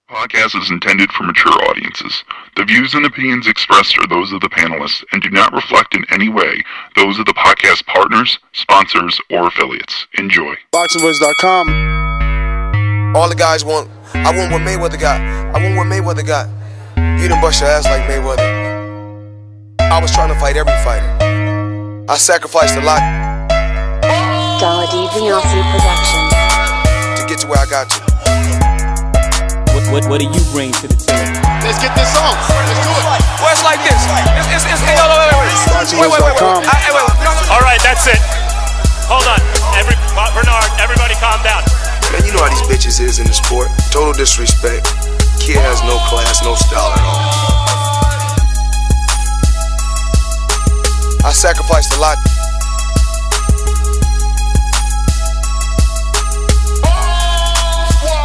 Podcast is intended for mature audiences. The views and opinions expressed are those of the panelists and do not reflect in any way those of the podcast partners, sponsors, or affiliates. Enjoy. BoxingVoice.com. All the guys want, I want what Mayweather got. I want what Mayweather got. You done bust your ass like Mayweather. I was trying to fight every fighter. I sacrificed a lot Productions to get to where I got to. What do you bring to the table? Let's get this on. Let's do it. Well, it's like this. Wait. All right, that's it. Hold on. Bernard, everybody calm down. Man, you know how these bitches is in the sport. Total disrespect. Kid has no class, no style at all. I sacrificed a lot.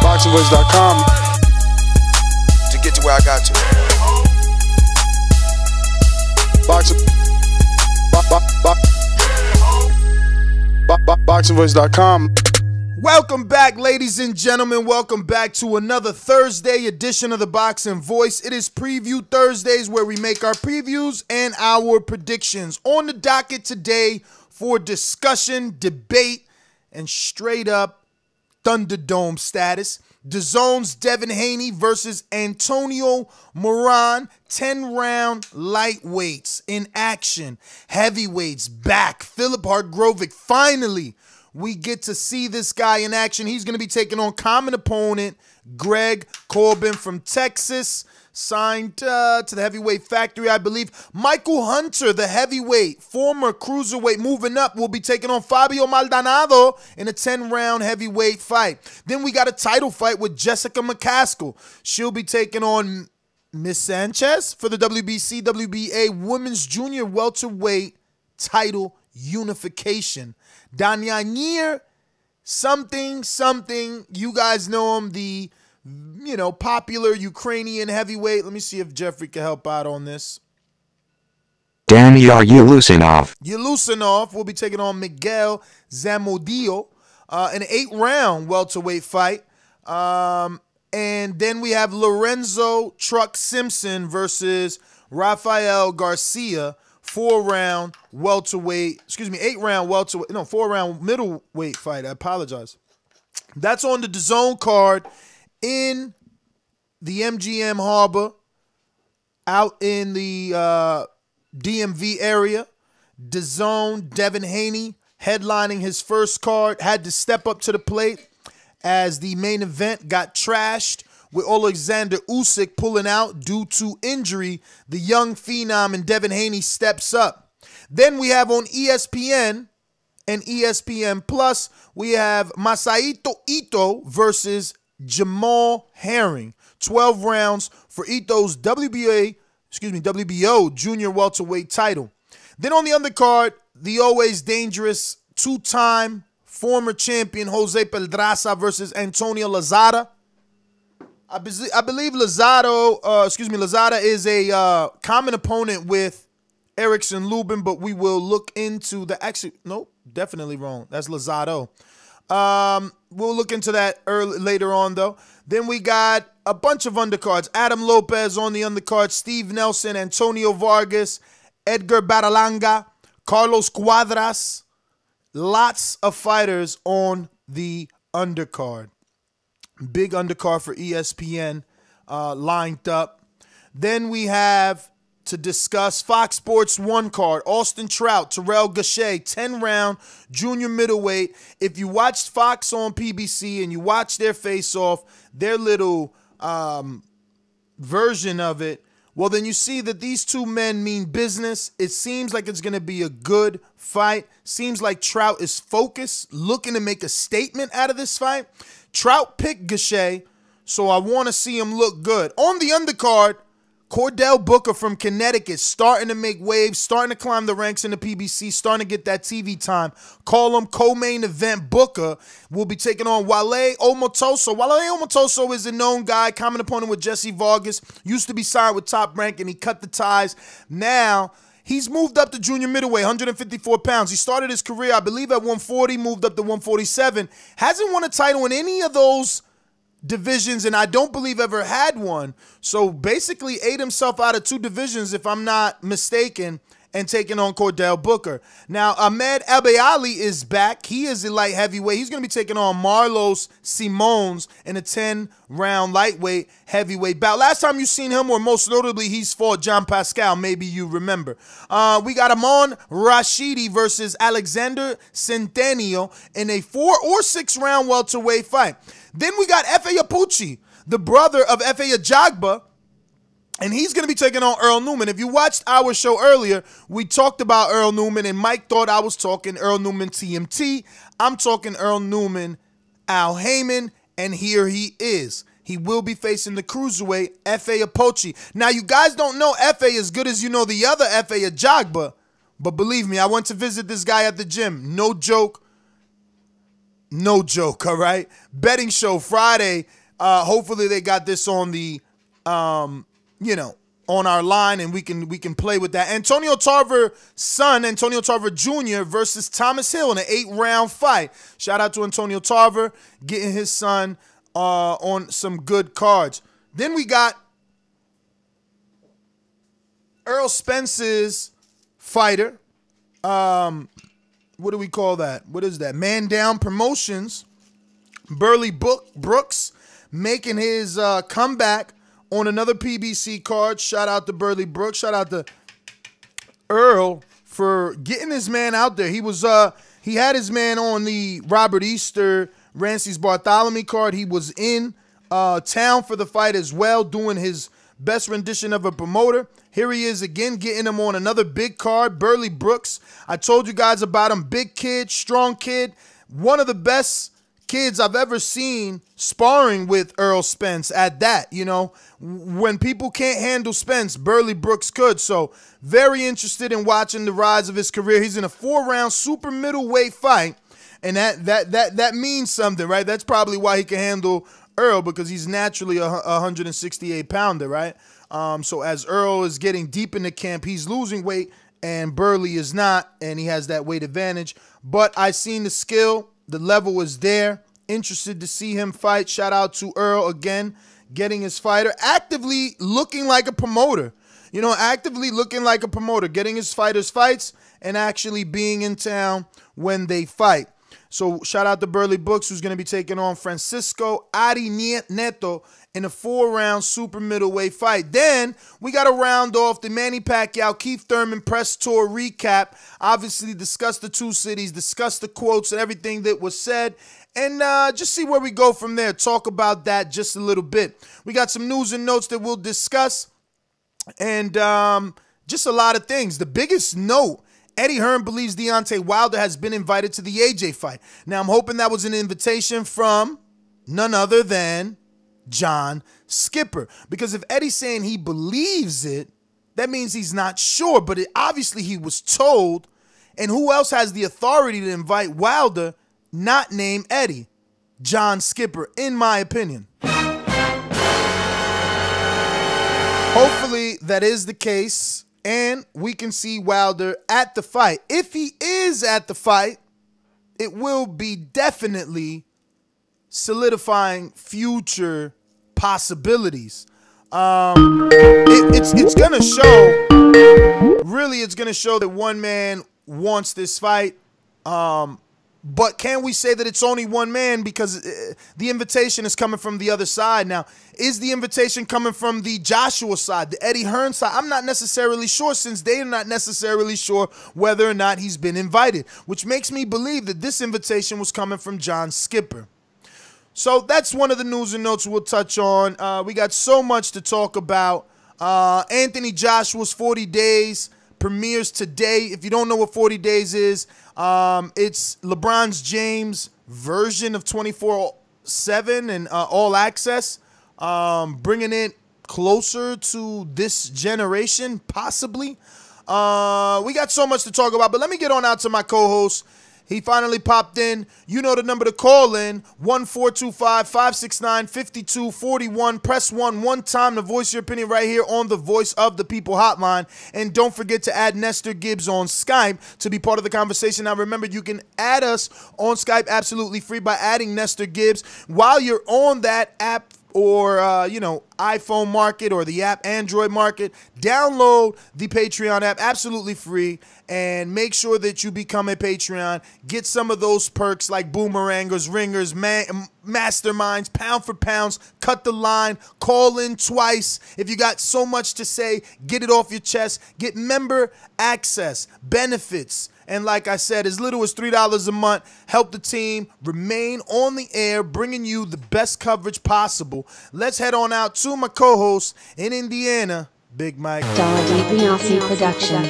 BoxingVoice.com to get to where I got to. BoxingVoice.com. Welcome back, ladies and gentlemen. Welcome back to another Thursday edition of the Boxing Voice. It is Preview Thursdays where we make our previews and our predictions. On the docket today for discussion, debate, and straight up Thunderdome status. Dazn Devin Haney versus Antonio Moran. 10-round lightweights in action. Heavyweights back. Filip Hrgovic. Finally, we get to see this guy in action. He's going to be taking on common opponent Greg Corbin from Texas. Signed to the heavyweight factory, I believe. Michael Hunter, the heavyweight, former cruiserweight, moving up, will be taking on Fabio Maldonado in a 10-round heavyweight fight. Then we got a title fight with Jessica McCaskill. She'll be taking on Miss Sanchez for the WBC, WBA Women's Junior Welterweight title unification. Daniyar something. You guys know him, the popular Ukrainian heavyweight. Let me see if Jeffrey can help out on this. Daniyar Yeleussinov. Yeleussinov will be taking on Miguel Zamudio in an 8-round welterweight fight. And then we have Lorenzo Simpson versus Rafael Garcia, 4-round middleweight fight. I apologize. That's on the DAZN card in the MGM Harbor, out in the DMV area. Dazn Devin Haney headlining his first card, had to step up to the plate as the main event got trashed with Alexander Usyk pulling out due to injury. The young phenom and Devin Haney steps up. Then we have on ESPN and ESPN Plus, we have Masahito Ito versus Jamaal Herring. 12 rounds for Ito's WBO junior welterweight title. Then on the undercard, the always dangerous two-time former champion Jose Pedraza versus Antonio Lozada. I believe Lozada is a common opponent with Erickson Lubin, but we will look into definitely wrong. That's Lozado. We'll look into that later on, though. Then we got a bunch of undercards. Adam Lopez on the undercard, Steve Nelson, Antonio Vargas, Edgar Berlanga, Carlos Cuadras. Lots of fighters on the undercard. Big undercard for ESPN lined up. Then we have to discuss Fox Sports 1 card. Austin Trout, Terrell Gausha, 10-round junior middleweight. If you watched Fox on PBC and you watch their face-off, their little version of it, well, then you see that these two men mean business. It seems like it's going to be a good fight. Seems like Trout is focused, looking to make a statement out of this fight. Trout picked Gausha, so I want to see him look good. On the undercard, Cordell Booker from Connecticut, starting to make waves, starting to climb the ranks in the PBC, starting to get that TV time. Call him co-main event Booker. Will be taking on Wale Omotoso. Wale Omotoso is a known guy, common opponent with Jesse Vargas. Used to be signed with Top Rank, and he cut the ties. Now, he's moved up to junior middleweight, 154 pounds. He started his career, I believe, at 140, moved up to 147. Hasn't won a title in any of those divisions, and I don't believe ever had one. So basically ate himself out of 2 divisions, if I'm not mistaken, and taking on Cordell Booker. Now, Ahmed Abayali is back. He is a light heavyweight. He's going to be taking on Marlos Simons in a 10-round lightweight heavyweight bout. Last time you seen him, or most notably, he's fought John Pascal. Maybe you remember. We got Amon Rashidi versus Alexander Centennial in a 4 or 6 round welterweight fight. Then we got Efe Apuchi, the brother of Efe Ajagba, and he's going to be taking on Earl Newman. If you watched our show earlier, we talked about Earl Newman, and Mike thought I was talking Earl Newman TMT. I'm talking Earl Newman Al Heyman, and here he is. He will be facing the cruiserweight Efe Apuchi. Now, you guys don't know Efe as good as you know the other Efe Ajagba, but believe me, I went to visit this guy at the gym. No joke. No joke, all right? Betting show Friday. Hopefully they got this on the on our line, and we can play with that. Antonio Tarver's son, Antonio Tarver Jr. versus Thomas Hill in an 8-round fight. Shout out to Antonio Tarver getting his son on some good cards. Then we got Earl Spence's fighter. What do we call that? What is that? Man Down Promotions. Burley Brooks making his comeback on another PBC card. Shout out to Burley Brooks. Shout out to Earl for getting his man out there. He had his man on the Robert Easter Rancy's Bartholomew card. He was in town for the fight as well, doing his best rendition of a promoter. Here he is again, getting him on another big card. Burley Brooks. I told you guys about him. Big kid, strong kid. One of the best kids I've ever seen sparring with Earl Spence at that. When people can't handle Spence, Burley Brooks could. So very interested in watching the rise of his career. He's in a 4-round super middleweight fight, and that means something, right? That's probably why he can handle Earl, because he's naturally a 168-pounder, right? So as Earl is getting deep in the camp, he's losing weight, and Burley is not, and he has that weight advantage. But I seen the skill. The level is there. Interested to see him fight. Shout out to Earl again, getting his fighter. Actively looking like a promoter. Actively looking like a promoter. Getting his fighters fights and actually being in town when they fight. So shout out to Burley Brooks, who's going to be taking on Francisco Ari Neto in a 4-round super middleweight fight. Then we got to round off the Manny Pacquiao, Keith Thurman press tour recap. Obviously discuss the 2 cities, discuss the quotes and everything that was said, and just see where we go from there. Talk about that just a little bit. We got some news and notes that we'll discuss, and just a lot of things. The biggest note, Eddie Hearn believes Deontay Wilder has been invited to the AJ fight. Now, I'm hoping that was an invitation from none other than John Skipper. Because if Eddie's saying he believes it, that means he's not sure. But obviously he was told. And who else has the authority to invite Wilder, not named Eddie? John Skipper, in my opinion. Hopefully that is the case, and we can see Wilder at the fight. If he is at the fight, it will be definitely solidifying future possibilities. It's going to show, really it's going to show that one man wants this fight. But can we say that it's only one man, because the invitation is coming from the other side? Now, is the invitation coming from the Joshua side, the Eddie Hearn side? I'm not necessarily sure, since they're not necessarily sure whether or not he's been invited, which makes me believe that this invitation was coming from John Skipper. So that's one of the news and notes we'll touch on. We got so much to talk about. Anthony Joshua's 40 Days premieres today. If you don't know what 40 Days is, it's LeBron James' version of 24/7 and All Access, bringing it closer to this generation, possibly. We got so much to talk about, but let me get on out to my co-host. He finally popped in. You know the number to call in, 1-425-569-5241. Press 1 one time to voice your opinion right here on the Voice of the People hotline. And don't forget to add Nestor Gibbs on Skype to be part of the conversation. Now, remember, you can add us on Skype absolutely free by adding Nestor Gibbs. While you're on that app, or, iPhone market or the app Android market, download the Patreon app absolutely free and make sure that you become a Patreon. Get some of those perks like boomerangers, ringers, masterminds, pound for pounds, cut the line, call in twice. If you got so much to say, get it off your chest. Get member access, benefits. And like I said, as little as $3 a month, help the team remain on the air, bringing you the best coverage possible. Let's head on out to my co-host in Indiana, Big Mike. Dazn Production.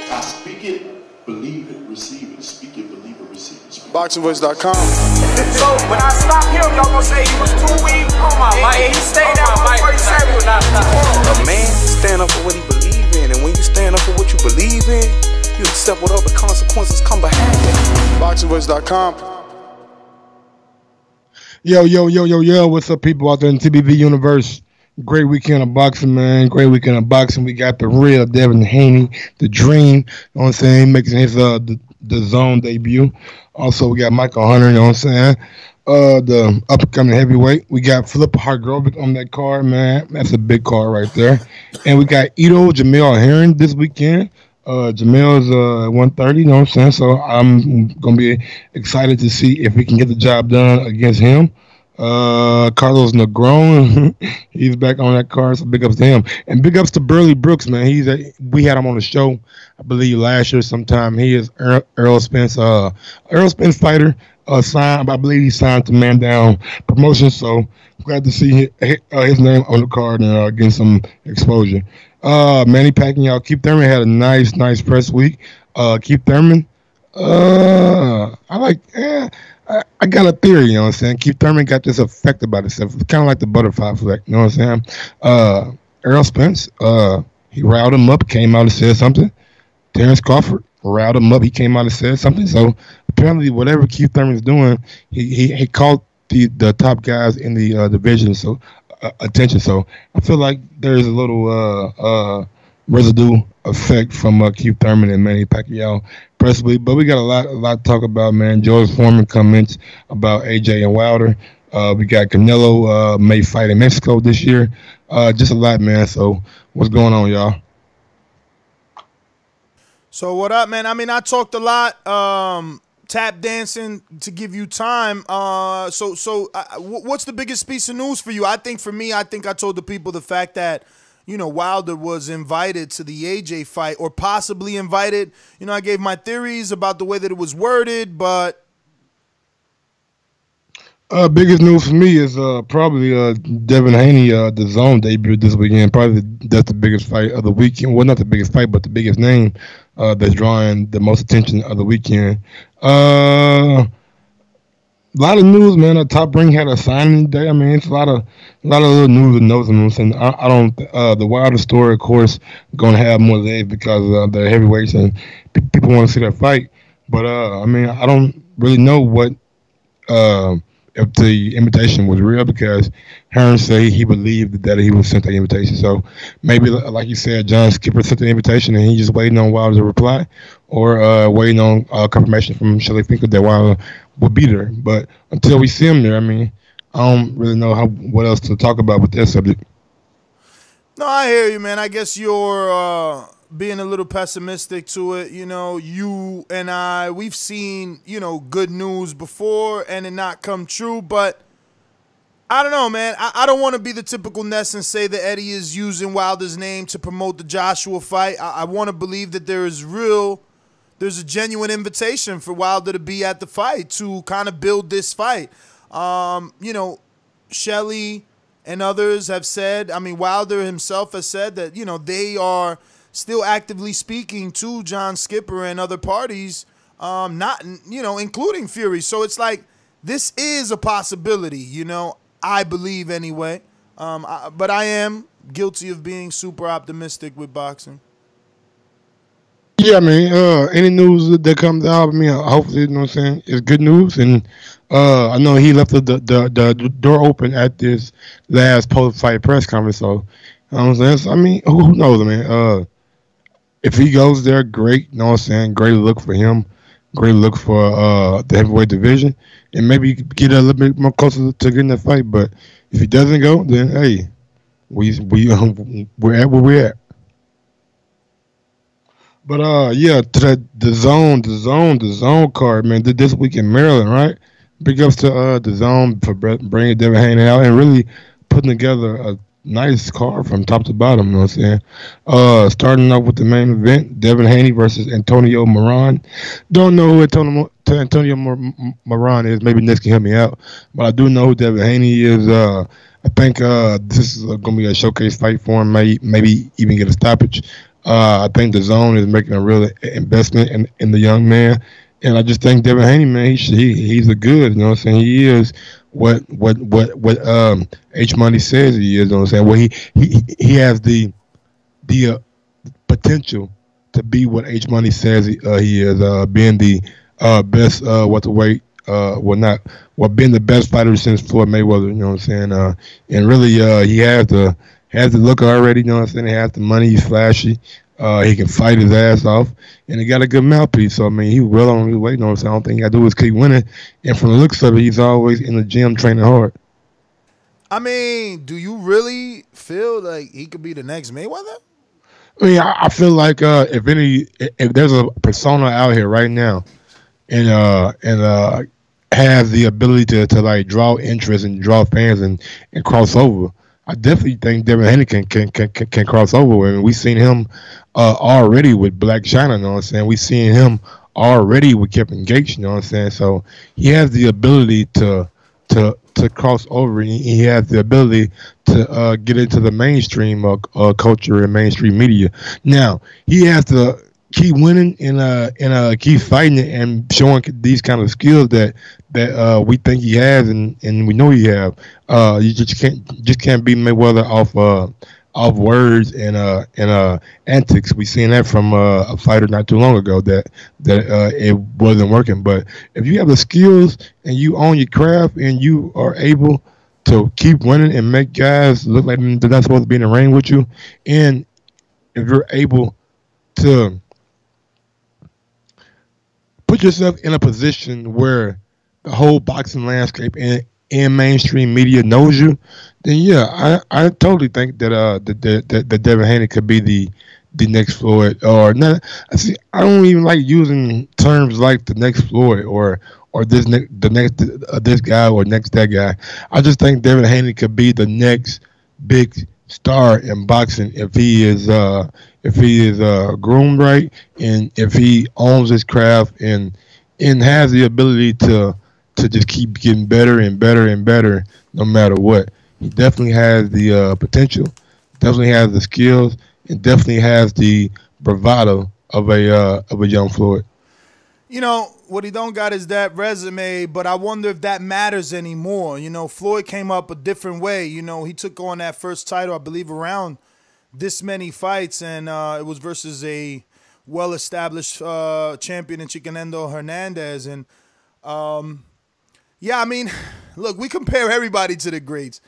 I speak it, believe it, receive it. Speak it, believe it, receive it. BoxingVoice.com. So when I stop him, y'all gonna say he was too weak. Come on, Mike. He stayed out before he said he was not. A man stand up for what he believe in, and when you stand up for what you believe in, you accept whatever consequences come behind it. BoxingVoice.com. Yo, what's up, people out there in TBV universe? Great weekend of boxing, man. Great weekend of boxing. We got the real Devin Haney, the Dream, you know what I'm saying, making his the zone debut. Also, we got Michael Hunter, you know what I'm saying, the up-and-coming heavyweight. We got Filip Hrgovic on that card, man. That's a big card right there. And we got Ito, Jamel Herring this weekend. Jamel's 130, you know what I'm saying? So I'm going to be excited to see if we can get the job done against him. Carlos Negron, he's back on that card, so big ups to him. And big ups to Burley Brooks, man. We had him on the show, I believe, last year sometime. He is Errol Spence fighter. Signed, I believe he signed to Man Down Promotions, so glad to see his name on the card and getting some exposure. Manny Pacquiao, Keith Thurman had a nice press week. Keith Thurman, I got a theory, you know what I'm saying? Keith Thurman got this effect about himself. It's kind of like the butterfly effect, you know what I'm saying? Errol Spence, he riled him up, came out and said something. Terrence Crawford riled him up, he came out and said something. So apparently whatever Keith Thurman's doing, he caught the top guys in the division, so attention. So I feel like there's a little residue effect from Keith Thurman and Manny Pacquiao press week. But we got a lot to talk about, man. George Foreman comments about AJ and Wilder. We got Canelo may fight in Mexico this year. Just a lot, man. So what's going on, y'all? So what up, man? I mean, I talked a lot. Tap dancing to give you time. What's the biggest piece of news for you? I think I told the people the fact that, Wilder was invited to the AJ fight, or possibly invited. I gave my theories about the way that it was worded, but biggest news for me is probably Devin Haney, the zone debut this weekend. Probably that's the biggest fight of the weekend. Well, not the biggest fight, but the biggest name that's drawing the most attention of the weekend. A lot of news, man. Top Ring had a signing day. I mean, it's a lot of little news and notes. And I don't. The Wilder story, of course, going to have more legs because of the heavyweights and people want to see that fight. But I mean, I don't really know what if the invitation was real, because Herring said he believed that he was sent the invitation. So maybe, like you said, John Skipper sent the invitation and he's just waiting on Wilder to reply, or waiting on confirmation from Shelly Finkel that Wilder will be there. But until we see him there, I mean, I don't really know what else to talk about with that subject. No, I hear you, man. I guess you're being a little pessimistic to it. You and I, we've seen, good news before and it not come true. But I don't know, man. I don't want to be the typical Ness and say that Eddie is using Wilder's name to promote the Joshua fight. I want to believe that there's a genuine invitation for Wilder to be at the fight to kind of build this fight. Shelly and others have said, Wilder himself has said that, they are still actively speaking to John Skipper and other parties, not, including Fury. So it's like, this is a possibility, I believe anyway. But I am guilty of being super optimistic with boxing. Yeah, man. Any news that comes out, I mean, hopefully, you know what I'm saying, it's good news. And I know he left the door open at this last post fight press conference. So, you know what I'm saying? So, I mean, who knows, man? If he goes there, great. You know what I'm saying? Great look for him. Great look for the heavyweight division, and maybe get a little bit more closer to getting the fight. But if he doesn't go, then hey, we're at where we're at. But yeah, to the zone card, man. Did this week in Maryland, right? Big ups to the zone for bringing Devin Haney out and really putting together a nice card from top to bottom. You know what I'm saying? Starting off with the main event, Devin Haney versus Antonio Moran. Don't know who Moran is. Maybe Nick can help me out, but I do know who Devin Haney is. I think this is going to be a showcase fight for him. Maybe even get a stoppage. I think the zone is making a real investment in the young man, and I just think Devin Haney, man, he's a good. You know what I'm saying? He is what H Money says he is. You know what I'm saying? Well, he has the potential to be what H Money says he is, being the best welterweight. Being the best fighter since Floyd Mayweather. You know what I'm saying? And really, he has the look already. You know what I'm saying? He has the money. He's flashy. He can fight his ass off, and he got a good mouthpiece. So I mean, he's well on his way. You know what I'm saying? I don't think he got to do is keep winning. And from the looks of it, he's always in the gym training hard. I mean, do you really feel like he could be the next Mayweather? I mean, I feel like if there's a persona out here right now, and has the ability to like draw interest and draw fans and cross over. I definitely think Devin Haney can cross over. I mean, we've seen him already with Black China. You know what I'm saying? We've seen him already with Kevin Gates. You know what I'm saying? So he has the ability to cross over. And he has the ability to get into the mainstream culture and mainstream media. Now he has to keep winning and keep fighting and showing these kind of skills that we think he has and we know he have. You just can't beat Mayweather off words and antics. We seen that from a fighter not too long ago that it wasn't working. But if you have the skills and you own your craft and you are able to keep winning and make guys look like they're not supposed to be in the ring with you, and if you're able to put yourself in a position where the whole boxing landscape and mainstream media knows you, then yeah, I totally think that Devin Haney could be the next Floyd or not. I don't even like using terms like the next Floyd or this guy or next that guy. I just think Devin Haney could be the next big star in boxing if he is groomed right and if he owns his craft and has the ability to just keep getting better and better and better no matter what. He definitely has the potential, definitely has the skills, and definitely has the bravado of a young Floyd. You know, what he don't got is that resume, but I wonder if that matters anymore. You know, Floyd came up a different way. You know, he took on that first title, I believe, around this many fights, and it was versus a well-established champion in Chicanendo Hernandez. And, yeah, I mean, look, we compare everybody to the greats.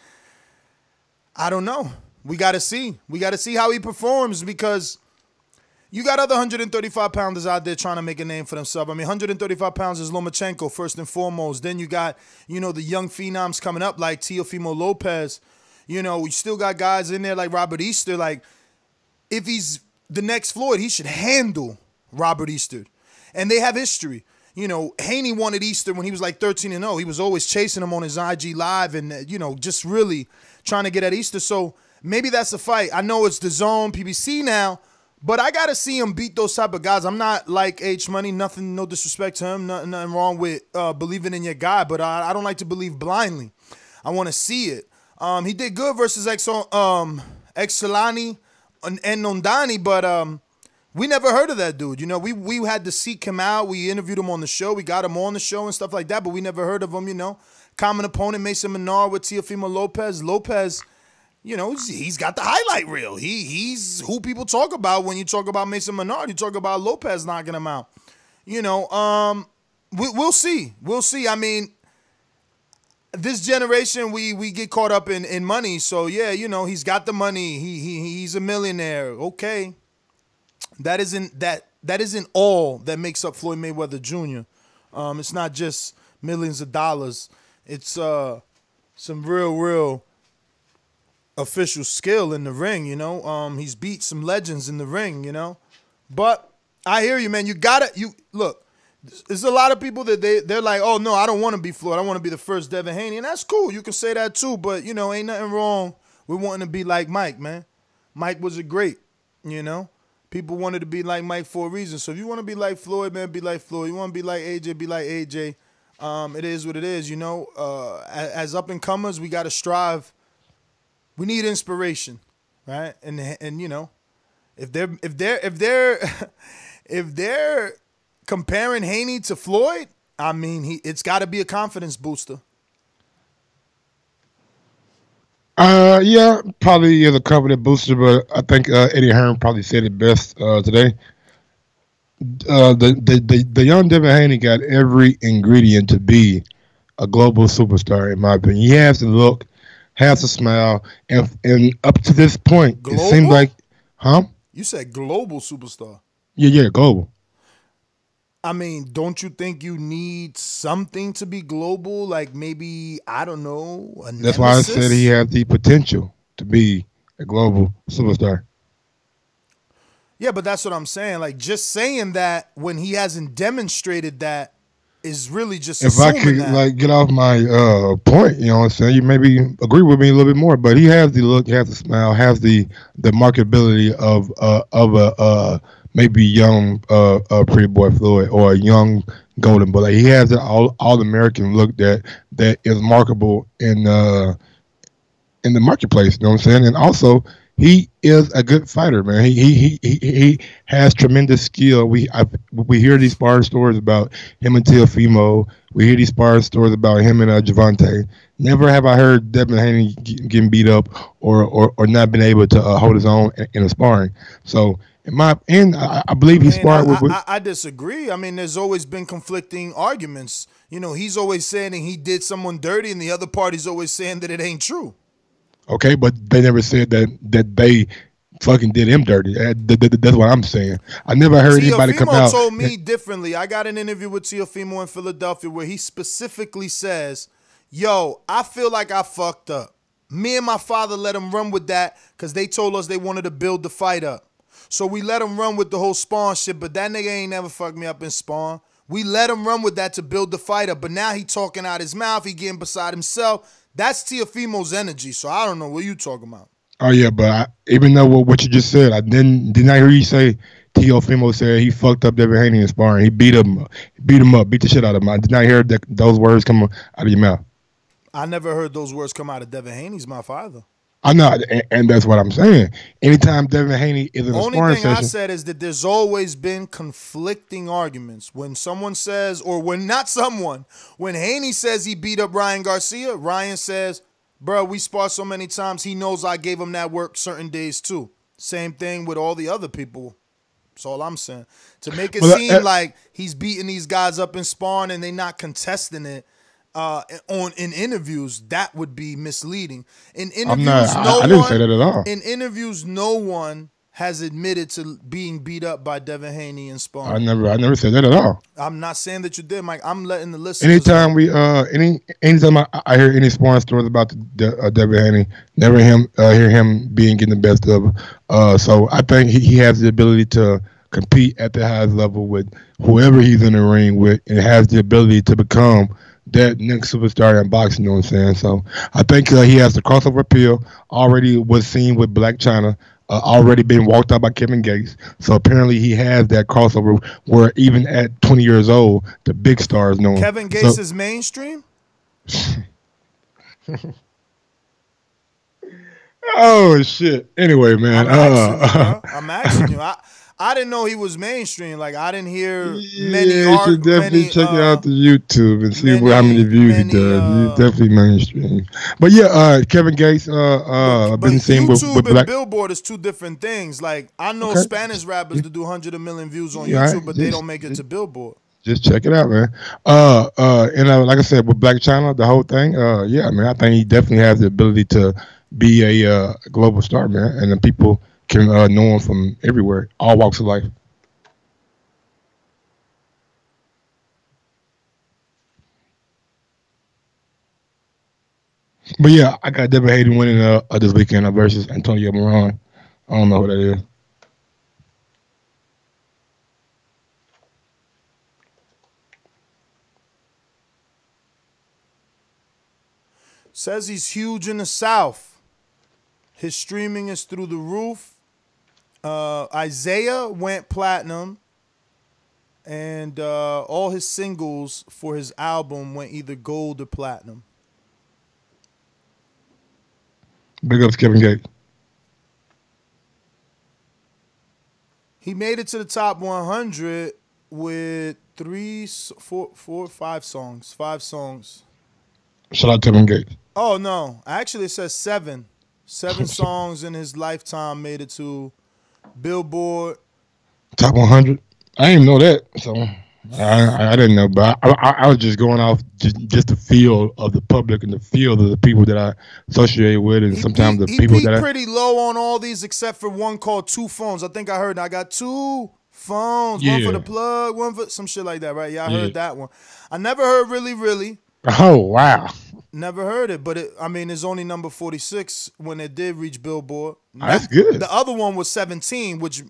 I don't know. We got to see. We got to see how he performs because you got other 135-pounders out there trying to make a name for themselves. I mean, 135 pounds is Lomachenko, first and foremost. Then you got, you know, the young phenoms coming up like Teofimo Lopez. You know, we still got guys in there like Robert Easter. Like, if he's the next Floyd, he should handle Robert Easter. And they have history. You know, Haney wanted Easter when he was like 13-0. He was always chasing him on his IG Live and, you know, just really trying to get at Easter. So maybe that's a fight. I know it's the zone, PBC now, but I got to see him beat those type of guys. I'm not like H Money, nothing, no disrespect to him, nothing wrong with believing in your guy, but I don't like to believe blindly. I want to see it. He did good versus Exolani and Nondani, but we never heard of that dude. You know, we had to seek him out. We interviewed him on the show. We got him on the show and stuff like that, but we never heard of him, you know. Common opponent, Mason Menard with Teofimo Lopez. Lopez he's got the highlight reel. He's who people talk about when you talk about Mason Menard. You talk about Lopez knocking him out. We'll see. We'll see. I mean, this generation, we get caught up in money. So yeah, he's got the money. He's a millionaire. Okay, that isn't all that makes up Floyd Mayweather Jr. It's not just millions of dollars. It's some real official skill in the ring. He's beat some legends in the ring. But I hear you, man. You look. There's a lot of people that they're like, oh, no, I don't want to be Floyd. I want to be the first Devin Haney. And that's cool. You can say that too. But, ain't nothing wrong with wanting to be like Mike, man. Mike was a great, People wanted to be like Mike for a reason. So if you want to be like Floyd, man, be like Floyd. You want to be like AJ, be like AJ. It is what it is, As up-and-comers, we got to strive. We need inspiration, right? And if they're comparing Haney to Floyd, I mean, it's got to be a confidence booster. Yeah, probably is a confidence booster, but I think Eddie Hearn probably said it best today. The young Devin Haney got every ingredient to be a global superstar, in my opinion. He has the look, has a smile, and up to this point, global? It seems like, You said global superstar. Yeah, global. I mean, don't you think you need something to be global? Like maybe, I don't know, a nemesis? That's why I said he has the potential to be a global superstar. Yeah, but that's what I'm saying. Like, just saying that when he hasn't demonstrated that is really just if I could that. get off my point, you know what I'm saying, you maybe agree with me a little bit more. But he has the look, has the smile, has the marketability of a maybe young Pretty Boy Floyd or a young Golden Boy. Like, he has the all American look that is marketable in the marketplace. You know what I'm saying? And also, he is a good fighter, man. He has tremendous skill. We hear these sparring stories about him and Teofimo. We hear these sparring stories about him and Javante. Never have I heard Devin Haney getting beat up or not been able to hold his own in a sparring. So in my end, I believe he sparred with. I disagree. I mean, there's always been conflicting arguments. He's always saying that he did someone dirty, and the other party's always saying that it ain't true. Okay, but they never said that they fucking did him dirty. That's what I'm saying. I never heard anybody come out. Teofimo told me differently. I got an interview with Teofimo in Philadelphia where he specifically says, yo, I feel like I fucked up. Me and my father let him run with that because they told us they wanted to build the fight up. So we let him run with the whole Spawn shit, but that nigga ain't never fucked me up in Spawn. We let him run with that to build the fight up, but now he talking out his mouth. He getting beside himself. That's Teofimo's energy, so I don't know what you talking about. Oh yeah, but even though what you just said, I didn't hear you say Teofimo said he fucked up Devin Haney in sparring. He beat him up, beat the shit out of him. I did not hear those words come out of your mouth. I never heard those words come out of Devin Haney's mouth either. I know, and that's what I'm saying. Anytime Devin Haney is in a sparring session. The only thing I said is that there's always been conflicting arguments. When someone says, or when not someone, when Haney says he beat up Ryan Garcia, Ryan says, bro, we sparred so many times, he knows I gave him that work certain days too. Same thing with all the other people. That's all I'm saying. To make it seem like he's beating these guys up in sparring and they not contesting it, in interviews, that would be misleading. In interviews, I didn't say that at all. In interviews, no one has admitted to being beat up by Devin Haney and Spawn. I never said that at all. I'm not saying that you did, Mike. I'm letting the listeners. Anytime anytime I hear any sparring stories about the Devin Haney, never hear him getting the best of. So I think he has the ability to compete at the highest level with whoever he's in the ring with, and has the ability to become that next superstar in boxing, you know what I'm saying? So I think he has the crossover appeal, already was seen with Black China, already been walked out by Kevin Gates. So apparently he has that crossover where even at 20 years old, the big stars know him. Kevin Gates is mainstream? Oh, shit. Anyway, man. I'm asking you. I didn't know he was mainstream. Like I didn't hear Yeah, many. you should definitely check it out the YouTube and see how many views he does. He's definitely mainstream. But yeah, Kevin Gates, I've been seeing with and Billboard is two different things. Like I know Spanish rappers that do 100 million views on YouTube, but they don't make it to Billboard. Just check it out, man. And like I said, with Black China, the whole thing, yeah, man, I think he definitely has the ability to be a global star, man, and the people can know him from everywhere, all walks of life. But yeah, I got Devin Haney winning this weekend versus Antonio Moran. I don't know who that is. Says he's huge in the South. His streaming is through the roof. Isaiah went platinum. And all his singles for his album went either gold or platinum. Big ups Kevin Gates. He made it to the top 100 with 5 songs. 5 songs. Shout out Kevin Gates. Oh, no. Actually, it says 7. 7 songs in his lifetime made it to Billboard. Top 100? I didn't know that, so I didn't know. But I was just going off just the feel of the public and the feel of the people that I associate with, and sometimes the people that I... He pretty low on all these except for one called 2 Phones. I think I heard. I got 2 phones. Yeah. One for the plug, one for some shit like that, right? Yeah, I heard that one. I never heard Really, Really. Oh, wow. Never heard it, but it's only number 46 when it did reach Billboard. That's good. The other one was 17, which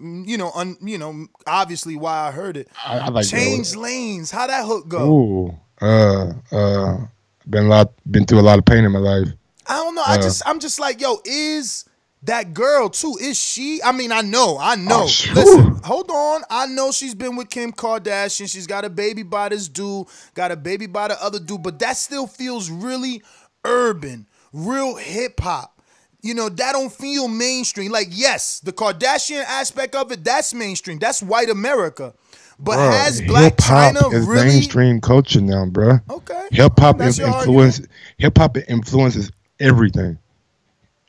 obviously why I heard it. I like Change Lanes. How that hook go? Ooh, been through a lot of pain in my life. I don't know. I'm just like, yo, is that girl too? Is she? I know. Oh, sure. Listen, hold on. I know she's been with Kim Kardashian. She's got a baby by this dude, got a baby by the other dude, but that still feels really urban, real hip hop. That don't feel mainstream. Like, yes, the Kardashian aspect of it, that's mainstream. That's white America. But has Black China is really mainstream culture now, bro? Okay. Hip hop influences everything.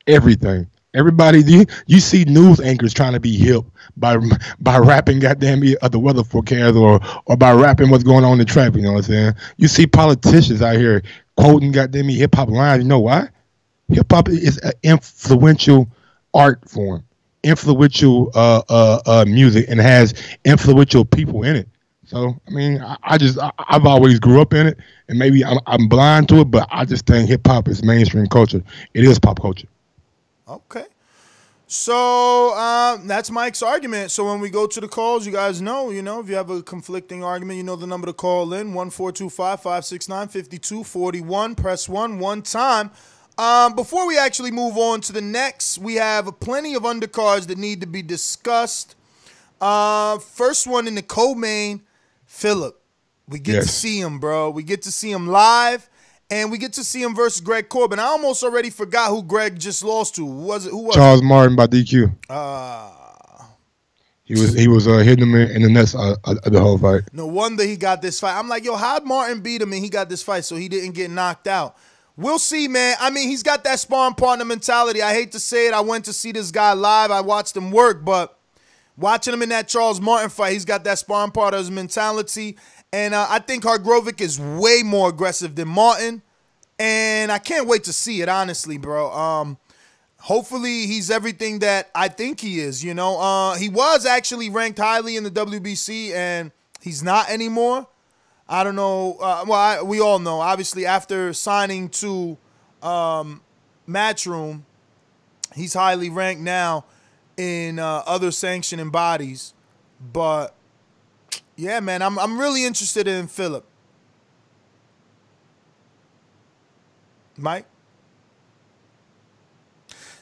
Everything. Everybody, you see news anchors trying to be hip by rapping goddamn the weather forecast or by rapping what's going on in the traffic. You know what I'm saying? You see politicians out here quoting goddamn hip hop lines. You know why? Hip hop is an influential art form, influential music, and has influential people in it. So I've always grew up in it, and maybe I'm blind to it, but I just think hip hop is mainstream culture. It is pop culture. Okay. So that's Mike's argument. So when we go to the calls, you guys know, if you have a conflicting argument, you know the number to call in, 1-425-569-5241. Press 1 time. Before we actually move on to the next, we have plenty of undercards that need to be discussed. First one in the co-main, Filip. We get to see him, bro. We get to see him live. And we get to see him versus Greg Corbin. I almost already forgot who Greg just lost to. Who was it? Charles Martin by DQ. He was hitting him in the nets the whole fight. No wonder he got this fight. I'm like, yo, how'd Martin beat him and he got this fight so he didn't get knocked out? We'll see, man. He's got that sparring partner mentality. I hate to say it. I went to see this guy live. I watched him work, but watching him in that Charles Martin fight, he's got that sparring partner's mentality. And I think Hrgovic is way more aggressive than Martin. And I can't wait to see it, honestly, bro. Hopefully he's everything that I think he is, He was actually ranked highly in the WBC, and he's not anymore. I don't know. We all know, obviously, after signing to Matchroom, he's highly ranked now in other sanctioning bodies. But yeah, man, I'm really interested in Filip. Mike?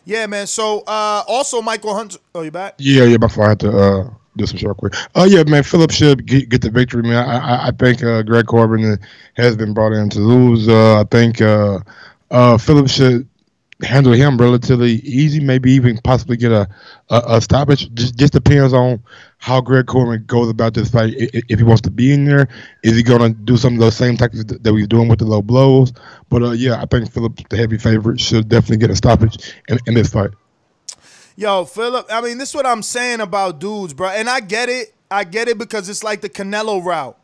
Yeah, man. So, also Michael Hunter. Oh, you back? Yeah. Before I had to do some short quick. Oh, yeah, man. Filip should get the victory, man. I think Greg Corbin has been brought in to lose. I think Filip should handle him relatively easy, maybe even possibly get a stoppage. Just depends on how Greg Corbin goes about this fight. If he wants to be in there, is he going to do some of those same tactics that we're doing with the low blows? But yeah, I think Philip, the heavy favorite, should definitely get a stoppage in this fight. Yo, Philip, I mean, this is what I'm saying about dudes, bro. And I get it. I get it because it's like the Canelo route.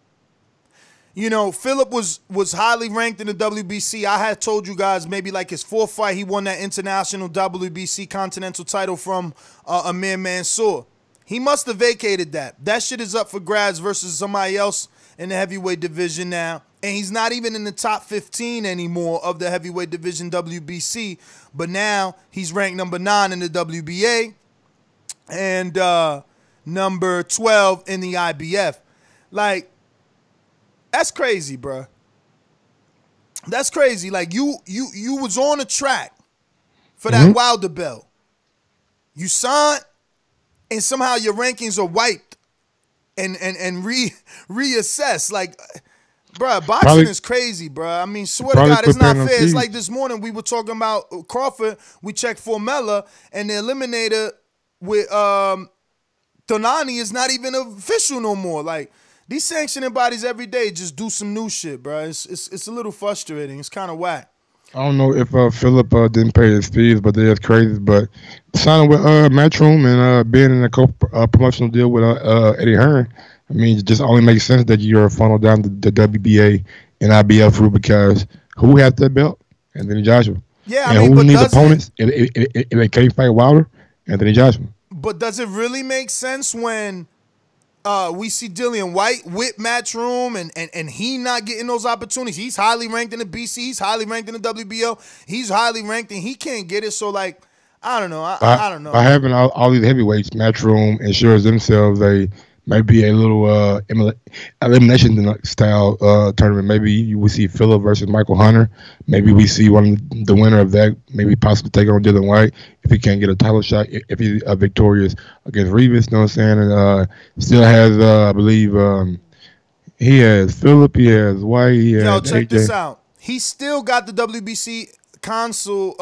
You know, Philip was highly ranked in the WBC. I had told you guys maybe like his fourth fight, he won that international WBC continental title from Amir Mansour. He must have vacated that. That shit is up for grabs versus somebody else in the heavyweight division now. And he's not even in the top 15 anymore of the heavyweight division WBC. But now he's ranked number 9 in the WBA and number 12 in the IBF. Like, that's crazy, bro. That's crazy. Like, you was on a track for that Wilder belt. You signed, and somehow your rankings are wiped and reassessed. Like, bro, boxing is crazy, bro. I mean, swear to God, it's not fair. It's like this morning we were talking about Crawford. We checked Formella, and the eliminator with Tonani is not even official no more. Like, these sanctioning bodies every day just do some new shit, bro. It's a little frustrating. It's kind of whack. I don't know if Philip didn't pay his fees, but that's crazy. But signing with Matchroom and being in a promotional deal with Eddie Hearn, I mean, it just only makes sense that you're funneled down the WBA and IBF route because who has that belt? Anthony Joshua. Yeah, and I mean, who needs opponents? If they can't fight Wilder, Anthony Joshua. But does it really make sense when we see Dillian White with Matchroom and he not getting those opportunities? He's highly ranked in the BC. He's highly ranked in the WBO. He's highly ranked and he can't get it. So, like, I don't know. I don't know. By having all these heavyweights, Matchroom ensures themselves maybe a little elimination style tournament. Maybe you will see Philip versus Michael Hunter. Maybe we see the winner of that maybe possibly take on Dillian White if he can't get a title shot, if he's victorious against Rivas, you know what I'm saying? And still has, I believe, he has Philip, he has White, he has check AJ. this out. He still got the WBC Consul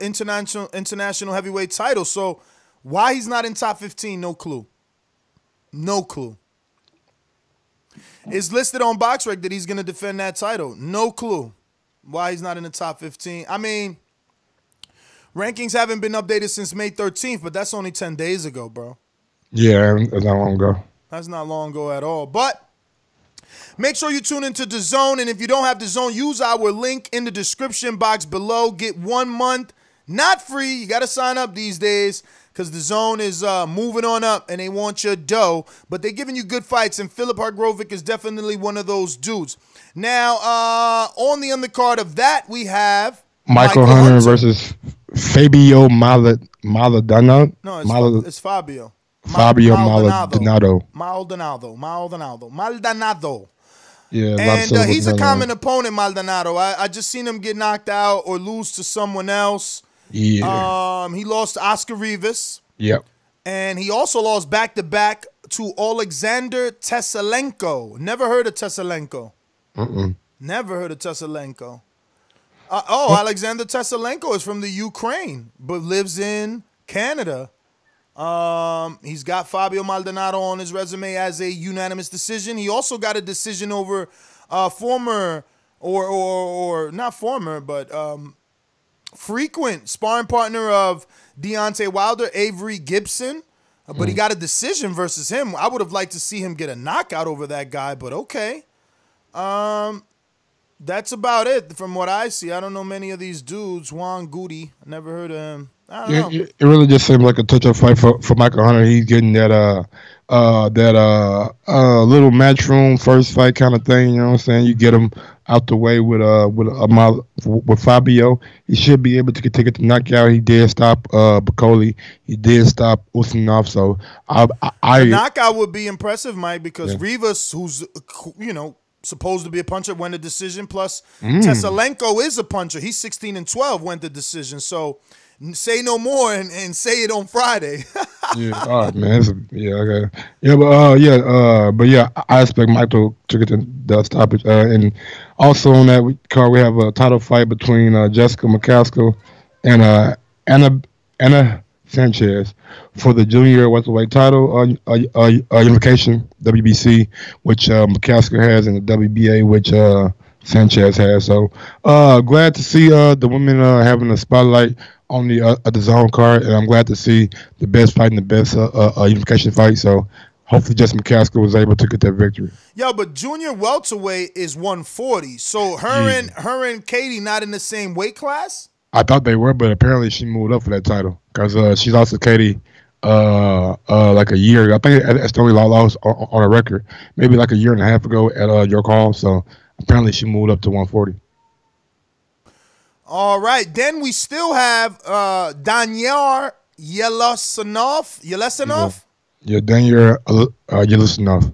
international heavyweight title. So why he's not in top 15, no clue. No clue. It's listed on BoxRec that he's going to defend that title. No clue why he's not in the top 15. I mean, rankings haven't been updated since May 13th, but that's only 10 days ago, bro. Yeah, that's not long ago. That's not long ago at all. But make sure you tune into DAZN, and if you don't have DAZN, use our link in the description box below. Get 1 month, not free. You got to sign up these days. Because DAZN is moving on up and they want your dough. But they're giving you good fights, and Filip Hrgovic is definitely one of those dudes. Now, on the undercard of that, we have Michael Hunter versus Fabio Maldonado. No, it's Fabio. Fabio Maldonado. Maldonado. Yeah, and he's a common opponent, Maldonado. I just seen him get knocked out or lose to someone else. Yeah. He lost to Oscar Rivas. Yep. And he also lost back-to-back to Alexander Teslenko. Never heard of Teslenko. Never heard of Teslenko. Alexander Teslenko is from the Ukraine, but lives in Canada. He's got Fabio Maldonado on his resume as a unanimous decision. He also got a decision over former, or not former, but frequent sparring partner of Deontay Wilder, Avery Gibson, but he got a decision versus him. I would have liked to see him get a knockout over that guy, but okay. That's about it from what I see. I don't know many of these dudes. Juan Goody, I never heard of him. I don't know. It really just seemed like a touch-up fight for Michael Hunter. He's getting that little matchroom first fight kind of thing. You know what I'm saying? You get him out the way with Fabio. He should be able to take it to knockout. He did stop Bacoli. He did stop Usmanov. So the knockout would be impressive, Mike, because Rivas, who's supposed to be a puncher, went a decision. Plus Teslenko is a puncher. He's 16-12, went the decision. So say no more and say it on Friday. Yeah, all right, man. Okay. I expect Michael to get the stoppage. And also on that card, we have a title fight between Jessica McCaskill and Anahi Sanchez for the junior welterweight title unification WBC, which McCaskill has, and the WBA, which Sanchez has. So glad to see the women having a spotlight on the zone card, and I'm glad to see the best fight and the best unification fight. So hopefully, Justin McCaskill was able to get that victory. Yo, but junior welterweight is 140. So her and Katie not in the same weight class? I thought they were, but apparently she moved up for that title because she lost to Katie like a year ago. I think that's the only loss on a record, maybe like a year and a half ago at York Hall. So apparently she moved up to 140. All right. Then we still have Daniyar Yeleussinov. Yeah, Daniyar Yeleussinov.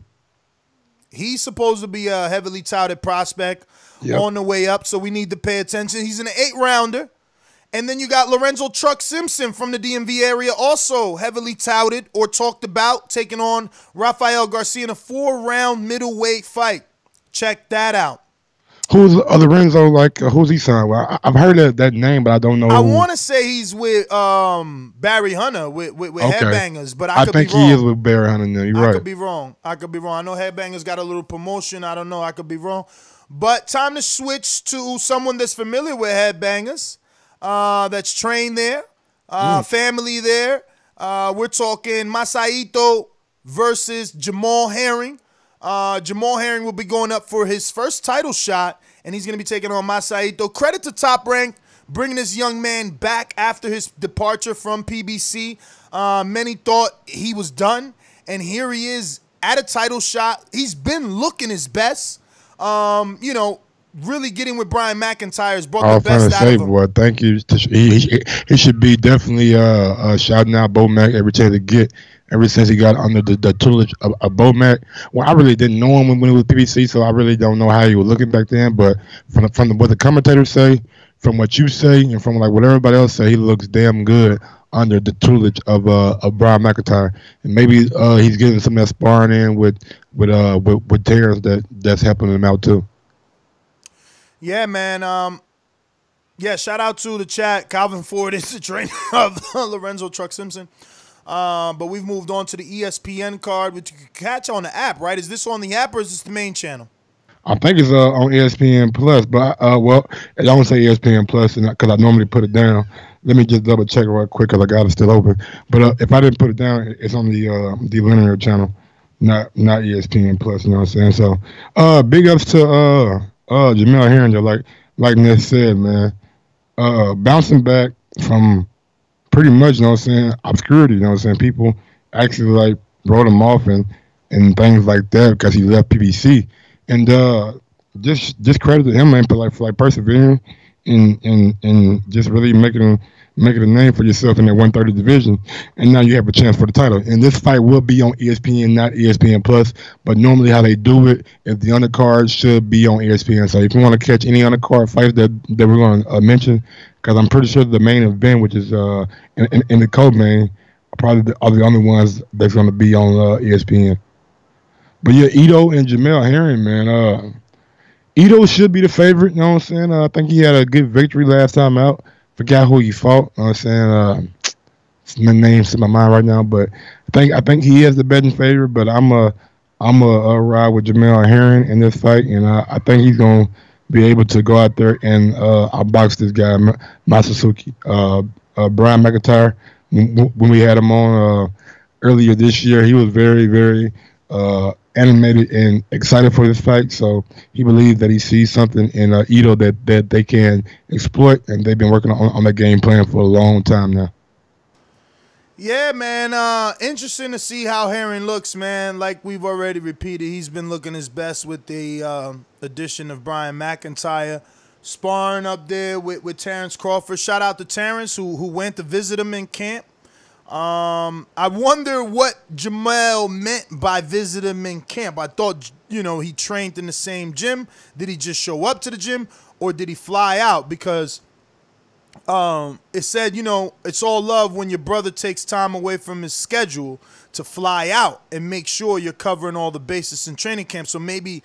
He's supposed to be a heavily touted prospect on the way up, so we need to pay attention. He's an 8-rounder. And then you got Lorenzo Truck Simpson from the DMV area, also heavily touted or talked about, taking on Rafael Garcia in a 4-round middleweight fight. Check that out. Who's Lorenzo? Like, who's he signed with? I've heard that name, but I don't know. I want to say he's with Barry Hunter with Headbangers, but I could think be wrong. He is with Barry Hunter now. You're right. I could be wrong. I know Headbangers got a little promotion. I don't know. I could be wrong. But time to switch to someone that's familiar with Headbangers, that's trained there, family there. We're talking Masahito versus Jamel Herring. Jamel Herring will be going up for his first title shot, and he's going to be taking on Masahito. Credit to Top Rank, bringing this young man back after his departure from PBC. Many thought he was done, and here he is at a title shot. He's been looking his best. Really getting with Brian McIntyre's brought the best out of him. Boy, thank you. He should be definitely shouting out Bo Mac every chance to get. Ever since he got under the tutelage of Bo Mac. Well, I really didn't know him when he was PBC, so I really don't know how he was looking back then. But from what the commentators say, from what you say, and from like what everybody else say, he looks damn good under the tutelage of Brian McIntyre. And maybe he's getting some of that sparring in with Terrence that's helping him out too. Yeah, man. Shout out to the chat. Calvin Ford is the trainer of Lorenzo Truck Simpson. But we've moved on to the ESPN card, which you can catch on the app, right? Is this on the app or is this the main channel? I think it's on ESPN Plus, but I don't say ESPN Plus because I normally put it down. Let me just double check real quick because I got it still open. But if I didn't put it down, it's on the linear channel, not ESPN Plus. You know what I'm saying? So, big ups to Jamel Herring, like Ness said, man, bouncing back from pretty much, you know what I'm saying, obscurity, you know what I'm saying. People actually like wrote him off and things like that because he left PBC. And just credit to him, man, for persevering and just really making a name for yourself in that 130 division. And now you have a chance for the title. And this fight will be on ESPN, not ESPN Plus. But normally how they do it, if the undercard should be on ESPN. So if you want to catch any undercard fights that we're going to mention, because I'm pretty sure the main event, which is in the co-main, are the only ones that's going to be on ESPN. But yeah, Ito and Jamel Herring, man. Ito should be the favorite, you know what I'm saying? I think he had a good victory last time out. Forgot who he fought, you know what I'm saying? My name's in my mind right now, but I think he is the betting favorite, but I'm a ride with Jamel Herring in this fight, and I think he's going to be able to go out there and outbox this guy, Masayuki. Brian McIntyre, when we had him on earlier this year, he was very, very animated and excited for this fight. So he believes that he sees something in Ito that they can exploit, and they've been working on that game plan for a long time now. Yeah, man. Interesting to see how Herring looks, man. Like we've already repeated, he's been looking his best with the addition of Brian McIntyre. Sparring up there with Terrence Crawford. Shout out to Terrence who went to visit him in camp. I wonder what Jamel meant by visit him in camp. I thought, he trained in the same gym. Did he just show up to the gym or did he fly out? Because it said, it's all love when your brother takes time away from his schedule to fly out and make sure you're covering all the bases in training camp. So maybe,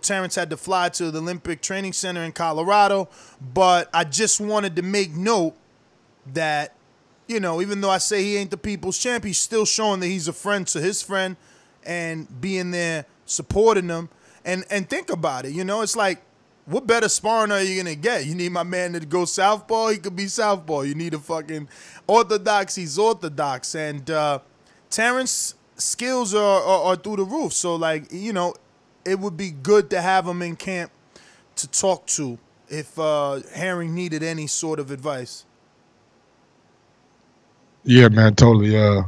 Terrence had to fly to the Olympic Training Center in Colorado. But I just wanted to make note that, even though I say he ain't the people's champ, he's still showing that he's a friend to his friend and being there supporting them. And think about it, it's like, what better sparring are you going to get? You need my man to go southpaw, he could be southpaw. You need a fucking orthodox, he's orthodox. And Terrence skills are through the roof. So, like, it would be good to have him in camp to talk to if Herring needed any sort of advice. Yeah, man, totally. Who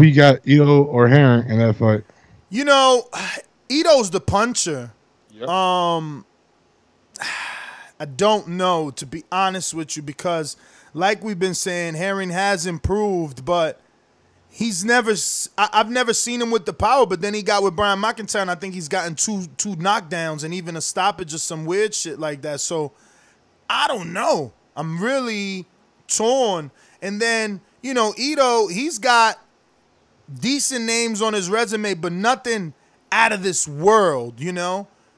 you got, Ito or Herring in that fight? Ito's the puncher. Yep. I don't know, to be honest with you, because like we've been saying, Herring has improved, but I've never seen him with the power, but then he got with Brian McIntyre, and I think he's gotten two knockdowns and even a stoppage or some weird shit like that. So I don't know. I'm really torn. And then, Ito, he's got decent names on his resume, but nothing out of this world,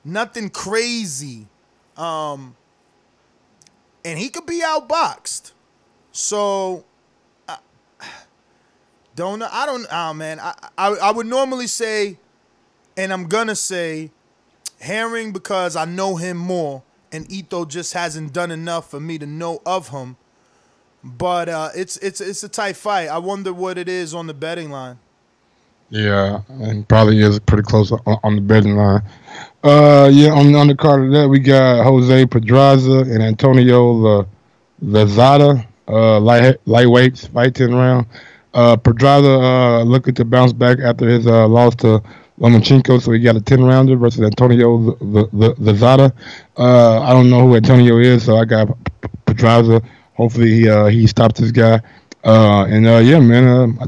nothing crazy. And he could be outboxed. So man. I would normally say, and I'm gonna say, Herring, because I know him more, and Ito just hasn't done enough for me to know of him. But it's a tight fight. I wonder what it is on the betting line. Yeah, and probably is pretty close on the betting line. On the card of that, we got Jose Pedraza and Antonio Lozada, lightweights, fight 10 round. Pedraza looking to bounce back after his loss to Lomachenko, so he got a 10-rounder versus Antonio Lozada. I don't know who Antonio is, so I got Pedraza. Hopefully he stops this guy. I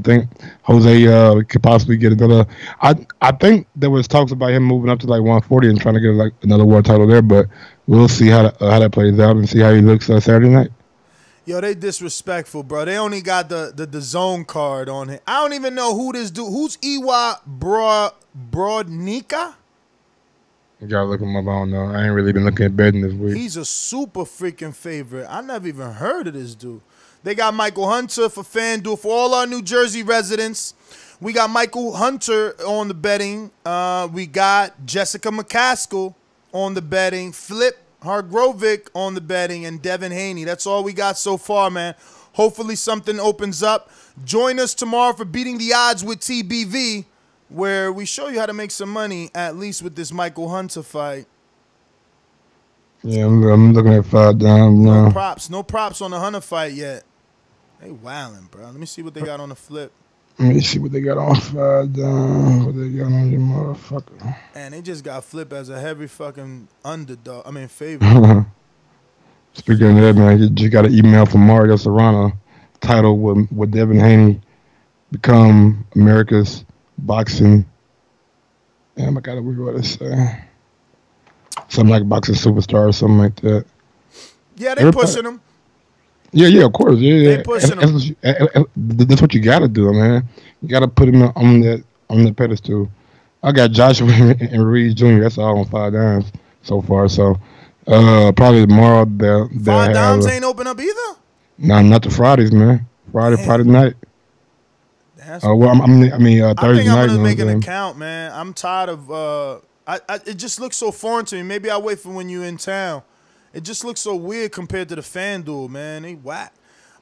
think Jose could possibly get another. I think there was talks about him moving up to like 140 and trying to get like another world title there, but we'll see how that plays out and see how he looks Saturday night. Yo, they disrespectful, bro. They only got the zone card on it. I don't even know who this dude. Who's Iwa Brodnika? You gotta look him up. I don't know. I ain't really been looking at betting this week. He's a super freaking favorite. I never even heard of this dude. They got Michael Hunter for FanDuel. For all our New Jersey residents, we got Michael Hunter on the betting. We got Jessica McCaskill on the betting. Filip Hrgovic on the betting. And Devin Haney. That's all we got so far, man. Hopefully something opens up. Join us tomorrow for Beating the Odds with TBV, where we show you how to make some money, at least with this Michael Hunter fight. Yeah, I'm looking at 5 down. No props on the Hunter fight yet. They wildin', bro. Let me see what they got on the flip. Let me see what they got on 5 down. What they got on your motherfucker. And they just got Flip as a heavy fucking underdog. I mean, favorite. Speaking of that, man, you just got an email from Mario Serrano titled "Would Devin Haney become America's boxing?" Damn, I gotta read what it say. Something like boxing superstar or something like that. Yeah, they pushing him. Yeah, of course. Yeah. They pushing him. That's what you gotta do, man. You gotta put him on the pedestal. I got Joshua and Reed Jr. That's all on 5 downs so far. So probably tomorrow they'll 5 downs ain't open up either. Nah, not the Fridays, man. Friday night. Thursday I think I'm night, gonna make an account, man. I'm tired of. It just looks so foreign to me. Maybe I'll wait for when you in town. It just looks so weird compared to the FanDuel, man. They whack.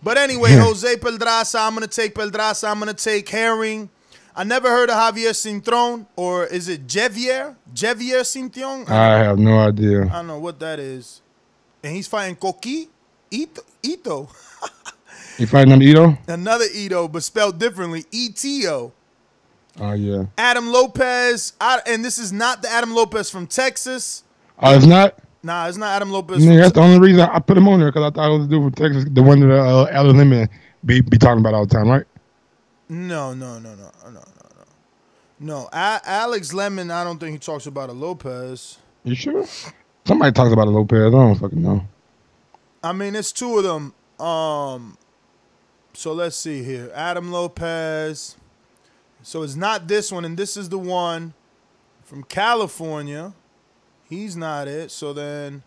But anyway, Jose Pedraza, I'm going to take Pedraza. I'm going to take Herring. I never heard of Jeyvier Cintron, or is it Jeyvier Cintron? I have no idea. I don't know what that is. And he's fighting Koki Eto. You fighting another Ito? Another Ito, but spelled differently. E-T-O. Oh, yeah. Adam Lopez. And this is not the Adam Lopez from Texas. Oh, it's not? Nah, it's not Adam Lopez. Yeah, that's the only reason I put him on there, because I thought it was the dude from Texas, the one that Alan Lemon be talking about all the time, right? No. Alex Lemon, I don't think he talks about a Lopez. You sure? Somebody talks about a Lopez. I don't fucking know. I mean, it's 2 of them. So let's see here. Adam Lopez. So it's not this one, and this is the one from California. He's not it. So then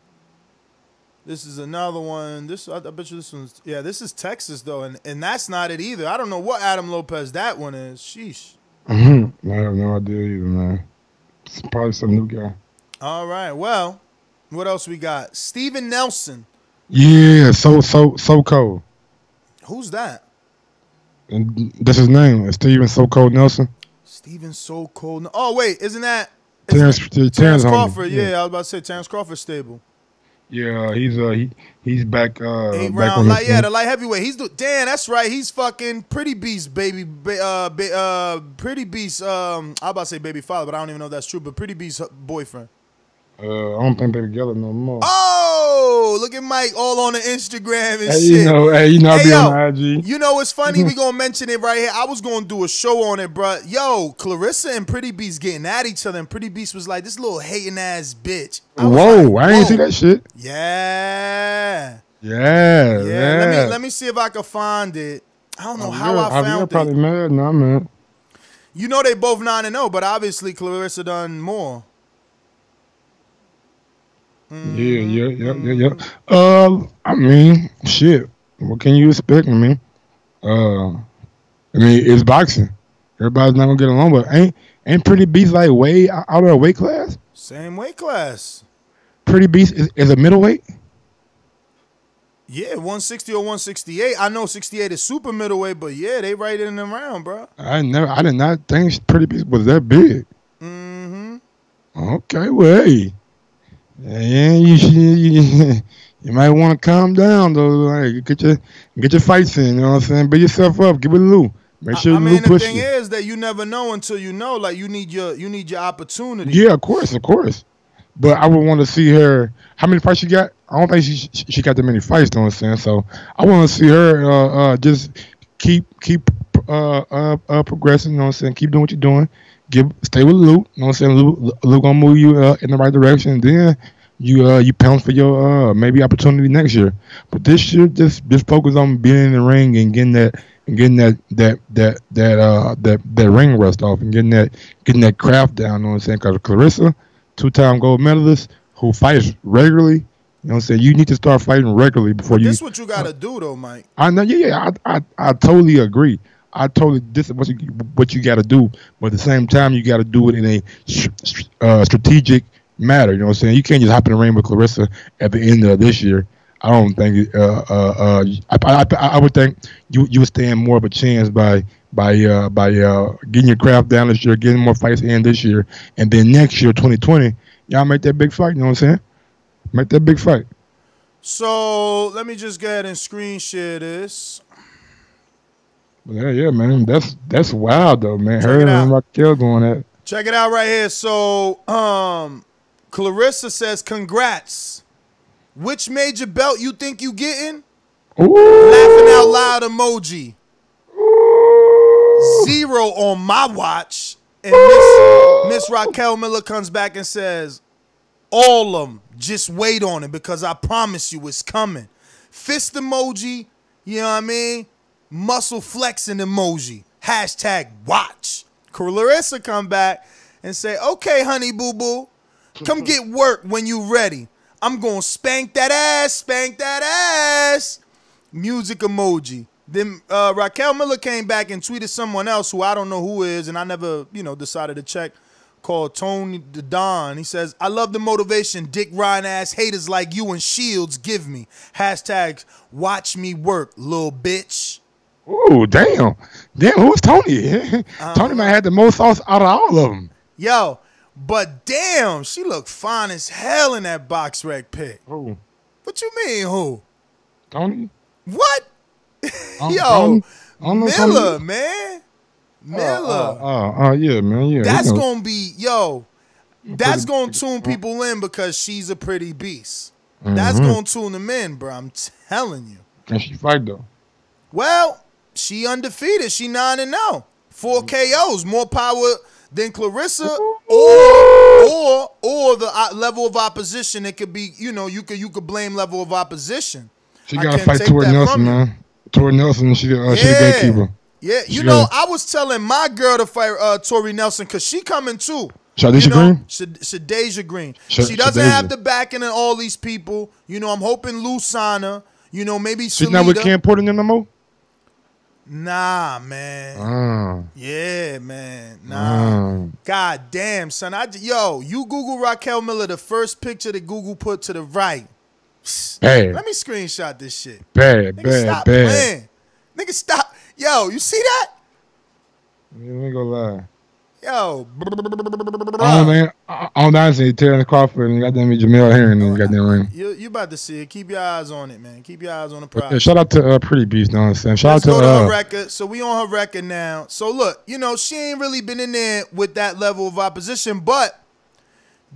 This is another one. I bet you this one's this is Texas though, and that's not it either. I don't know what Adam Lopez that one is. Sheesh. I have no idea either, man. It's probably some new guy. All right. Well, what else we got? Steven Nelson. Yeah, so cold. Who's that? And that's his name, Steven So Cold Nelson. Steven So Cold. Oh wait, isn't that Terrence Crawford? Yeah, I was about to say Terrence Crawford stable. Yeah, he's back. 8 back round on the light heavyweight. Damn, that's right. He's fucking Pretty Beast, baby. Pretty Beast. I'm about to say baby father, but I don't even know if that's true. But Pretty Beast's boyfriend. I don't think they're together no more. Oh, look at Mike all on the Instagram and shit. You know, I be on IG. You know what's funny? We gonna mention it right here. I was gonna do a show on it, bro. Yo, Clarissa and Pretty Beast getting at each other, and Pretty Beast was like, "This little hating ass bitch." I ain't see that shit. Yeah. Let me see if I can find it. I don't know how I found it. Probably mad, nah, man. You know they both 9-0, but obviously Clarissa done more. Yeah. I mean, shit. What can you expect? I mean, it's boxing. Everybody's not gonna get along, but ain't Pretty Beast like way out of a weight class? Same weight class. Pretty Beast is a middleweight. Yeah, 160 or 168. I know 68 is super middleweight, but yeah, they right in and around, bro. I did not think Pretty Beast was that big. Mm-hmm. Okay, well, hey. Yeah, you might want to calm down though. Like, get your fights in. You know what I'm saying? Build yourself up. Give it a Lou. Make sure the thing is that you never know until you know. Like you need your opportunity. Yeah, of course. But I would want to see her. How many fights she got? I don't think she got that many fights. You know what I'm saying? So I want to see her just keep progressing. You know what I'm saying? Keep doing what you're doing. Stay with Luke. You know what I'm saying? Luke gonna move you in the right direction. And then you pounce for your maybe opportunity next year. But this year, just focus on being in the ring and getting that ring rust off and getting that craft down. You know what I'm saying? Because Clarissa, 2-time gold medalist who fights regularly. You know what I'm saying? You need to start fighting regularly before you. This is what you gotta do though, Mike. I know. Yeah. I totally agree. This is what you got to do, but at the same time, you got to do it in a strategic matter. You know what I'm saying? You can't just hop in the ring with Clarissa at the end of this year. I don't think. I would think you would stand more of a chance by getting your craft down this year, getting more fights in this year, and then next year, 2020, y'all make that big fight. You know what I'm saying? Make that big fight. So let me just go ahead and screen share this. Yeah, man. That's wild though, man. Her and Raquel going at. Check it out right here. So, Clarissa says, "Congrats. Which major belt you think you getting?" Ooh. Laughing out loud emoji. Ooh. 0 on my watch. And Miss Raquel Miller comes back and says, "All of them. Just wait on it because I promise you it's coming." Fist emoji. You know what I mean? Muscle flexing emoji. #watch. Clarissa come back and say, "Okay, honey boo boo, come get work when you ready. I'm gonna spank that ass. Music emoji. Then Raquel Miller came back and tweeted someone else who I don't know who is, and I never, decided to check, called Tony the Don. He says, "I love the motivation dick riding ass haters like you and Shields give me. #watch me work, little bitch." Ooh, damn, who's Tony? Tony might have the most sauce out of all of them. Yo, but damn, she looked fine as hell in that box rec pic. Who? What you mean, who? Tony? What? Yo, Miller, man. Miller. Yeah, man, yeah. That's gonna be, that's gonna tune people in because she's a pretty beast. Mm-hmm. That's gonna tune them in, bro. I'm telling you. Can she fight though? Well, she undefeated. She 9-0. 4 KOs. More power than Clarissa or the level of opposition. It could be, you could blame level of opposition. She got to fight Tori Nelson, man. Tori Nelson, she the gatekeeper. Yeah, I was telling my girl to fight Tori Nelson because she coming too. Shadasia Green? Shadasia Green. She doesn't have the backing of all these people. You know, I'm hoping Lusana. You know, maybe She's not with Cam Porter no more? Nah, man. Yeah, man. Nah. God damn, son. Yo, you Google Raquel Miller, the first picture that Google put to the right. Bad. Let me screenshot this shit. Bad. Playing. Nigga, stop. Yo, you see that? Yeah, let me go lie. Yo. On Dynasty, Terrence Crawford and goddamn Jamel Herring and goddamn ring. You about to see it. Keep your eyes on it, man. Keep your eyes on the prize. Yeah, shout out to Pretty Beast, you know what I'm saying? Shout Let's out to go to her record. So we on her record now. So look, you know, she ain't really been in there with that level of opposition, but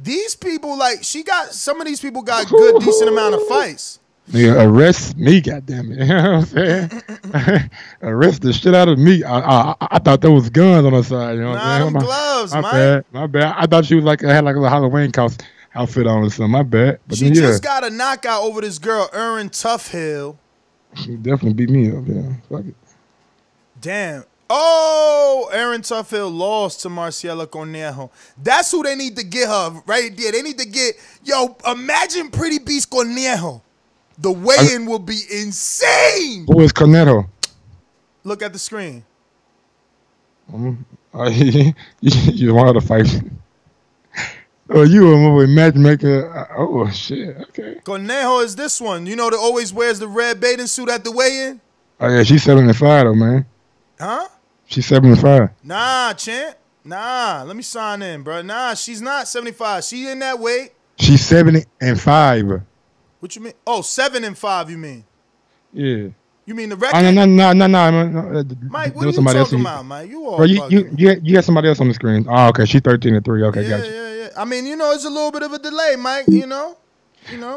these people, like, some of these people got good, decent amount of fights. Nigga, arrest me, goddamn it. You know what I'm saying? Arrest the shit out of me. I thought there was guns on her side. You know what I'm saying? Gloves, my bad. I thought she was had like a Halloween outfit on or something. My bad. But she just got a knockout over this girl, Erin Toughhill. She definitely beat me up, yeah. Fuck it. Damn. Oh, Erin Toughhill lost to Marciela Cornejo. That's who they need to get her right there. They need to get, imagine Pretty Beast Cornejo. The weigh-in will be insane. Who is Cornejo? Look at the screen. You want her to fight? Oh, you a movie matchmaker? Oh shit. Okay. Cornejo is this one. You know that always wears the red bathing suit at the weigh-in. Oh yeah, she's 75 though, man. Huh? She's 75. Nah, champ. Nah, let me sign in, bro. Nah, she's not 75. She in that weight. She's 75. What you mean? Oh, 7 and 5, you mean? Yeah. You mean the record? No. Mike, what are you talking about, Mike? You all bro, you got somebody else on the screen. Oh, okay. She's 13 and 3. Okay, gotcha. Yeah. I mean, you know, it's a little bit of a delay, Mike, you know?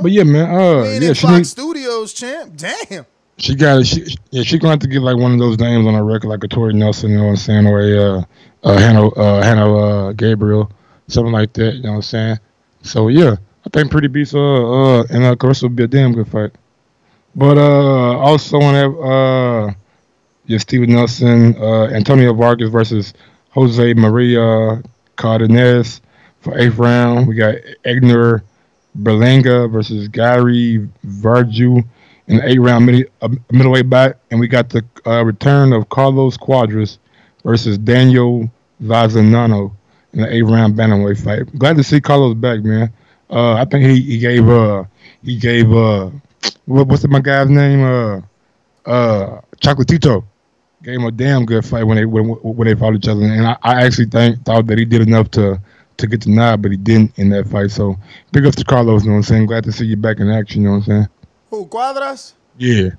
But yeah, man. In Fox Studios, champ. Damn. She gonna have to get like one of those names on her record, like a Tori Nelson, you know what I'm saying, or a Hannah Gabriel, something like that, you know what I'm saying? So yeah. I think Pretty Beast and of course will be a damn good fight. But also want to have Steven Nelson, Antonio Vargas versus Jose Maria Cardenas for 8th round. We got Egner Berlanga versus Gary Varju in the 8th round middleweight bout. And we got the return of Carlos Cuadras versus Daniel Vazinano in the 8th round bantamweight fight. Glad to see Carlos back, man. I think he gave what's my guy's name? Chocolatito. Gave him a damn good fight when they fought each other, and I actually thought that he did enough to get the nod, but he didn't in that fight. So big ups to Carlos, you know what I'm saying? Glad to see you back in action, you know what I'm saying? Who, Cuadras? Yeah.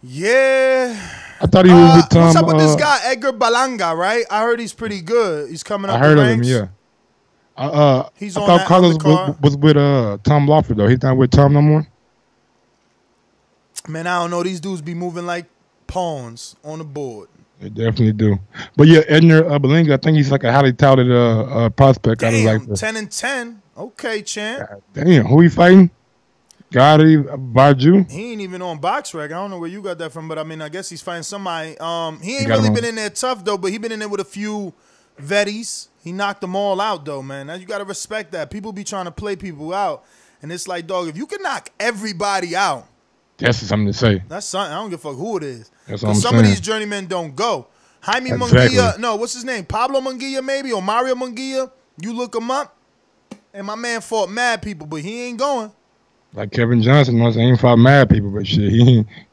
Yeah. I thought he was with Tom. What's up with this guy, Edgar Berlanga, right? I heard he's pretty good. He's coming up I heard the of ranks. him, yeah. I thought Carlos was with Tom Lawford, though. He's not with Tom no more? Man, I don't know. These dudes be moving like pawns on the board. They definitely do. But yeah, Edner Berlanga, I think he's like a highly touted prospect. Damn, out of like 10 and 10. Okay, champ. God damn, who he fighting? Gotti Varju? He ain't even on BoxRec. I don't know where you got that from, but I mean, I guess he's fighting somebody. He ain't really been in there tough, though, but he been in there with a few vetties. He knocked them all out, though, man. Now, you got to respect that. People be trying to play people out. And it's like, dog, if you can knock everybody out. That's something to say. That's something. I don't give a fuck who it is. That's what I'm some saying. of these journeymen don't go. Jaime Exactly. Munguia. No, what's his name? Pablo Munguia, maybe? Or Mario Munguia. You look him up. And my man fought mad people, but he ain't going. Like Kevin Johnson, you know what I'm saying? He ain't fought mad people, but shit,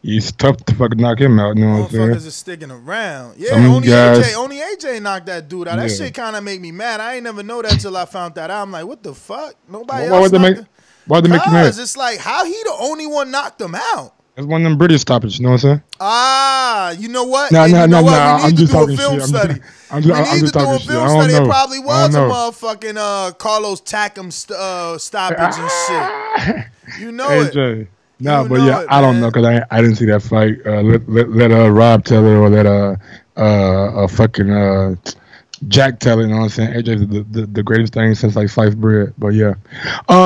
he's tough to fucking knock him out, you know what I'm saying? Motherfuckers is sticking around. Yeah, only AJ knocked that dude out. That shit kind of make me mad. I ain't never know that till I found that out. I'm like, what the fuck? Nobody else knocked him. Why'd they make you mad? Because it's like, how he the only one knocked him out? It's one of them British stoppage, you know what I'm saying? Ah, you know what? No. I'm just do talking a film shit. study. I'm just talking shit. I don't know. It probably was a motherfucking Carlos Takam stoppage and shit. You know AJ. it. No, You but know yeah, it, I don't know because I didn't see that fight. Let Rob tell it or let fucking Jack tell it. You know what I'm saying? AJ's the greatest thing since like sliced bread. But yeah,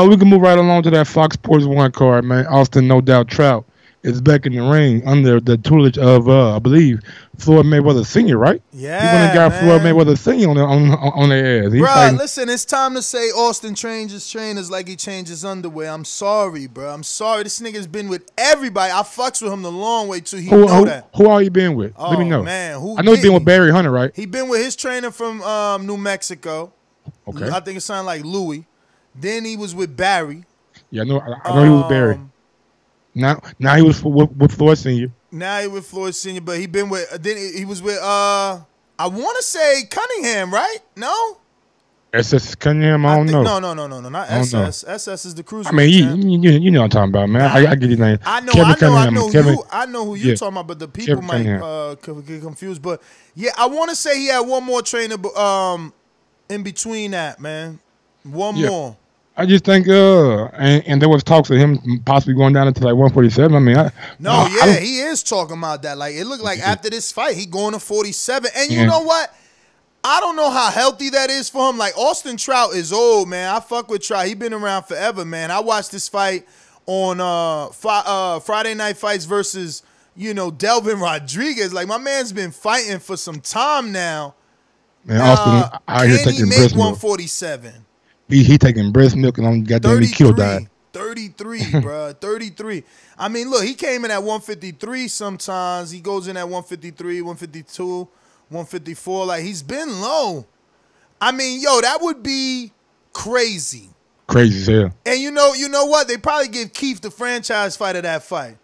we can move right along to that Fox Sports 1 card, man. Austin No Doubt Trout is back in the ring under the tutelage of, I believe, Floyd Mayweather Sr., right? Yeah, he went and got Floyd Mayweather Sr. on their ass. Bro, listen, it's time to say Austin trains his trainers like he changes underwear. I'm sorry, bro. I'm sorry. This nigga's been with everybody. I fucks with him the long way, too. He know that. Who are you been with? Oh, Let me know. Man, I know he's been with Barry Hunter, right? He been with his trainer from New Mexico. Okay. I think it sounded like Louis. Then he was with Barry. Yeah, I know he was Barry. Now he was with Floyd Sr. Now he with Floyd Sr., but he been with then he was with I want to say Cunningham, right? No? SS Cunningham, I don't know. No, not SS. SS is the cruiser. I mean, you know what I'm talking about, man. I get his name. I know who you're talking about, but the people might get confused. But yeah, I want to say he had one more trainer in between that, man. One more. I just think, and there was talks of him possibly going down into like 147. I mean, he is talking about that. Like, it looked like after this fight, he going to 47. And you know what? I don't know how healthy that is for him. Like, Austin Trout is old, man. I fuck with Trout. He been around forever, man. I watched this fight on Friday Night Fights versus, Delvin Rodriguez. Like, my man's been fighting for some time now. Man, Austin out here taking breast milk. 147. He taking breast milk and I'm goddamn killed died. 33, bro. 33. I mean, look, he came in at 153 sometimes. He goes in at 153, 152, 154. Like, he's been low. I mean, that would be crazy. Crazy as hell. And you know what? They probably give Keith the franchise fight of that fight.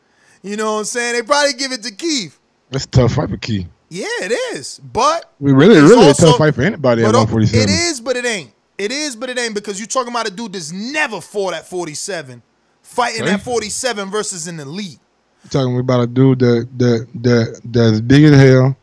You know what I'm saying? They probably give it to Keith. That's a tough fight for Keith. Yeah, it is. But we really a tough fight for anybody at 147. It is, but it ain't. It is, but it ain't, because you're talking about a dude that's never fought at 47, fighting at 47 versus an elite. You're talking about a dude that's big as hell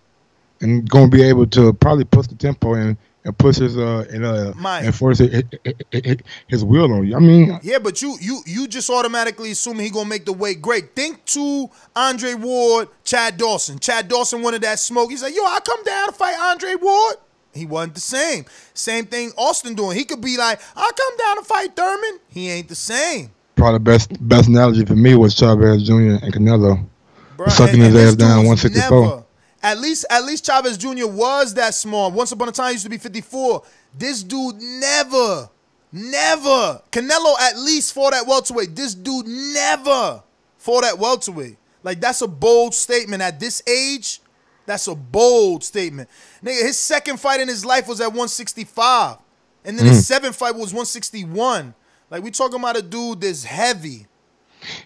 and going to be able to probably push the tempo and push his and force his will on you. I mean, yeah, but you just automatically assuming he gonna make the weight great. Think to Andre Ward, Chad Dawson. Chad Dawson wanted that smoke. He's like, I come down to fight Andre Ward. He wasn't the same. Same thing Austin doing. He could be like, I'll come down to fight Thurman. He ain't the same. Probably the best analogy for me was Chavez Jr. and Canelo. Bruh, sucking his ass down 164. At least Chavez Jr. was that small. Once upon a time, he used to be 54. This dude never. Canelo at least fought at welterweight. This dude never fought at welterweight. Like, that's a bold statement at this age. That's a bold statement. Nigga, his second fight in his life was at 165. And then his seventh fight was 161. Like, we talking about a dude that's heavy.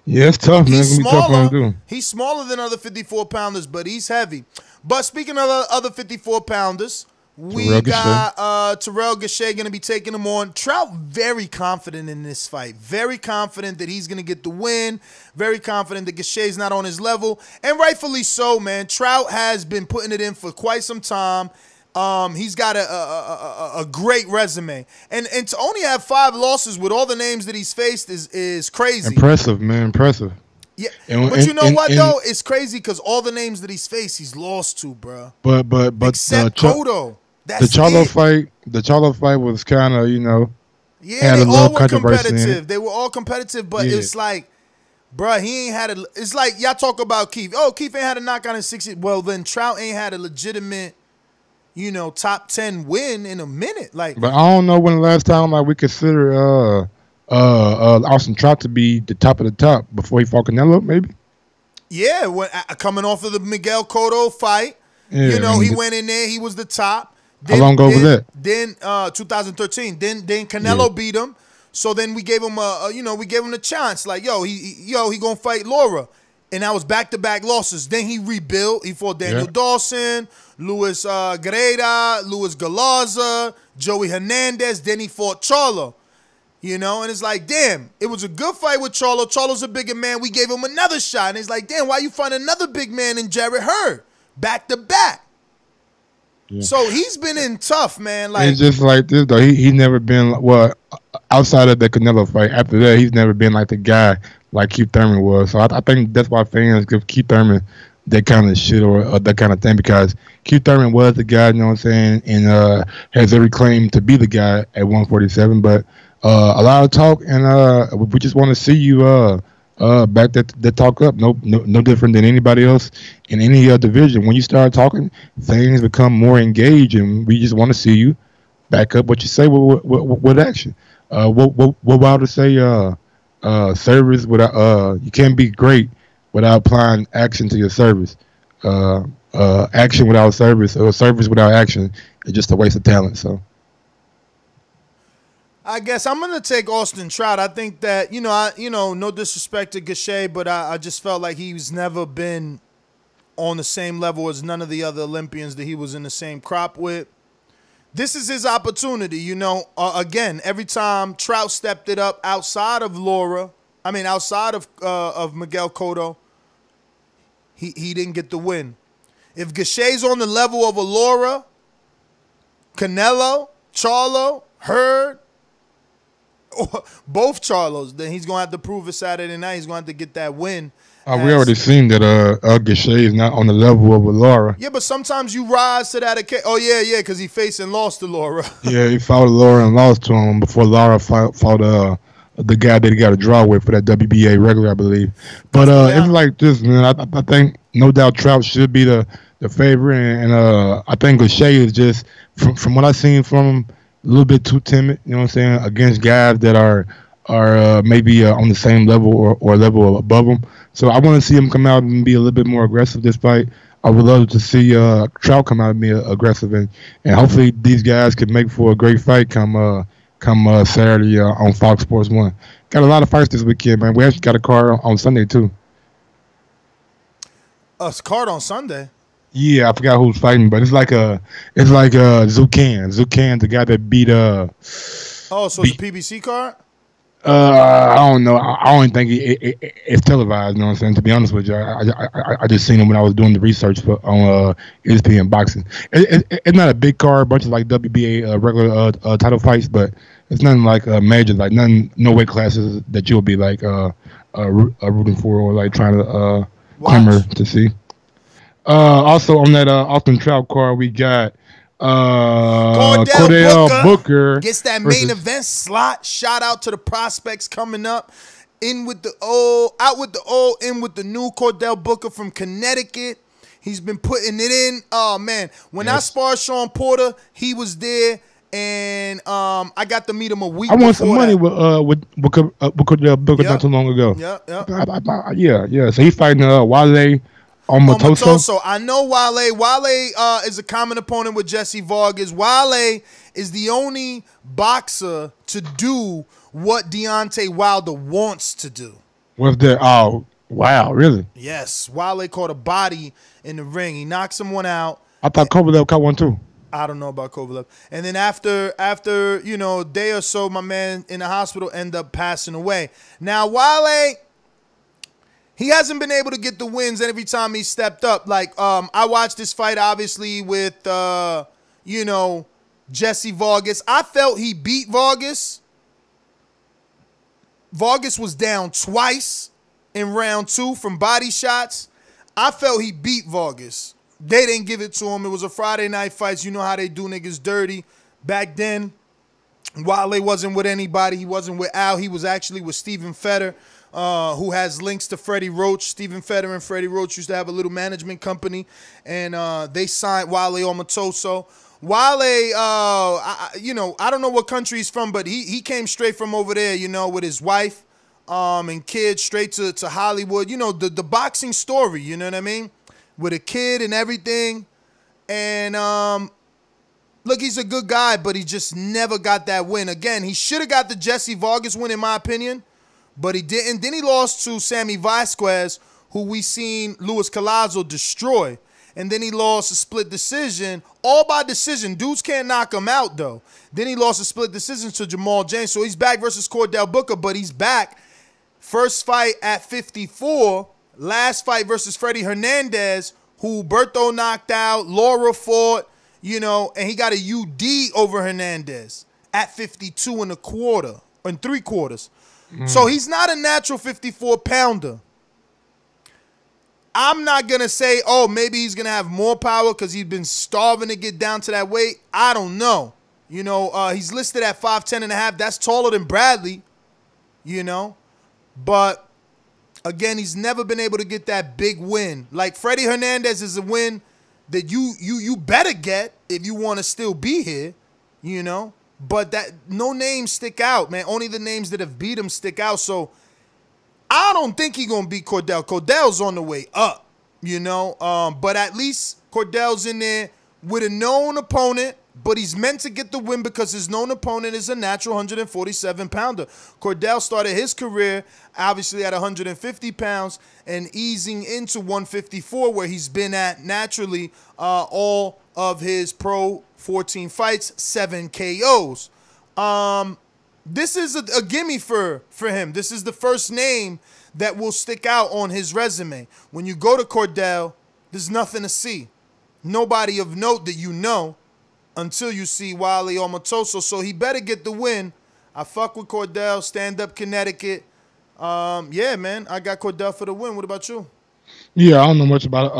Yeah, it's tough, man. It's tough for him to do. He's smaller than other 54-pounders, but he's heavy. But speaking of other 54-pounders, we got Terrell Gausha going to be taking him on. Trout very confident in this fight. Very confident that he's going to get the win. Very confident that Gausha's not on his level. And rightfully so, man. Trout has been putting it in for quite some time. He's got a great resume. And to only have 5 losses with all the names that he's faced is crazy. Impressive, man. Impressive. Yeah, but you know what, though? It's crazy because all the names that he's faced, he's lost to, bro. But except Cotto. The Charlo fight was kind of, yeah, they all were competitive. They were all competitive, but it's like, bruh, he ain't had it's like y'all talk about Keith. Oh, Keith ain't had a knockout in 60. Well, then Trout ain't had a legitimate, top 10 win in a minute. Like, but I don't know when the last time we consider Austin Trout to be the top of the top before he fought Canelo, maybe. Yeah, when coming off of the Miguel Cotto fight, he went in there. He was the top. How long ago was that? Then 2013. Then Canelo beat him. So then we gave him a chance. Like, he gonna fight Laura. And that was back-to-back losses. Then he rebuilt. He fought Daniel Dawson, Luis Guerrera, Luis Galaza, Joey Hernandez. Then he fought Charlo. And it's like, damn, it was a good fight with Charlo. Charlo's a bigger man. We gave him another shot. And it's like, damn, why you find another big man in Jarrett Hurd? Back-to-back. Yeah. So he's been in tough, man. Like, it's just like this, though. He never been, outside of the Canelo fight, after that, he's never been like the guy like Keith Thurman was. So I think that's why fans give Keith Thurman that kind of shit or that kind of thing, because Keith Thurman was the guy, you know what I'm saying, and has every claim to be the guy at 147. But a lot of talk, and we just want to see you back that talk up. No different than anybody else in any division. When you start talking, things become more engaged, and we just want to see you back up what you say with action. What Wilder say? Service without you can't be great without applying action to your service. Action without service or service without action is just a waste of talent. So. I guess I'm gonna take Austin Trout. I think that no disrespect to Gaché, but I just felt like he's never been on the same level as none of the other Olympians that he was in the same crop with. This is his opportunity, again, every time Trout stepped it up outside of outside of Miguel Cotto, he didn't get the win. If Gaché's on the level of Allura, Canelo, Charlo, Hurd, both Charlos, then he's going to have to prove it Saturday night. He's going to have to get that win. We already seen that Gaché is not on the level of Allura. Yeah, but sometimes you rise to that occasion. Oh, yeah, because he faced and lost to Allura. Yeah, he fought Allura and lost to him before Lara fought the guy that he got a draw with for that WBA regular, I believe. But it's like this, man. I think no doubt Trout should be the favorite, and I think Gaché is just, from what I've seen from him, a little bit too timid, you know what I'm saying, against guys that are maybe on the same level or a level above him. So I want to see him come out and be a little bit more aggressive this fight. I would love to see Trout come out and be aggressive, and hopefully these guys can make for a great fight come Saturday on Fox Sports 1. Got a lot of fights this weekend, man. We actually got a card on Sunday, too. A card on Sunday? Yeah, I forgot who's fighting, but it's like Zucan. Zucan, the guy that beat it's a PBC card? I don't know. I don't think it's televised. You know what I'm saying? To be honest with you, I just seen him when I was doing the research on ESPN boxing. It's not a big card, a bunch of like WBA regular title fights, but it's nothing like major, like no weight classes that you'll be like rooting for or like trying to clamor to see. Also on that Austin Trout card, we got Cordell Booker gets that main event slot. Shout out to the prospects coming up. In with the old, out with the old, in with the new. Cordell Booker from Connecticut. He's been putting it in. Oh man, when I sparred Sean Porter, he was there, and I got to meet him a week. I won some money with Cordell Booker not too long ago. Yeah. So he's fighting Wale. On Matoso. I know Wale. Wale is a common opponent with Jesse Vargas. Wale is the only boxer to do what Deontay Wilder wants to do. What's that? Oh, wow, really? Yes. Wale caught a body in the ring. He knocks someone out. I thought Kovalev caught one too. I don't know about Kovalev. And then after a day or so, my man in the hospital ended up passing away. Now, Wale, he hasn't been able to get the wins every time he stepped up. Like, I watched this fight, obviously, with, Jesse Vargas. I felt he beat Vargas. Vargas was down twice in round 2 from body shots. I felt he beat Vargas. They didn't give it to him. It was a Friday night fight. You know how they do niggas dirty. Back then, Wale wasn't with anybody. He wasn't with Al. He was actually with Stephen Feder, who has links to Freddie Roach. Stephen Feder and Freddie Roach used to have a little management company, and they signed Wale on Matoso. Wale, I don't know what country he's from, but he came straight from over there, with his wife and kids, straight to Hollywood. The boxing story, you know what I mean? With a kid and everything. And look, he's a good guy, but he just never got that win. Again, he should have got the Jesse Vargas win, in my opinion, but he didn't. Then he lost to Sammy Vasquez, who we seen Luis Collazo destroy. And then he lost a split decision, all by decision. Dudes can't knock him out, though. Then he lost a split decision to Jamal James. So he's back versus Cordell Booker, but he's back. First fight at 54. Last fight versus Freddie Hernandez, who Berto knocked out. Laura fought, and he got a UD over Hernandez at 52 and 3/4. So he's not a natural 54-pounder. I'm not going to say, maybe he's going to have more power because he's been starving to get down to that weight. I don't know. He's listed at 5'10 and a half. That's taller than Bradley, But Again, he's never been able to get that big win. Like Freddie Hernandez is a win that you better get if you want to still be here, you know. But that no names stick out, man. Only the names that have beat him stick out. So I don't think he's gonna beat Cordell. Cordell's on the way up, you know. But at least Cordell's in there with a known opponent, but he's meant to get the win because his known opponent is a natural 147-pounder. Cordell started his career obviously at 150 pounds and easing into 154, where he's been at naturally all of his pro 14 fights, 7 KOs. This is a gimme for him. This is the first name that will stick out on his resume. When you go to Cordell, there's nothing to see. Nobody of note that you know until you see Wally or Matoso. So he better get the win. I fuck with Cordell, stand up Connecticut. Yeah, man, I got Cordell for the win. What about you? Yeah, I don't know much about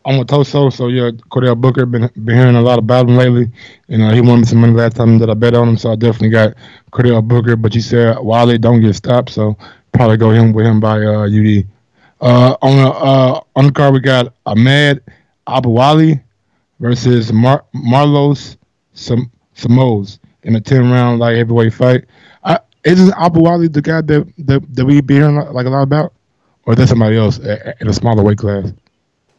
Matoso, so yeah, Cordell Booker been hearing a lot about him lately, and he won me some money last time that I bet on him, so I definitely got Cordell Booker. But you said Wally don't get stopped, so probably go with him by UD. On the card we got Ahmed Abouali versus Marlos Samoz in a 10-round light heavyweight fight. Isn't Abouali the guy that we be hearing like a lot about? Or is that somebody else in a smaller weight class?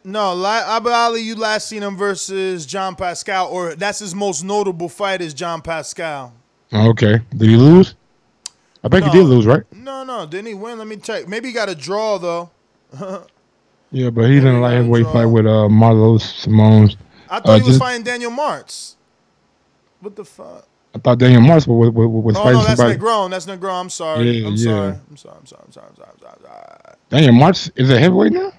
No, Abouali, you last seen him versus John Pascal, or that's his most notable fight is John Pascal. Okay. Did he lose? I think he did lose, right? No. Didn't he win? Let me check. Maybe he got a draw, though. Yeah, but he's in a light heavyweight fight with Marlos Simons. I thought he was fighting Daniel Martz. What the fuck? I thought Daniel Martz was fighting somebody. That's Negron. I'm sorry. I'm sorry. Daniel Martz is a heavyweight now?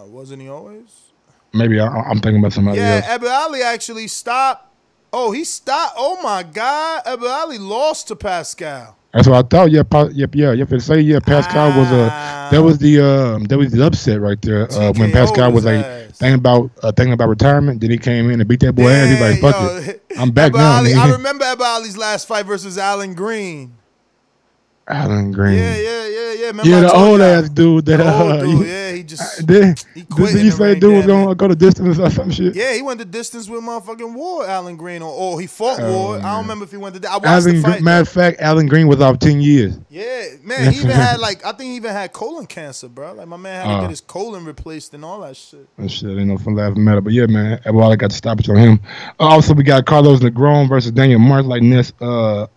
Wasn't he always? Maybe I'm thinking about somebody else. Yeah, Abouali actually stopped. Oh, he stopped. Oh my God, Abouali lost to Pascal. That's what I thought. Yeah. You have to say Pascal was that was the upset right there when Pascal was like thinking about retirement. Then he came in and beat that boy ass. He's like, fuck it, I'm back now. I remember Abouali's last fight versus Alan Green. Alan Green. Yeah. Remember the old ass dude that he just he quit. Did you say dude was gonna go to distance or some shit? Yeah, he went to distance with motherfucking Ward, Alan Green, or he fought Ward. I don't remember if he went to. I watched the fight. Matter of fact, Alan Green was off 10 years. Yeah, man, he even had I think he even had colon cancer, bro. Like my man had to get his colon replaced and all that shit. That shit ain't no fun laughing matter, but yeah, man, I got to stop it on him. Also, we got Carlos Negron versus Daniel Martz, like Ness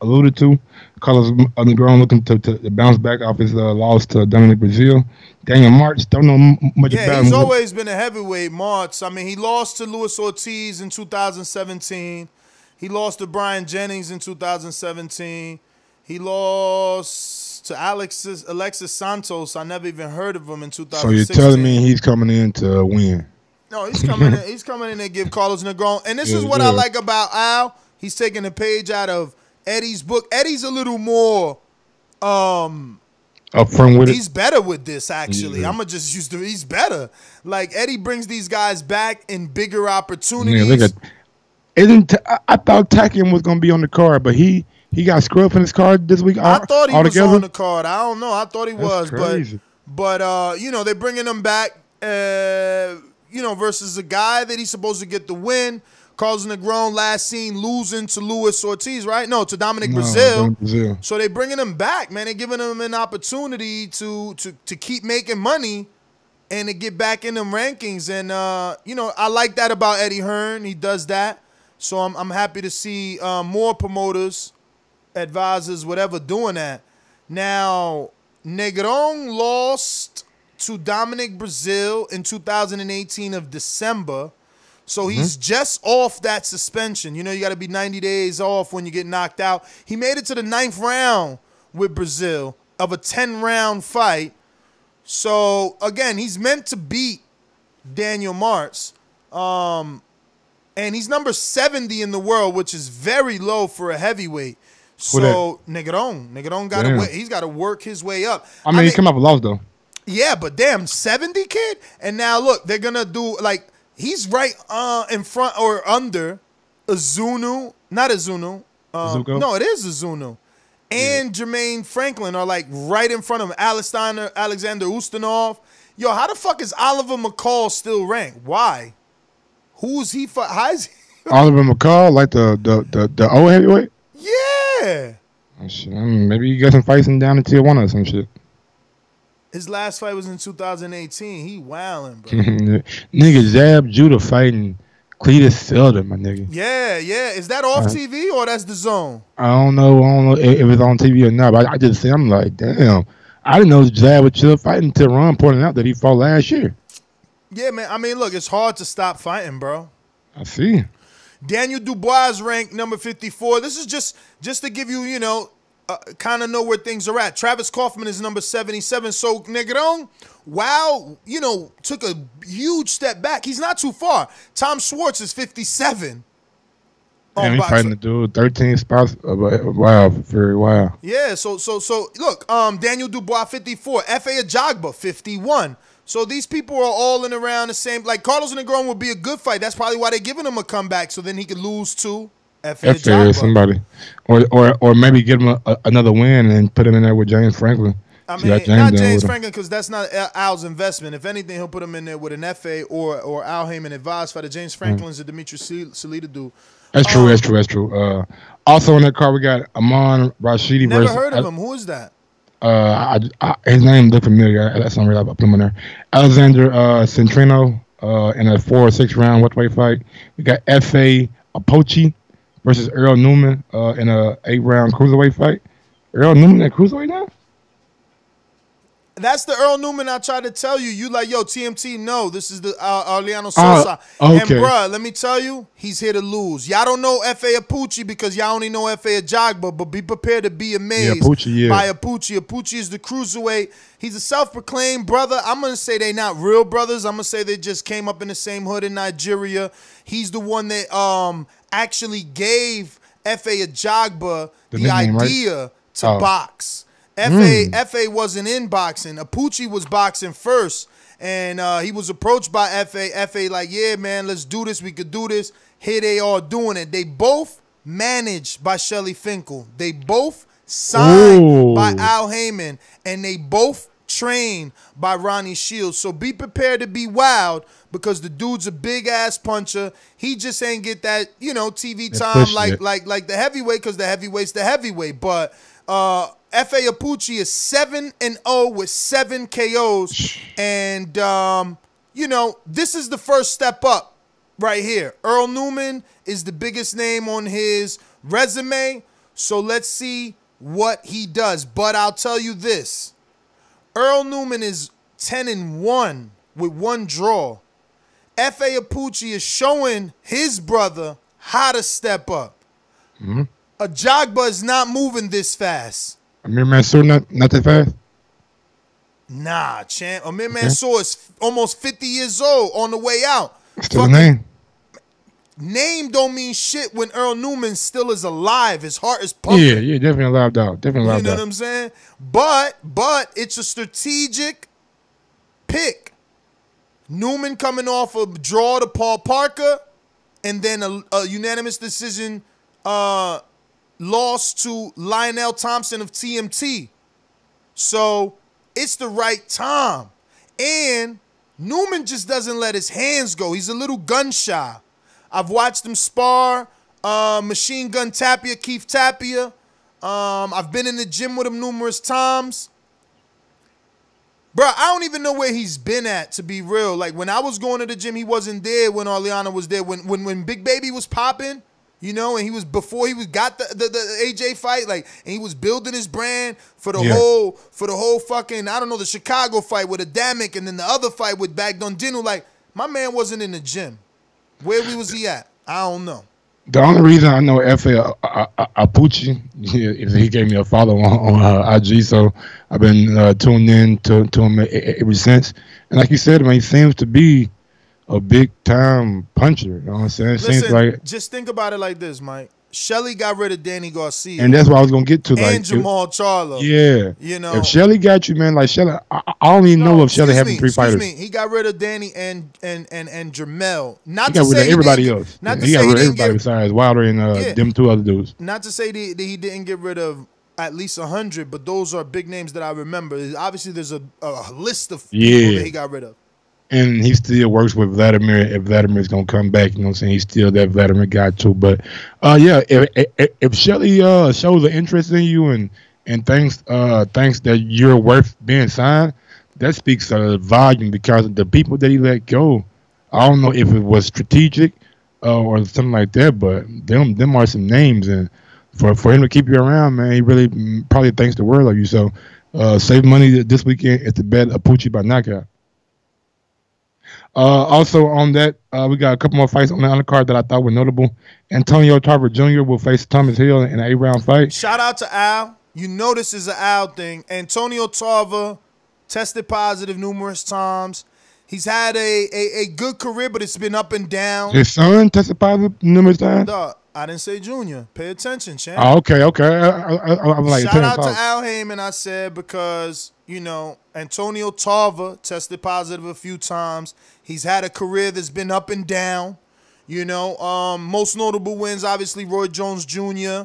alluded to. Carlos Negron looking to bounce back off his loss to Dominic Brazil. Daniel Martz, don't know much about him. Yeah, he's always been a heavyweight, Martz. I mean, he lost to Luis Ortiz in 2017. He lost to Brian Jennings in 2017. He lost to Alexis Santos. I never even heard of him in 2016. So you're telling me he's coming in to win? No, he's coming in. He's coming in to give Carlos Negron. And this is what I like about Al. He's taking a page out of Eddie's book. Eddie's a little more upfront with it. He's better with this, actually. Yeah. I'm gonna just use he's better. Like Eddie brings these guys back in bigger opportunities. I thought Takim was gonna be on the card, but he got scrubbed from his card this week. I thought he was on the card. I don't know. I thought he was, crazy. but they're bringing him back. Versus a guy that he's supposed to get the win. Carlos Negron last seen losing to Luis Ortiz, right? No, to Dominic Brazil. So they're bringing him back, man. They're giving him an opportunity to keep making money and to get back in them rankings. And, I like that about Eddie Hearn. He does that. So I'm happy to see more promoters, advisors, whatever, doing that. Now, Negron lost to Dominic Brazil in 2018 of December. So he's just off that suspension. You got to be 90 days off when you get knocked out. He made it to the 9th round with Brazil of a 10-round fight. So, again, he's meant to beat Daniel Martz. And he's number 70 in the world, which is very low for a heavyweight. So, Negron he's got to work his way up. I mean, he came up with loss, though. Yeah, but damn, 70, kid? And now, look, they're going to do, he's right in front or under Azunu. Not Azunu. No, it is Azunu. and Jermaine Franklin are like right in front of him. Alexander Ustinov. Yo, how the fuck is Oliver McCall still ranked? Why? Who's he? How is he? Oliver McCall, like the old heavyweight? Yeah. Oh, shit. Maybe you got some fights in down in Tier 1 or some shit. His last fight was in 2018. He wildin', bro. Nigga Zab Judah fighting Cletus Felder, my nigga. Yeah. Is that off TV or that's the zone? I don't know if it's on TV or not, but I just say, I'm like, damn. I didn't know Zab was still fighting until Ron pointed out that he fought last year. Yeah, man. I mean, look, it's hard to stop fighting, bro. I see. Daniel Dubois is ranked number 54. This is just to give you, kind of know where things are at. Travis Kaufman is number 77. So, Negron, took a huge step back. He's not too far. Tom Schwartz is 57. And he's fighting the dude 13 spots. Wow, very wow. Yeah, so look, Daniel Dubois 54, F.A. Ajagba 51. So these people are all in around the same. Like Carlos Negron would be a good fight. That's probably why they're giving him a comeback, so then he could lose to F.A. Ajagba. Or somebody, or maybe give him another win and put him in there with James Franklin. I mean, not James Franklin, because that's not Al's investment. If anything, he'll put him in there with an F.A. or Al Heyman advised fighter. James Franklin's a Dimitri Salita dude. That's true. Also on that card, we got Amon Rashidi. Never heard of him. Who is that? His name looked familiar. That's not really about putting him in there. Alexander Centrino in a 4 or 6 round welterweight fight. We got F.A. Apochi versus Earl Newman in a 8 round cruiserweight fight. Earl Newman at cruiserweight now? That's the Earl Newman I tried to tell you. You like, yo, TMT, no. This is the Arliano Sosa. Okay. And, bruh, let me tell you, he's here to lose. Y'all don't know F.A. Apucci because y'all only know F.A. Ajagba, but be prepared to be amazed by Apucci. Apucci is the cruiserweight. He's a self-proclaimed brother. I'm going to say they not real brothers. I'm going to say they just came up in the same hood in Nigeria. He's the one that actually gave F.A. Ajagba the idea to box. F.A. wasn't in boxing. Apucci was boxing first, and he was approached by F.A. F.A. like, yeah, man, let's do this. We could do this. Here they are doing it. They both managed by Shelly Finkel. They both signed by Al Heyman, and they both trained by Ronnie Shields. So be prepared to be wild because the dude's a big-ass puncher. He just ain't get that, TV time like the heavyweight because the heavyweight's the heavyweight. But F.A. Apucci is 7-0 with 7 KOs. And, this is the first step up right here. Earl Newman is the biggest name on his resume. So let's see what he does. But I'll tell you this. Earl Newman is 10-1 with 1 draw. F.A. Apucci is showing his brother how to step up. Mm-hmm. Ajagba is not moving this fast. Amir Mansour not that fast? Nah, champ. Amir Mansour is almost 50 years old on the way out. Still a name. Name don't mean shit when Earl Newman still is alive. His heart is pumping. Yeah, definitely alive, dog. You know what I'm saying? But it's a strategic pick. Newman coming off a draw to Paul Parker, and then a unanimous decision lost to Lionel Thompson of TMT. So it's the right time. And Newman just doesn't let his hands go. He's a little gun shy. I've watched him spar Machine Gun Tapia, Keith Tapia. I've been in the gym with him numerous times. Bro, I don't even know where he's been at, to be real. Like, when I was going to the gym, he wasn't there when Arliano was there. When Big Baby was popping, and he was before he got the AJ fight, like, and he was building his brand for the whole fucking, I don't know, the Chicago fight with Adamic and then the other fight with Bagdondinu. Like, my man wasn't in the gym. Where was he at? I don't know. The only reason I know F.A. Apucci is he gave me a follow on IG, so I've been tuned in to him ever since. And like you said, man, he seems to be a big-time puncher. You know what I'm saying? Listen, seems like, just think about it like this, Mike. Shelly got rid of Danny Garcia. And that's what I was going to get to. And Jamal Charlo. Yeah. If Shelly got you, man, like Shelly, I don't even know if Shelly having 3 fighters. He got rid of Danny and Jamel. Not he got rid of everybody else. He got rid of everybody besides Wilder and them 2 other dudes. Not to say that he didn't get rid of at least 100, but those are big names that I remember. Obviously, there's a list of people that he got rid of. And he still works with Vladimir if Vladimir's going to come back. You know what I'm saying? He's still that Vladimir guy, too. But, if Shelly shows an interest in you and thinks that you're worth being signed, that speaks a volume because of the people that he let go. I don't know if it was strategic or something like that, but them are some names. And for him to keep you around, man, he really probably thinks the world of you. So save money this weekend at the bet Apucci by knockout. Also on that, we got a couple more fights on the undercard that I thought were notable. Antonio Tarver Jr. will face Thomas Hill in an 8-round fight. Shout out to Al. You know this is an Al thing. Antonio Tarver tested positive numerous times. He's had a good career, but it's been up and down. His son tested positive numerous times? Dog, I didn't say junior. Pay attention, champ. Oh, okay. I'm like, shout out to Al Heyman, I said, because, Antonio Tarver tested positive a few times. He's had a career that's been up and down. Most notable wins, obviously, Roy Jones Jr.,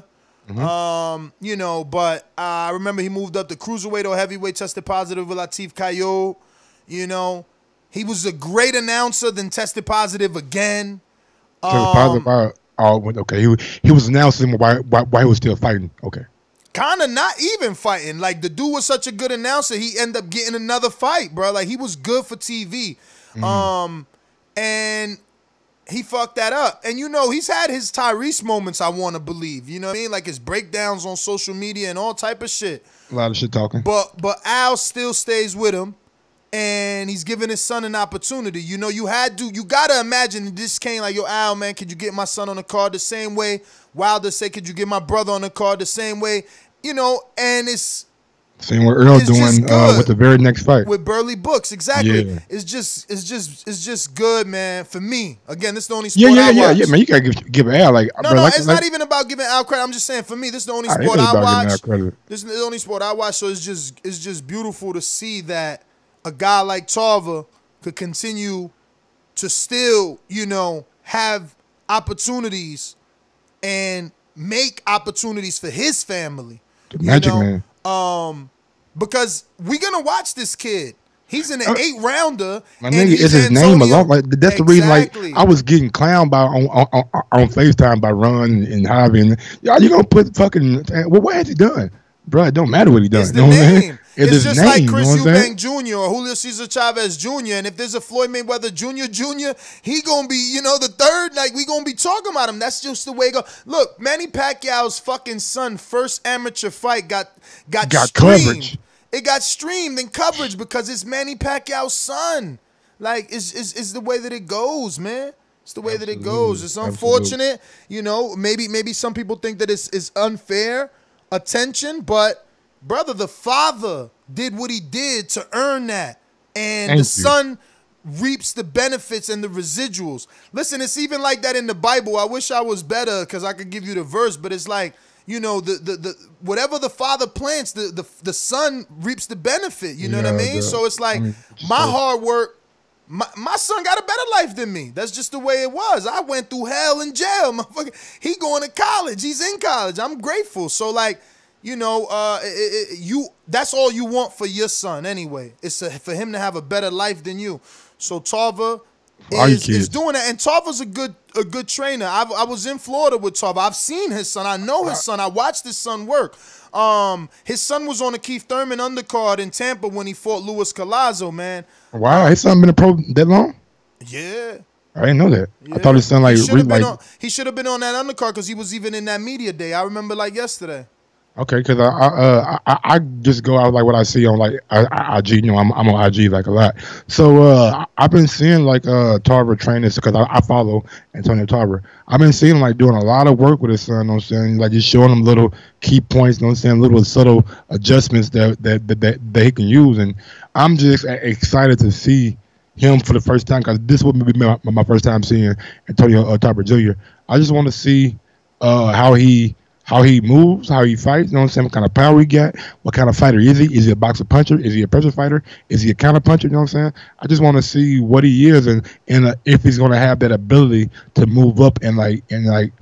but I remember he moved up to cruiserweight or heavyweight, tested positive with Latif Kayo. He was a great announcer, then tested positive again. Tested positive. Okay. He was announcing why he was still fighting. Okay. Kind of not even fighting. Like, the dude was such a good announcer, he ended up getting another fight, bro. Like, he was good for TV. And he fucked that up. And, he's had his Tyrese moments, I want to believe. You know what I mean? Like, his breakdowns on social media and all type of shit. A lot of shit talking. But Al still stays with him, and he's giving his son an opportunity. You got to imagine this came like, yo, Al, man, could you get my son on the card the same way? Wilder said, could you get my brother on the card the same way? And it's... Same what Earl's doing with the very next fight with Burley Books, exactly. Yeah. It's just good, man. For me, again, this is the only sport I watch. Yeah, man. You gotta give Al it's not even about giving Al credit. I'm just saying, for me, this is the only sport I watch. This is the only sport I watch. So it's just beautiful to see that a guy like Tarver could continue to still, have opportunities and make opportunities for his family. The Magic Man. Because we're gonna watch this kid. He's in an 8-rounder. My nigga, is his name alone. Like, that's the reason. Like, I was getting clowned by on FaceTime by Ron and Javi. And y'all, you gonna put fucking? Well, what has he done, bro? It don't matter what he done. It's the name. It's just like Chris Eubank Jr. or Julio Cesar Chavez Jr. And if there's a Floyd Mayweather Jr., he gonna be, the third. Like, we gonna be talking about him. That's just the way it goes. Look, Manny Pacquiao's fucking son, first amateur fight got streamed. Coverage. It got streamed in coverage because it's Manny Pacquiao's son. Like, it's the way that it goes, man. It's the way that it goes. It's unfortunate, Maybe some people think that it's unfair attention, but brother, the father did what he did to earn that, and the son reaps the benefits and the residuals. Listen, it's even like that in the Bible. I wish I was better because I could give you the verse, but it's like, the whatever the father plants, the son reaps the benefit. You know what I mean? So it's like my hard work. My son got a better life than me. That's just the way it was. I went through hell and jail. Motherfucker. He going to college. He's in college. I'm grateful. So like, that's all you want for your son anyway. It's for him to have a better life than you. So Tarver is doing that, and Tarver's a good trainer. I was in Florida with Tarver. I've seen his son. I know his son. I watched his son work. His son was on the Keith Thurman undercard in Tampa when he fought Luis Collazo, man. Wow, his son been a pro that long? Yeah. I didn't know that. Yeah. I thought his son he should have been on that undercard because he was even in that media day. I remember like yesterday. Okay, because I just go out like what I see on like IG. I'm on IG like a lot. So I've been seeing like Tarver trainers because I follow Antonio Tarver. I've been seeing him like doing a lot of work with his son. You know what I'm saying, like just showing him little key points. You know what I'm saying, little subtle adjustments that he can use. And I'm just excited to see him for the first time because this would be my first time seeing Antonio Tarver Jr. I just want to see how he moves, how he fights, you know what I'm saying, what kind of power he got, what kind of fighter is he? Is he a boxer puncher? Is he a pressure fighter? Is he a counter puncher? You know what I'm saying? I just want to see what he is and if he's going to have that ability to move up and like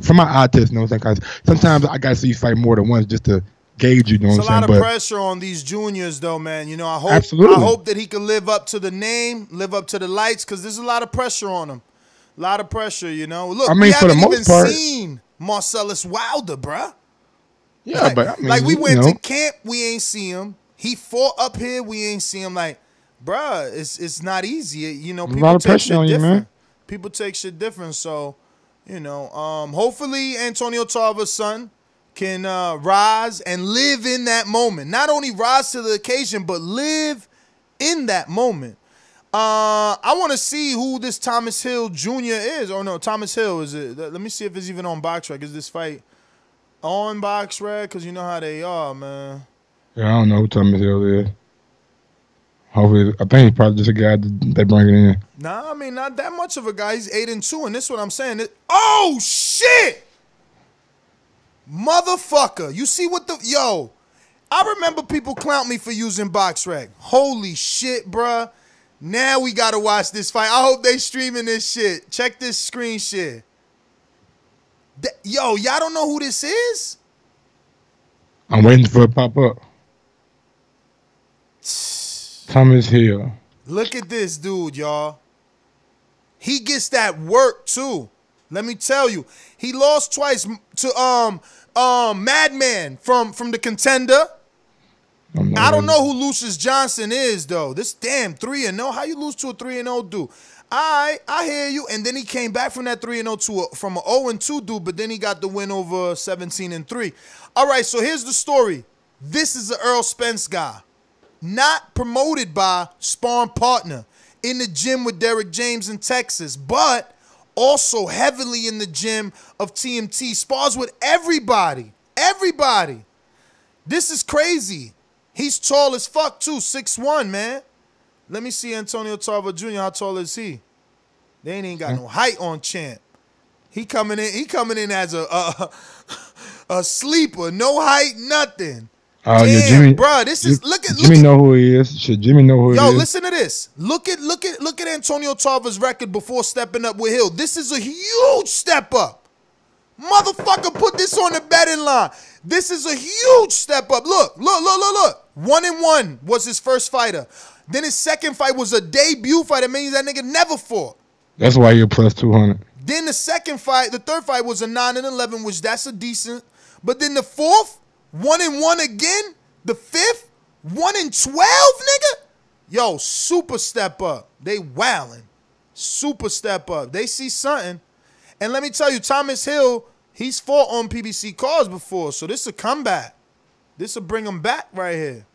from my eye test, you know what I'm saying? Because sometimes I got to see you fight more than once just to gauge you. You know It's what a I'm lot saying? of pressure on these juniors, though, man. You know, I Absolutely. hope that he can live up to the name, live up to the lights, because there's a lot of pressure on him. A lot of pressure, you know. Look, we for the haven't even most part, seen Marcellus Wilder, bruh. Yeah, like, but I mean, like we went to camp, we ain't see him. He fought up here, we ain't see him. Like, bruh, it's not easy. You know, people a lot of take pressure shit on you, different. man. People take shit different. So, you know, hopefully Antonio Tarver's son can rise and live in that moment. Not only rise to the occasion, but live in that moment. I want to see who this Thomas Hill Jr. is. Or no, Thomas Hill, is it? Let me see if it's even on BoxRec. Is this fight on BoxRec? Because you know how they are, man. Yeah, I don't know who Thomas Hill is. Hopefully, I think he's probably just a guy that they bring it in. Nah, I mean, not that much of a guy. He's 8-2, and this is what I'm saying. Oh, shit! Motherfucker. You see what the... Yo, I remember people clown me for using BoxRec. Holy shit, bruh. Now we got to watch this fight. I hope they streaming this shit. Check this screen shit. Yo, y'all don't know who this is? I'm waiting for it to pop up. Thomas Hill. Look at this dude, y'all. He gets that work too. Let me tell you. He lost twice to Madman from the Contender. I don't know who Lucius Johnson is though. This damn 3-0. How you lose to a 3-0 dude? I hear you. And then he came back from that 3-0 from an 0-2 dude, but then he got the win over 17-3. All right, so here's the story. This is an Earl Spence guy. Not promoted by sparring partner, in the gym with Derek James in Texas, but also heavily in the gym of TMT. Spars with everybody. Everybody. This is crazy. He's tall as fuck too, 6'1", man. Let me see Antonio Tarver Jr. How tall is he? They ain't even got no height on Champ. He coming in as a sleeper, no height, nothing. Oh damn, yeah, Jimmy, bro. This is look at Jimmy know who he is. Should Jimmy know who he is? Yo, listen to this. Look at Antonio Tarver's record before stepping up with Hill. This is a huge step up. Motherfucker, put this on the betting line. This is a huge step up. Look. 1-1 was his first fighter. Then his second fight was a debut fight. That means that nigga never fought. That's why you're plus 200. Then the third fight was a 9-11, which that's a decent. But then the fourth, 1-1 again. The fifth, 1-12, nigga. Yo, super step up. They wildin'. Super step up. They see something. And let me tell you, Thomas Hill, he's fought on PBC cards before, so this a comeback. This will bring him back right here.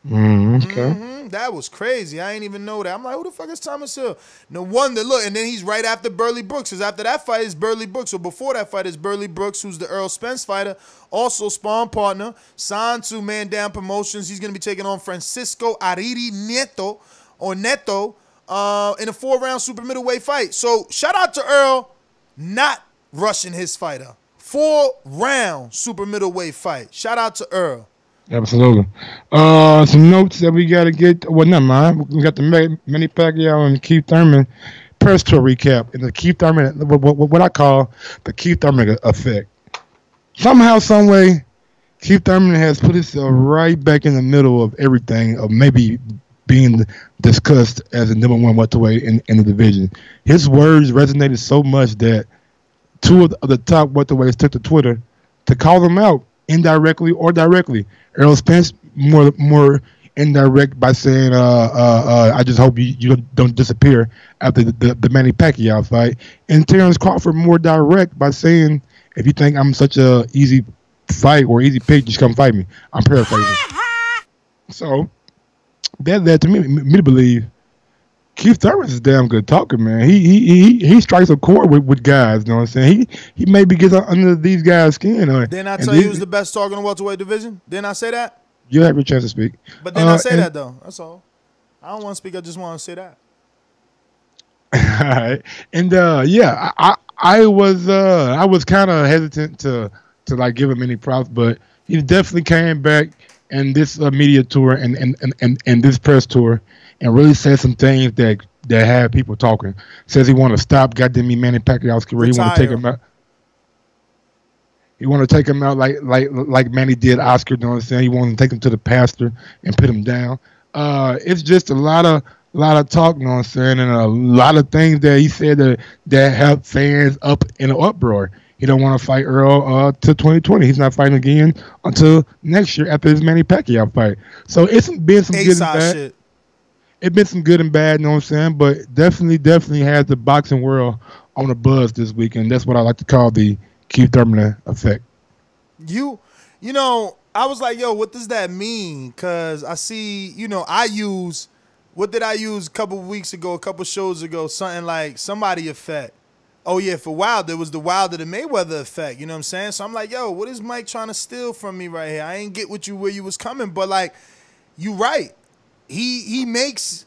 Okay. That was crazy. I ain't even know that. I'm like, who the fuck is Thomas Hill? No wonder. Look, and then he's right after Burley Brooks. Because after that fight is Burley Brooks. So before that fight is Burley Brooks, who's the Earl Spence fighter, also sparring partner, signed to Man Down Promotions. He's going to be taking on Francisco Ariri Neto in a 4-round super middleweight fight. So shout out to Earl not rushing his fighter. 4-round super middleweight fight. Shout out to Earl. Absolutely. Some notes that we got to get. Well, never mind. We got the Manny Pacquiao and Keith Thurman press tour recap. And the Keith Thurman, what I call the Keith Thurman effect. Somehow, some way, Keith Thurman has put himself right back in the middle of everything, of maybe being discussed as a number one welterweight in the division. His words resonated so much that two of the top welterweights took to Twitter to call them out, indirectly or directly. Earl Spence more indirect by saying, I just hope you don't disappear after the Manny Pacquiao fight. And Terrence Crawford more direct by saying, if you think I'm such a easy fight or easy pick, just come fight me. I'm paraphrasing. So that led to me to believe Keith Thurman is a damn good talker, man. He strikes a chord with guys, you know what I'm saying? He maybe gets under these guys' skin. Didn't I tell you he was the best talker in the welterweight division? Didn't I say that? You have your chance to speak. But then I say that, though. That's all. I don't want to speak. I just want to say that. All right. And, yeah, I was kind of hesitant to like give him any props, but he definitely came back in this media tour and this press tour and really said some things that had people talking. Says he want to stop goddamn Manny Pacquiao's career. He want to take him out. He want to take him out like Manny did Oscar. You know what I'm saying? He want to take him to the pasture and put him down. It's just a lot of talk. You know what I'm saying? And a lot of things that he said that have fans up in an uproar. He don't want to fight Earl till 2020. He's not fighting again until next year after his Manny Pacquiao fight. So it's been some good and bad. Shit. It's been some good and bad, you know what I'm saying? But definitely has the boxing world on a buzz this weekend. That's what I like to call the Keith Thurman effect. You know, I was like, yo, what does that mean? Because I see, what did I use a couple shows ago? Something like somebody effect. Oh, yeah, for Wilder, it was the Wilder to Mayweather effect. You know what I'm saying? So I'm like, yo, what is Mike trying to steal from me right here? I ain't get with you where you was coming, but, like, you right. He makes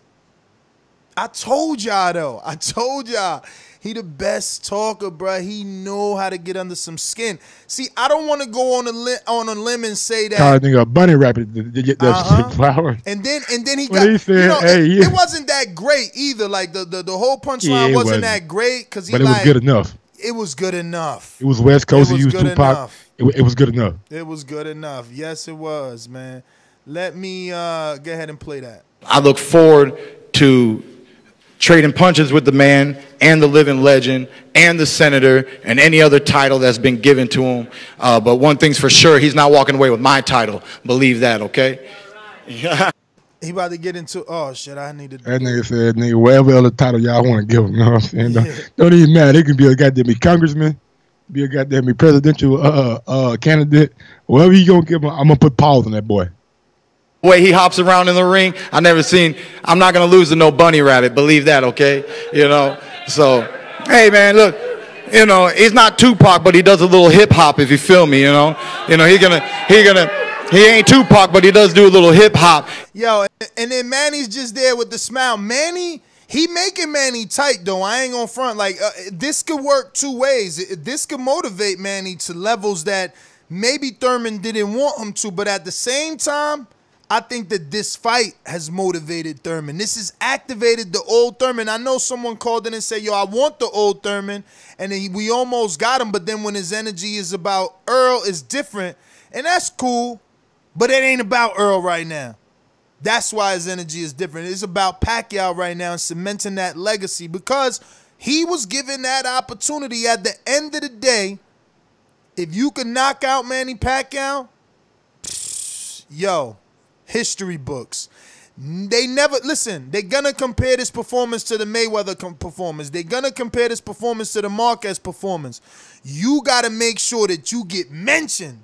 – I told y'all, though. He the best talker, bro. He know how to get under some skin. See, I don't want to go on a limb and say that. Call a nigga a bunny rabbit to get that flower. And then he got. He said, it wasn't that great either. Like the whole punchline wasn't that great because but it was good enough. It was good enough. It was West Coast. He used Tupac. It was good enough. It was good enough. Yes, it was, man. Let me go ahead and play that. I look forward to trading punches with the man and the living legend and the senator and any other title that's been given to him. But one thing's for sure, he's not walking away with my title. Believe that, okay? He about to get into, oh, shit, I need to do that. Nigga said, nigga, whatever other title y'all want to give him, you know what I'm saying? Don't even matter. It can be a goddamn congressman, be a goddamn presidential candidate. Whatever you going to give him, I'm going to put pause on that boy. Way he hops around in the ring, I'm not going to lose to no bunny rabbit. Believe that, okay? So, hey, man, look, he's not Tupac, but he does a little hip hop, if you feel me, he ain't Tupac, but he does do a little hip hop. Yo, and then Manny's just there with the smile. Manny, he making Manny tight, though. I ain't gonna front. Like, this could work two ways. This could motivate Manny to levels that maybe Thurman didn't want him to, but at the same time, I think that this fight has motivated Thurman. This has activated the old Thurman. I know someone called in and said, yo, I want the old Thurman, and we almost got him, but then when his energy is about Earl, it's different, and that's cool, but it ain't about Earl right now. That's why his energy is different. It's about Pacquiao right now and cementing that legacy because he was given that opportunity at the end of the day. If you can knock out Manny Pacquiao, yo, history books. They never, listen, they're going to compare this performance to the Mayweather performance. They're going to compare this performance to the Marquez performance. You got to make sure that you get mentioned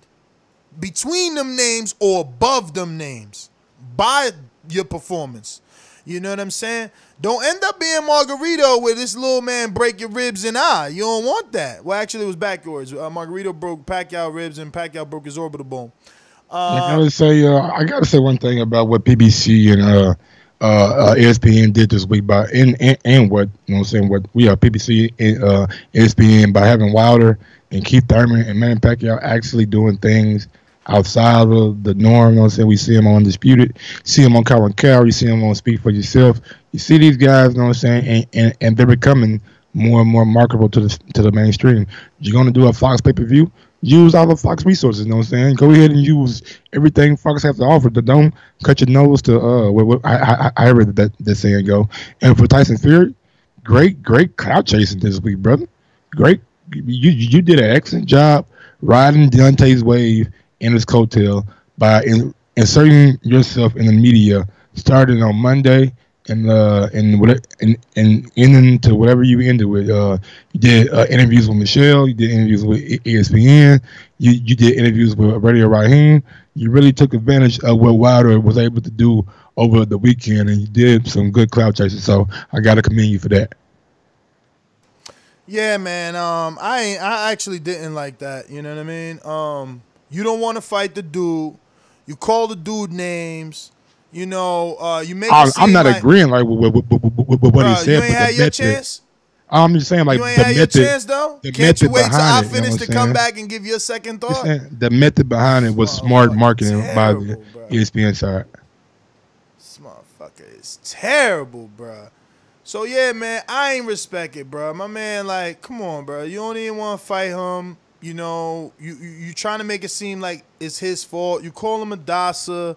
between them names or above them names by your performance. You know what I'm saying? Don't end up being Margarito where this little man break your ribs and eye. You don't want that. Well, actually, it was backwards. Margarito broke Pacquiao ribs and Pacquiao broke his orbital bone. I gotta say one thing about what PBC and ESPN did this week and what what we are PBC and ESPN by having Wilder and Keith Thurman and Manny Pacquiao actually doing things outside of the norm. You know what I'm saying? We see him on Undisputed, see him on Colin Cowell, you see him on Speak for Yourself. You see these guys, you know what I'm saying, and they're becoming more and more marketable to the mainstream. You're gonna do a Fox pay-per-view. Use all the Fox resources, you know what I'm saying? Go ahead and use everything Fox has to offer. Don't cut your nose to I heard that saying go. And for Tyson Fury, great crowd chasing this week, brother. Great. You did an excellent job riding Deontay's wave in his coattail by inserting yourself in the media starting on Monday and ending to whatever you ended with. You did interviews with Michelle. You did interviews with ESPN. You did interviews with Radio Raheem. You really took advantage of what Wilder was able to do over the weekend, and you did some good cloud chasing. So I got to commend you for that. Yeah, man. I actually didn't like that. You know what I mean? You don't want to fight the dude. You call the dude names. You know, you make. I'm not agreeing with what he said. You ain't had your chance. I'm just saying, like, you ain't had your chance though. Can't you wait till I finish to come back and give you a second thought? The method behind it was smart marketing by the ESPN side. This motherfucker is terrible, bro. So yeah, man, I ain't respect it, bro. My man, like, come on, bro. You don't even want to fight him. you trying to make it seem like it's his fault. You call him a Dasa,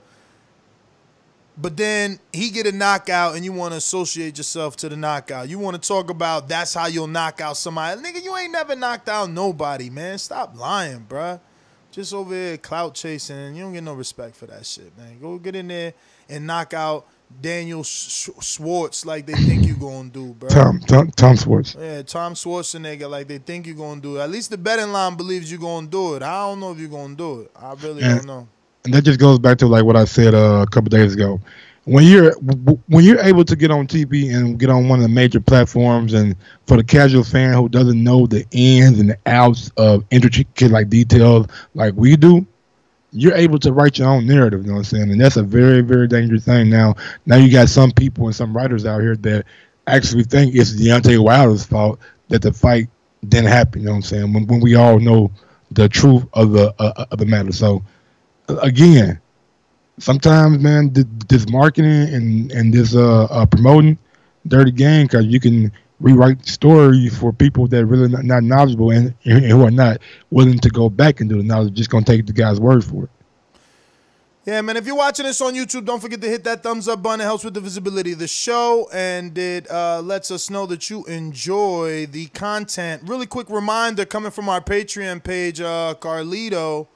but then he get a knockout and you want to associate yourself to the knockout. You want to talk about that's how you'll knock out somebody. Nigga, you ain't never knocked out nobody, man. Stop lying, bruh. Just over here clout chasing. You don't get no respect for that shit, man. Go get in there and knock out Daniel Schwartz like they think you gonna do, bro. Tom Schwartz. Yeah, Tom Schwarzenegger like they think you gonna do it. At least the betting line believes you gonna do it. I don't know if you're gonna do it. I really don't know. And that just goes back to like what I said a couple days ago. When you're able to get on TV and get on one of the major platforms, and for the casual fan who doesn't know the ins and the outs of intricate like details like we do, you're able to write your own narrative. You know what I'm saying? And that's a very, very dangerous thing. Now you got some people and some writers out here that actually think it's Deontay Wilder's fault that the fight didn't happen. You know what I'm saying? When we all know the truth of the matter. So again, sometimes, man, this marketing and this promoting dirty game, because you can rewrite stories for people that are really not knowledgeable and who are not willing to go back and do the knowledge. Just gonna take the guy's word for it. Yeah, man. If you're watching this on YouTube, don't forget to hit that thumbs up button. It helps with the visibility of the show, and it lets us know that you enjoy the content. Really quick reminder coming from our Patreon page, Carlito,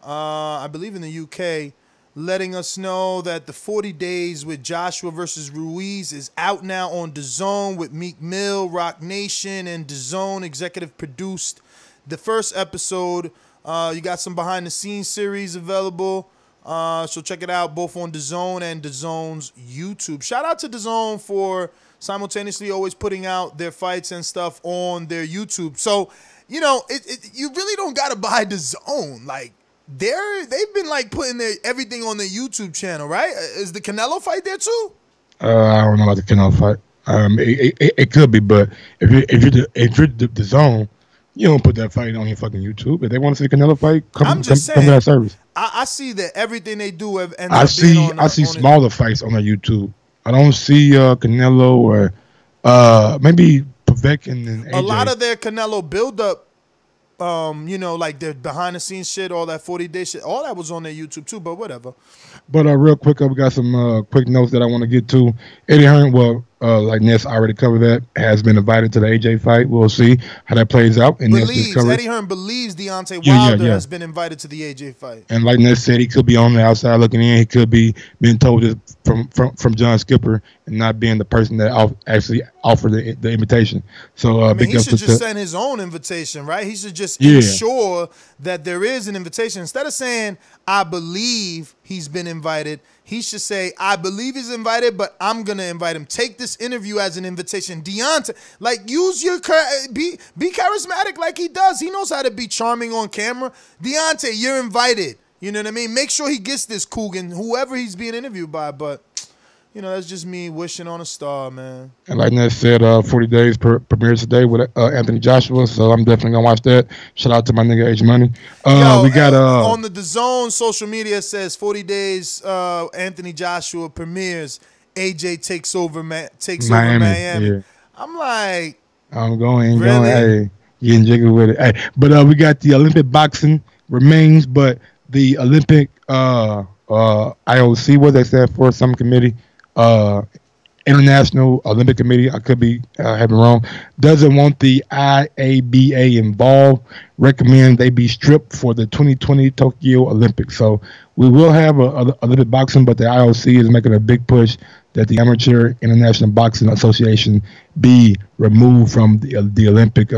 I believe in the UK, letting us know that the 40 Days with Joshua versus Ruiz is out now on DAZN with Meek Mill, Rock Nation, and DAZN executive produced the first episode. You got some behind-the-scenes series available, so check it out both on DAZN and DAZN's YouTube. Shout out to DAZN for simultaneously always putting out their fights and stuff on their YouTube. So, you really don't got to buy DAZN. Like, they've been like putting everything on their YouTube channel, right? Is the Canelo fight there too? I don't know about the Canelo fight. It could be, but if you're the zone, you don't put that fight on your fucking YouTube. If they want to see the Canelo fight, come to that service. I see that everything they do ends I up see being on smaller fights on their YouTube. I don't see Canelo or maybe Pavek and AJ. A lot of their Canelo build up. Like their behind the scenes shit, all that 40-day shit, all that was on their YouTube too, but whatever. But real quick, we got some quick notes that I want to get to. Eddie Hearn, like Ness already covered that, has been invited to the AJ fight. We'll see how that plays out. And Eddie Hearn believes Deontay Wilder has been invited to the AJ fight. And like Ness said, he could be on the outside looking in. He could be being told this from John Skipper and not being the person that actually offered the invitation. So he should just send his own invitation, right? He should just ensure that there is an invitation. Instead of saying, I believe he's been invited, he should say, I believe he's invited, but I'm going to invite him. Take this interview as an invitation. Deontay, like, use your, be charismatic like he does. He knows how to be charming on camera. Deontay, you're invited. You know what I mean? Make sure he gets this Coogan, whoever he's being interviewed by, but... that's just me wishing on a star, man. And like Ness said, 40 Days premieres today with Anthony Joshua, so I'm definitely going to watch that. Shout out to my nigga H Money. We got on the DAZN social media, says 40 Days Anthony Joshua premieres, AJ takes over Miami. Yeah. I'm like... I'm going, really? Hey, getting jiggy with it. Hey, but we got the Olympic boxing remains, but the Olympic... IOC, what they stand for, some committee, International Olympic Committee, I could be having wrong, doesn't want the IABA involved, recommend they be stripped for the 2020 Tokyo Olympics. So we will have Olympic boxing, but the IOC is making a big push that the Amateur International Boxing Association be removed from the Olympic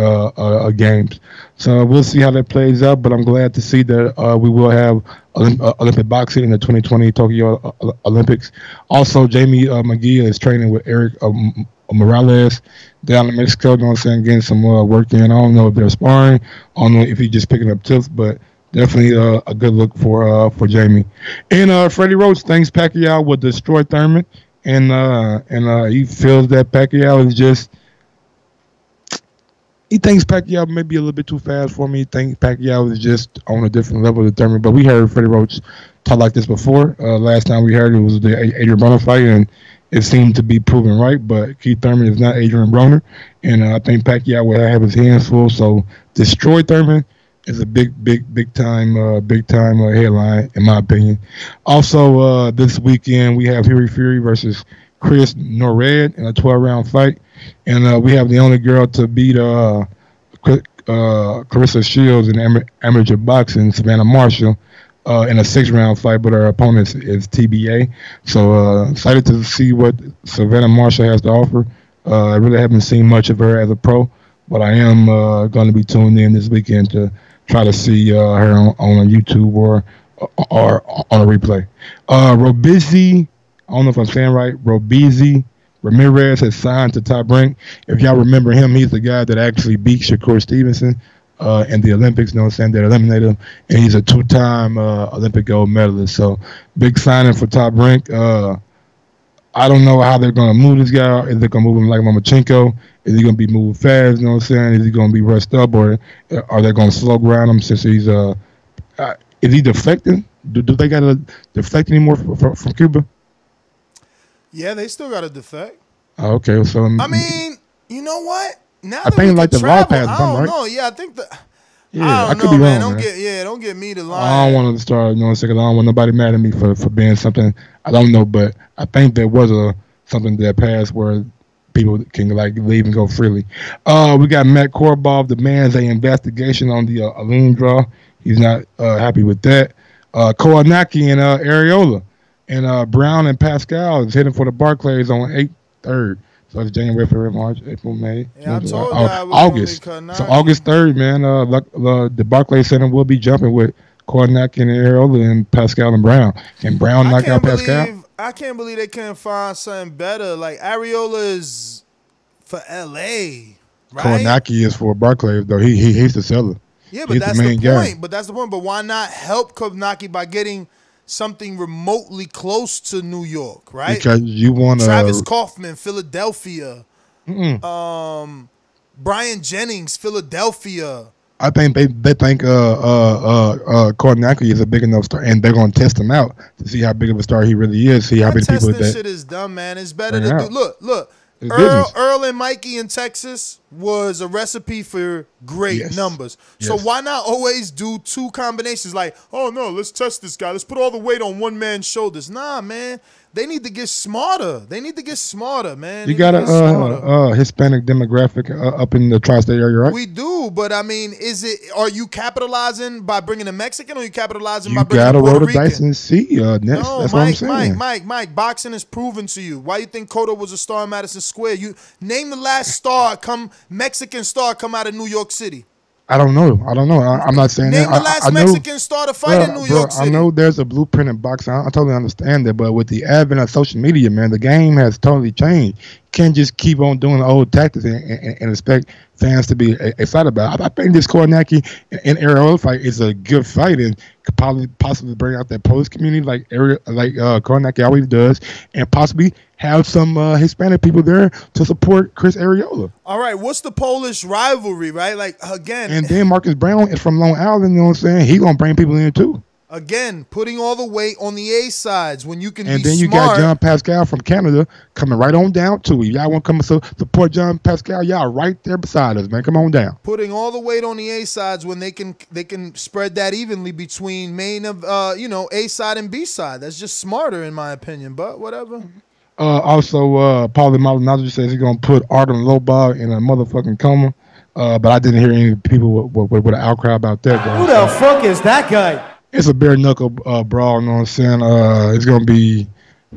games. So we'll see how that plays out, but I'm glad to see that we will have Olympic boxing in the 2020 Tokyo Olympics. Also, Jamie McGee is training with Eric Morales down in Mexico, you know what I'm saying, getting some work in. I don't know if they're sparring. I don't know if he's just picking up tips, but definitely a good look for Jamie. And Freddie Roach thinks Pacquiao will destroy Thurman, and he feels that Pacquiao is just... He thinks Pacquiao may be a little bit too fast for me. He thinks Pacquiao is just on a different level of Thurman. But we heard Freddie Roach talk like this before. Last time we heard it was the Adrian Broner fight, and it seemed to be proven right. But Keith Thurman is not Adrian Broner, and I think Pacquiao will have his hands full. So destroy Thurman It's a big time headline in my opinion. Also, this weekend we have Fury versus Chris Norred in a 12-round fight, and we have the only girl to beat Clarissa Shields in amateur boxing, Savannah Marshall, in a 6-round fight, but her opponent is TBA. So excited to see what Savannah Marshall has to offer. I really haven't seen much of her as a pro, but I am going to be tuned in this weekend to try to see her on YouTube or on a replay. Robizi, I don't know if I'm saying right, Robizi Ramirez has signed to Top Rank. If y'all remember him, he's the guy that actually beat Shakur Stevenson in the Olympics, you know what I'm saying, that eliminated him, and he's a 2-time Olympic gold medalist. So big signing for Top Rank. I don't know how they're going to move this guy. Is they going to move him like Lomachenko? Is he going to be moved fast? You know what I'm saying? Is he going to be rushed up, or are they going to slow grind him since he's is he defecting? Do they got to defect anymore from Cuba? Yeah, they still got to defect. Oh, okay, so I mean, you know what? Now I think like the law passed, I don't right? know. Yeah, I think that. Yeah, I could don't be know, wrong, man. Don't get me to lie. I don't want to start, you know, because I don't want nobody mad at me for being something I don't know. But I think there was something that passed where people can like leave and go freely. We got Matt Korbov demands an investigation on the Alun draw. He's not happy with that. Kownacki and Areola and Brown and Pascal is heading for the Barclays on 3rd. So it's January, February, March, April, May. Yeah, I told you I was August. So August 3rd, man. The Barclays Center will be jumping with Kownacki and Areola and Pascal and Brown. Can Brown knock out Pascal? I can't believe they couldn't find something better. Like Areola is for LA, right? Kownacki is for Barclays though. He's the seller. Yeah, but that's the point. But that's the point. But why not help Kownacki by getting something remotely close to New York, right? Because you want Travis Kaufman, Philadelphia. Brian Jennings, Philadelphia. I think they think Kownacki is a big enough star, and they're gonna test him out to see how big of a star he really is. See how many people that shit is dumb, man. It's better to do. Look. Earl and Mikey in Texas was a recipe for great numbers. So why not always do 2 combinations? Like, oh no, let's test this guy. Let's put all the weight on one man's shoulders. Nah, man. They need to get smarter. Man. You got a Hispanic demographic up in the tri-state area, right? We do, but I mean, are you capitalizing by bringing a Mexican, or are you capitalizing by bringing a Puerto Rican? You got to roll the dice and see. No, that's what I'm saying. Mike, boxing is proven to you. Why you think Cotto was a star in Madison Square? You name the last Mexican star come out of New York City. I don't know. I'm not saying Name that. the last Mexican star to fight in New York City. I know there's a blueprint in boxing. I totally understand that. But with the advent of social media, man, the game has totally changed. You can't just keep on doing the old tactics and expect fans to be excited about it. I think this Kownacki and Areola fight is a good fight and could possibly bring out that Polish community like Kownacki always does, and possibly have some Hispanic people there to support Chris Areola. All right, what's the Polish rivalry, right? Like, again. And then Marcus Brown is from Long Island, you know what I'm saying? He's going to bring people in too. Again, putting all the weight on the A sides when you can and be then you smart. got John Pascal from Canada coming right on down to you. Y'all want to come and support John Pascal? Y'all right there beside us, man. Come on down. Putting all the weight on the A sides when they can spread that evenly between A side and B side. That's just smarter in my opinion, but whatever. Also, Paulie Maldonado says he's going to put Artem Lobov in a motherfucking coma. But I didn't hear any people with an outcry about that. Though. Who the fuck is that guy? It's a bare knuckle brawl, you know what I'm saying? It's going to be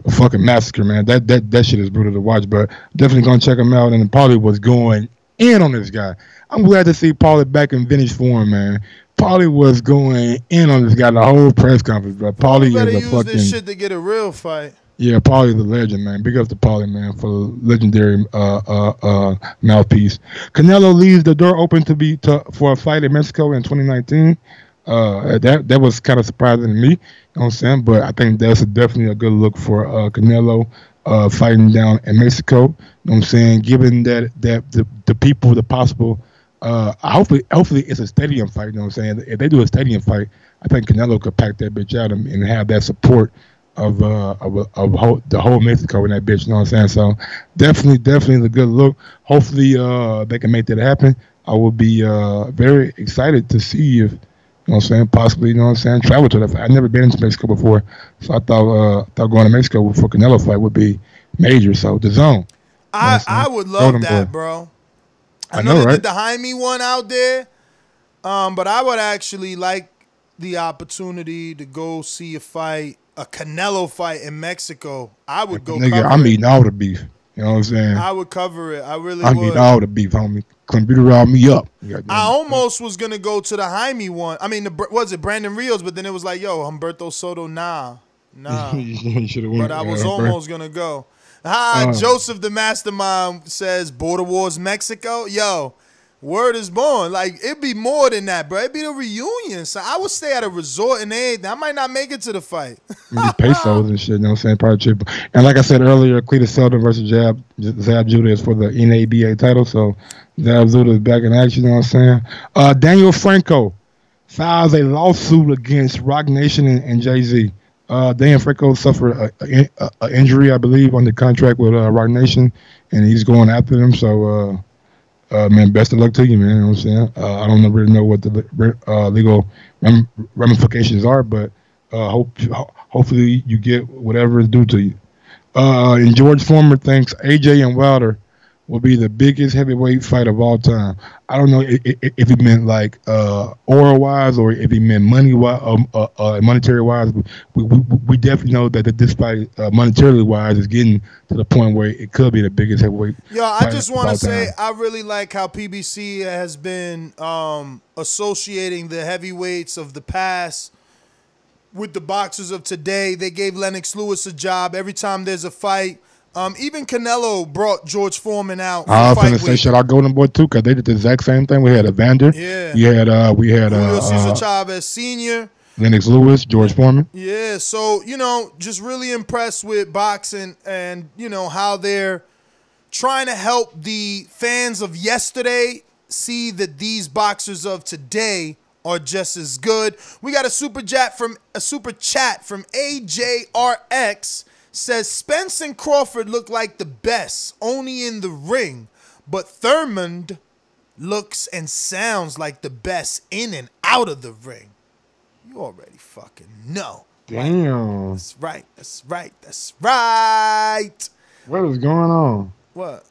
a fucking massacre, man. That shit is brutal to watch, but definitely going to check him out. And Paulie was going in on this guy. I'm glad to see Paulie back in vintage form, man. Paulie was going in on this guy the whole press conference, bro. Paulie is a fucking... this shit to get a real fight. Yeah, Paulie the legend, man. Big up to Paulie, man, for the legendary mouthpiece. Canelo leaves the door open for a fight in Mexico in 2019. That was kind of surprising to me, you know what I'm saying? But I think that's definitely a good look for Canelo fighting down in Mexico. You know what I'm saying? Given that the people, the possible, hopefully it's a stadium fight. You know what I'm saying? If they do a stadium fight, I think Canelo could pack that bitch out and have that support of the whole Mexico in that bitch, you know what I'm saying? So definitely a good look. Hopefully they can make that happen. I would be very excited to see if, you know what I'm saying, possibly, you know what I'm saying, travel to that fight. I've never been to Mexico before, so I thought going to Mexico for Canelo fight would be major. So the zone. I would love that, bro. I know they did the Jaime one out there, but I would actually like the opportunity to go see a fight, a Canelo fight in Mexico. I would go cover I'm eating all the beef. You know what I'm saying? I would cover it. I really would. I'm eating all the beef, homie. Computerize me up. I almost was going to go to the Jaime one. I mean, was it Brandon Rios? But then it was like, yo, Humberto Soto, nah. But I was almost going to go. Joseph the Mastermind says, Border Wars Mexico. Yo, word is born. Like, it'd be more than that, bro. It'd be the reunion. So I would stay at a resort and everything. I might not make it to the fight. Pesos and shit, you know what I'm saying? Probably cheap. And like I said earlier, Cletus Seldon versus Zab Judah is for the NABA title. So Zab Judah is back in action, you know what I'm saying? Daniel Franco files a lawsuit against Rock Nation and Jay-Z. Daniel Franco suffered an injury, I believe, on the contract with Rock Nation, and he's going after them. So, man, best of luck to you, man. You know what I'm saying? I don't really know what the legal ramifications are, but hopefully you get whatever is due to you. And George Foreman thinks AJ and Wilder will be the biggest heavyweight fight of all time. I don't know if he meant like oral-wise or if he meant monetary-wise. We definitely know that this fight, monetarily-wise, is getting to the point where it could be the biggest heavyweight. Yo, I just want to say I really like how PBC has been associating the heavyweights of the past with the boxers of today. They gave Lennox Lewis a job every time there's a fight. Even Canelo brought George Foreman out. I was going to say, shout out Golden Boy too, because they did the exact same thing. We had Evander. Yeah. We had Julio Cesar Chavez Sr., Lennox Lewis, George Foreman. Yeah, so, just really impressed with boxing and, how they're trying to help the fans of yesterday see that these boxers of today are just as good. We got a super chat from AJRX. Says Spence and Crawford look like the best, only in the ring, but Thurman looks and sounds like the best in and out of the ring. You already fucking know. Damn. That's right. What is going on? What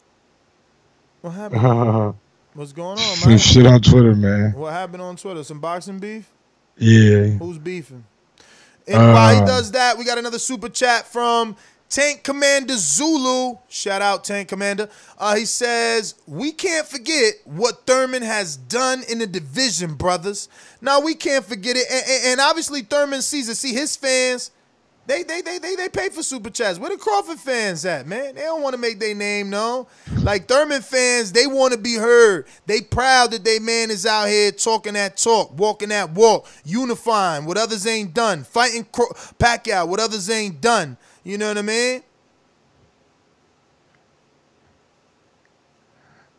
happened? What's going on, man? Some shit on Twitter, man. What happened on Twitter? Some boxing beef? Yeah. Who's beefing? And while he does that, we got another super chat from Tank Commander Zulu. Shout out, Tank Commander. He says, we can't forget what Thurman has done in the division, brothers. Now, we can't forget it. And obviously, Thurman sees it. See, his fans, they pay for super chats. Where the Crawford fans at, man? They don't want to make their name known. Like, Thurman fans, they want to be heard. They proud that their man is out here talking that talk, walking that walk, unifying what others ain't done, fighting Pacquiao what others ain't done. You know what I mean?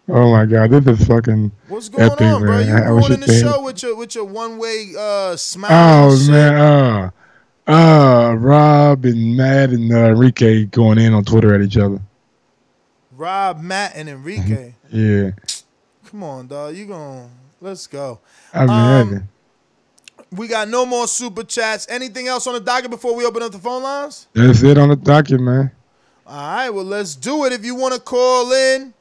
Oh my God, this is fucking. What's going epic, on, bro? Man. You ruining the show with your one-way smile. Oh man, Rob and Matt and Enrique going in on Twitter at each other. Rob, Matt, and Enrique. Yeah. Come on, dog. Let's go. We got no more super chats. Anything else on the docket before we open up the phone lines? That's it on the docket, man. All right, well, let's do it. If you want to call in,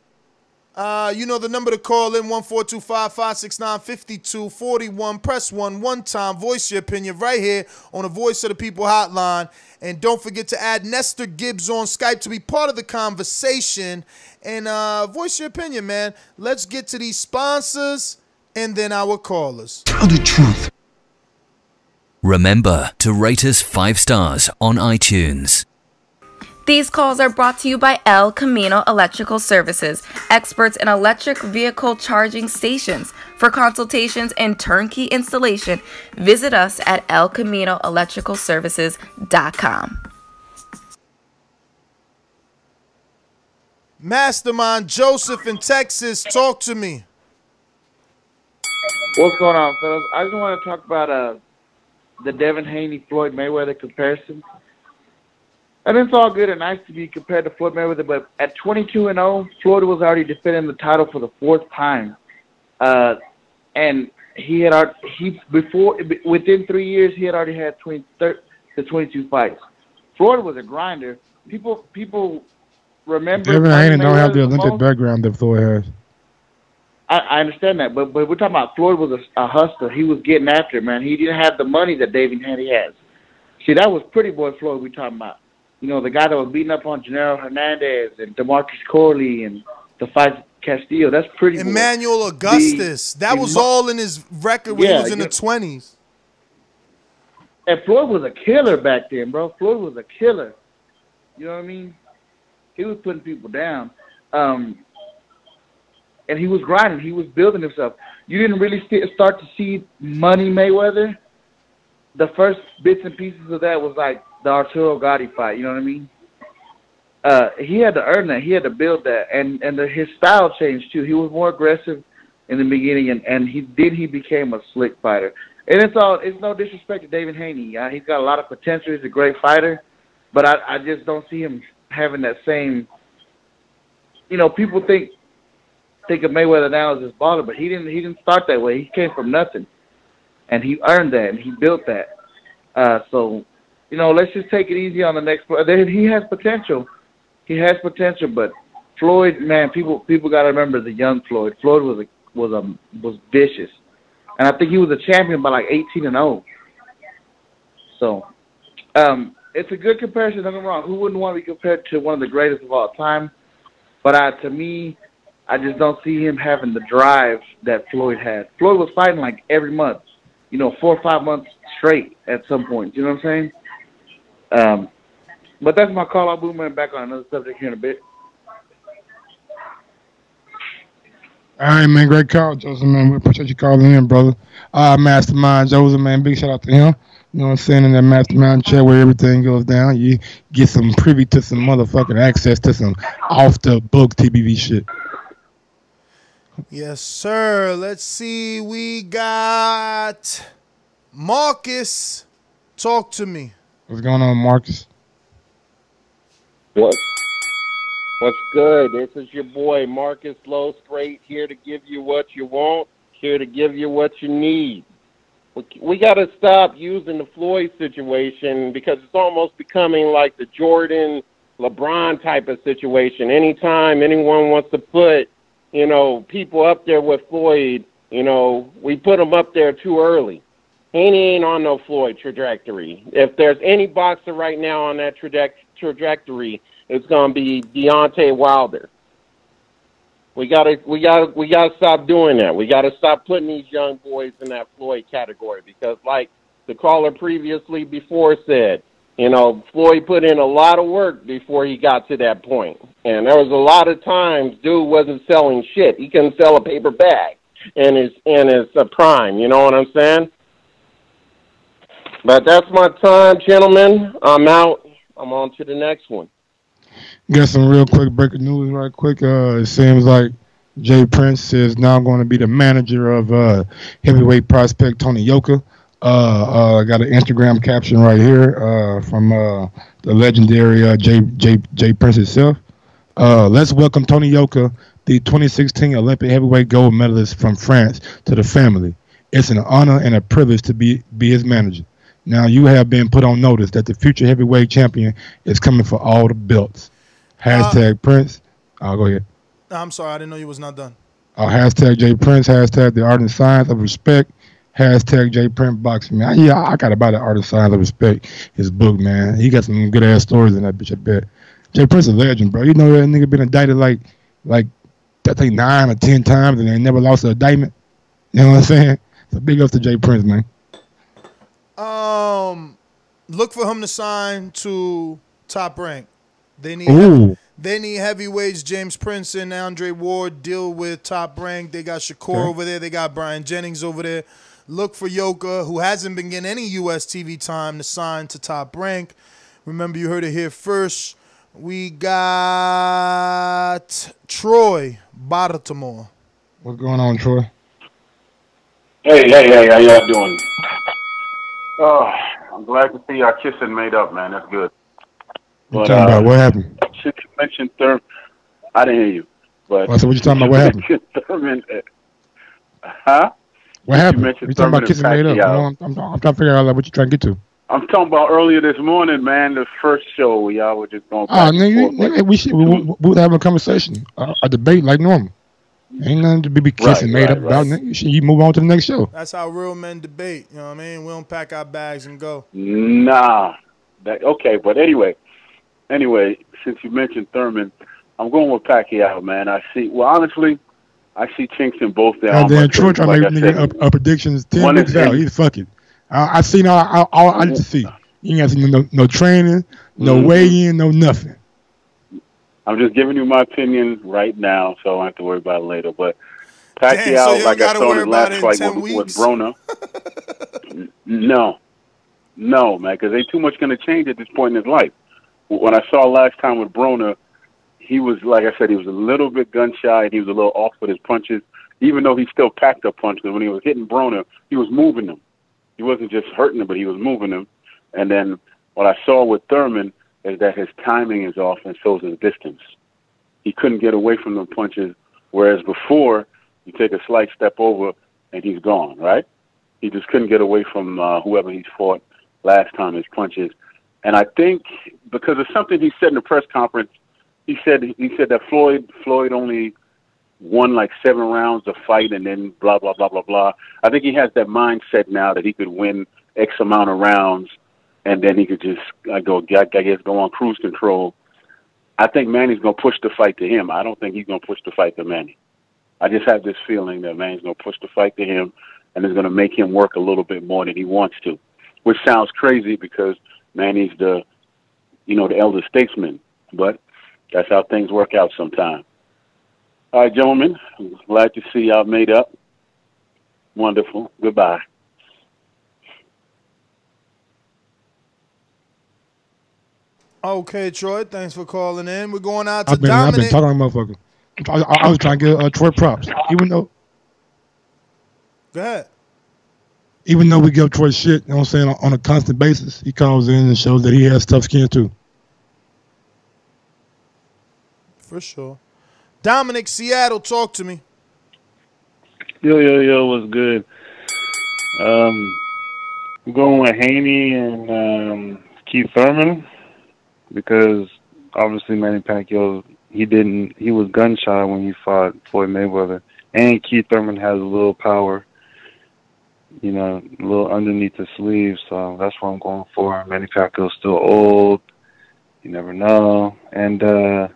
you know the number to call in, 1-425-569-5241. Press 1 one time. Voice your opinion right here on the Voice of the People hotline. And don't forget to add Nestor Gibbs on Skype to be part of the conversation. And voice your opinion, man. Let's get to these sponsors and then our callers. Tell the truth. Remember to rate us 5 stars on iTunes. These calls are brought to you by El Camino Electrical Services, experts in electric vehicle charging stations. For consultations and turnkey installation, visit us at elcaminoelectricalservices.com. Mastermind Joseph in Texas, talk to me. What's going on, fellas? I just want to talk about the Devin Haney Floyd Mayweather comparison. And it's all good and nice to be compared to Floyd Mayweather, but at 22-0, Floyd was already defending the title for the 4th time. And he had within 3 years he had already had 22 fights. Floyd was a grinder. People remember. Devin Haney don't have the Olympic background that Floyd has. I understand that, but we're talking about Floyd was a hustler. He was getting after it, man. He didn't have the money that Devin Haney has. See, that was Pretty Boy Floyd we're talking about. You know, the guy that was beating up on Gennaro Hernandez and DeMarcus Corley and the fight Castillo. That's Pretty Boy. Emmanuel Augustus. That was all in his record when he was in the 20s. And Floyd was a killer back then, bro. Floyd was a killer. You know what I mean? He was putting people down. And he was grinding. He was building himself. You didn't really start to see Money Mayweather. The first bits and pieces of that was like the Arturo Gotti fight. You know what I mean? He had to earn that. He had to build that. And his style changed, too. He was more aggressive in the beginning, and he became a slick fighter. And it's no disrespect to Devin Haney. He's got a lot of potential. He's a great fighter. But I just don't see him having that same, you know, people think of Mayweather now as this baller, but he didn't start that way. He came from nothing, and he earned that, and he built that. So, you know, let's just take it easy on the next player. He has potential. He has potential, but Floyd, man, people got to remember the young Floyd. Floyd was vicious, and I think he was a champion by like 18-0. So, it's a good comparison. Don't get me wrong. Who wouldn't want to be compared to one of the greatest of all time? But to me, I just don't see him having the drive that Floyd had. Floyd was fighting like every month, you know, 4 or 5 months straight at some point. You know what I'm saying? But that's my call. I'll boomerang back on another subject here in a bit. All right, man. Great call, Joseph, man. We appreciate you calling in, brother. Mastermind Joseph, man. Big shout out to him. You know what I'm saying? In that mastermind chat where everything goes down, you get some privy to some motherfucking access to some off-the-book TBV shit. Yes, sir. Let's see. We got Marcus. Talk to me. What's going on, Marcus? What's good? This is your boy, Marcus Low Straight, here to give you what you want, here to give you what you need. We got to stop using the Floyd situation because it's almost becoming like the Jordan, LeBron type of situation. Anytime anyone wants to put, you know, people up there with Floyd, you know, we put them up there too early. Haney ain't on no Floyd trajectory. If there's any boxer right now on that trajectory, it's gonna be Deontay Wilder. We gotta stop doing that. We gotta stop putting these young boys in that Floyd category because, like the caller previously before said, you know, Floyd put in a lot of work before he got to that point. And there was a lot of times dude wasn't selling shit. He couldn't sell a paper bag in his prime, you know what I'm saying? But that's my time, gentlemen. I'm out. I'm on to the next one. Got some real quick breaking news right quick. It seems like Jay Prince is now going to be the manager of heavyweight prospect Tony Yoka. I got an Instagram caption right here from the legendary Jay Prince himself. Let's welcome Tony Yoka, the 2016 Olympic heavyweight gold medalist from France, to the family. It's an honor and a privilege to be his manager. Now you have been put on notice that the future heavyweight champion is coming for all the belts. Hashtag Prince. Go ahead. I'm sorry, I didn't know you was not done. Hashtag Jay Prince. Hashtag the art and science of respect. Hashtag Jay Prince boxing. Man, yeah, I got to buy the art and science of respect. His book, man. He got some good ass stories in that bitch. I bet. Jay Prince is a legend, bro. You know that nigga been indicted like I think 9 or 10 times and they never lost an indictment. You know what I'm saying? So big ups to Jay Prince, man. Look for him to sign to Top Rank. They need heavyweights. James Prince and Andre Ward deal with Top Rank. They got Shakur over there. They got Brian Jennings over there. Look for Yoka, who hasn't been getting any U.S. TV time, to sign to Top Rank. Remember, you heard it here first. We got Troy Baltimore. What's going on, Troy? Hey, how y'all doing? Oh, I'm glad to see our kissing made up, man. That's good. What you talking about? What happened? Since you mentioned Thurman, I didn't hear you. But so what you talking about? What happened? Thurman, Huh? What Since happened? you mentioned You talking Thurman about and kissing made up? Pacquiao. I'm trying to figure out like, what you trying to get to. I'm talking about earlier this morning, man. The first show where y'all were just going Oh, back and forth. nigga, we having a conversation, a debate like normal. Ain't nothing to be kissing made up about. Nigga. You move on to the next show. That's how real men debate. You know what I mean? We don't pack our bags and go. Nah. Okay, but anyway, since you mentioned Thurman, I'm going with Pacquiao, man. Honestly, I see chinks in both their armor. Then Troy trying to make nigga predictions 10 weeks out. He's fucking. I seen all I need to see. You ain't got to see no training, no weigh-in, no nothing. I'm just giving you my opinion right now, so I don't have to worry about it later. But Pacquiao, like I saw in his last fight with Broner. No, man, because ain't too much going to change at this point in his life. When I saw last time with Broner, he was, like I said, he was a little bit gun-shy, and he was a little off with his punches, even though he still packed up punches. When he was hitting Broner, he was moving them. He wasn't just hurting them, but he was moving them. And then what I saw with Thurman is that his timing is off, and so is his distance. He couldn't get away from the punches, whereas before, you take a slight step over, and he's gone, right? He just couldn't get away from whoever he's fought last time, his punches. And I think because of something he said in the press conference, he said that Floyd only won like 7 rounds of fight and then blah, blah, blah, blah, blah. I think he has that mindset now that he could win X amount of rounds and then he could just go on cruise control. I think Manny's going to push the fight to him. I don't think he's going to push the fight to Manny. I just have this feeling that Manny's going to push the fight to him and is going to make him work a little bit more than he wants to, which sounds crazy because Manny's the elder statesman, but that's how things work out sometimes. All right, gentlemen, I'm glad to see y'all made up. Wonderful. Goodbye. Okay, Troy, thanks for calling in. We're going out to I've Dominic. been talking to motherfucker. I was trying to get Troy props, even though. Go ahead. Even though we give Troy shit, you know what I'm saying, on a constant basis, he calls in and shows that he has tough skin too. For sure. Dominic, Seattle, talk to me. Yo, what's good? I'm going with Haney and Keith Thurman because obviously Manny Pacquiao, he was gun shy when he fought Floyd Mayweather, and Keith Thurman has a little power, a little underneath the sleeve, so that's what I'm going for. Manny Pacquiao's still old, you never know, and PBC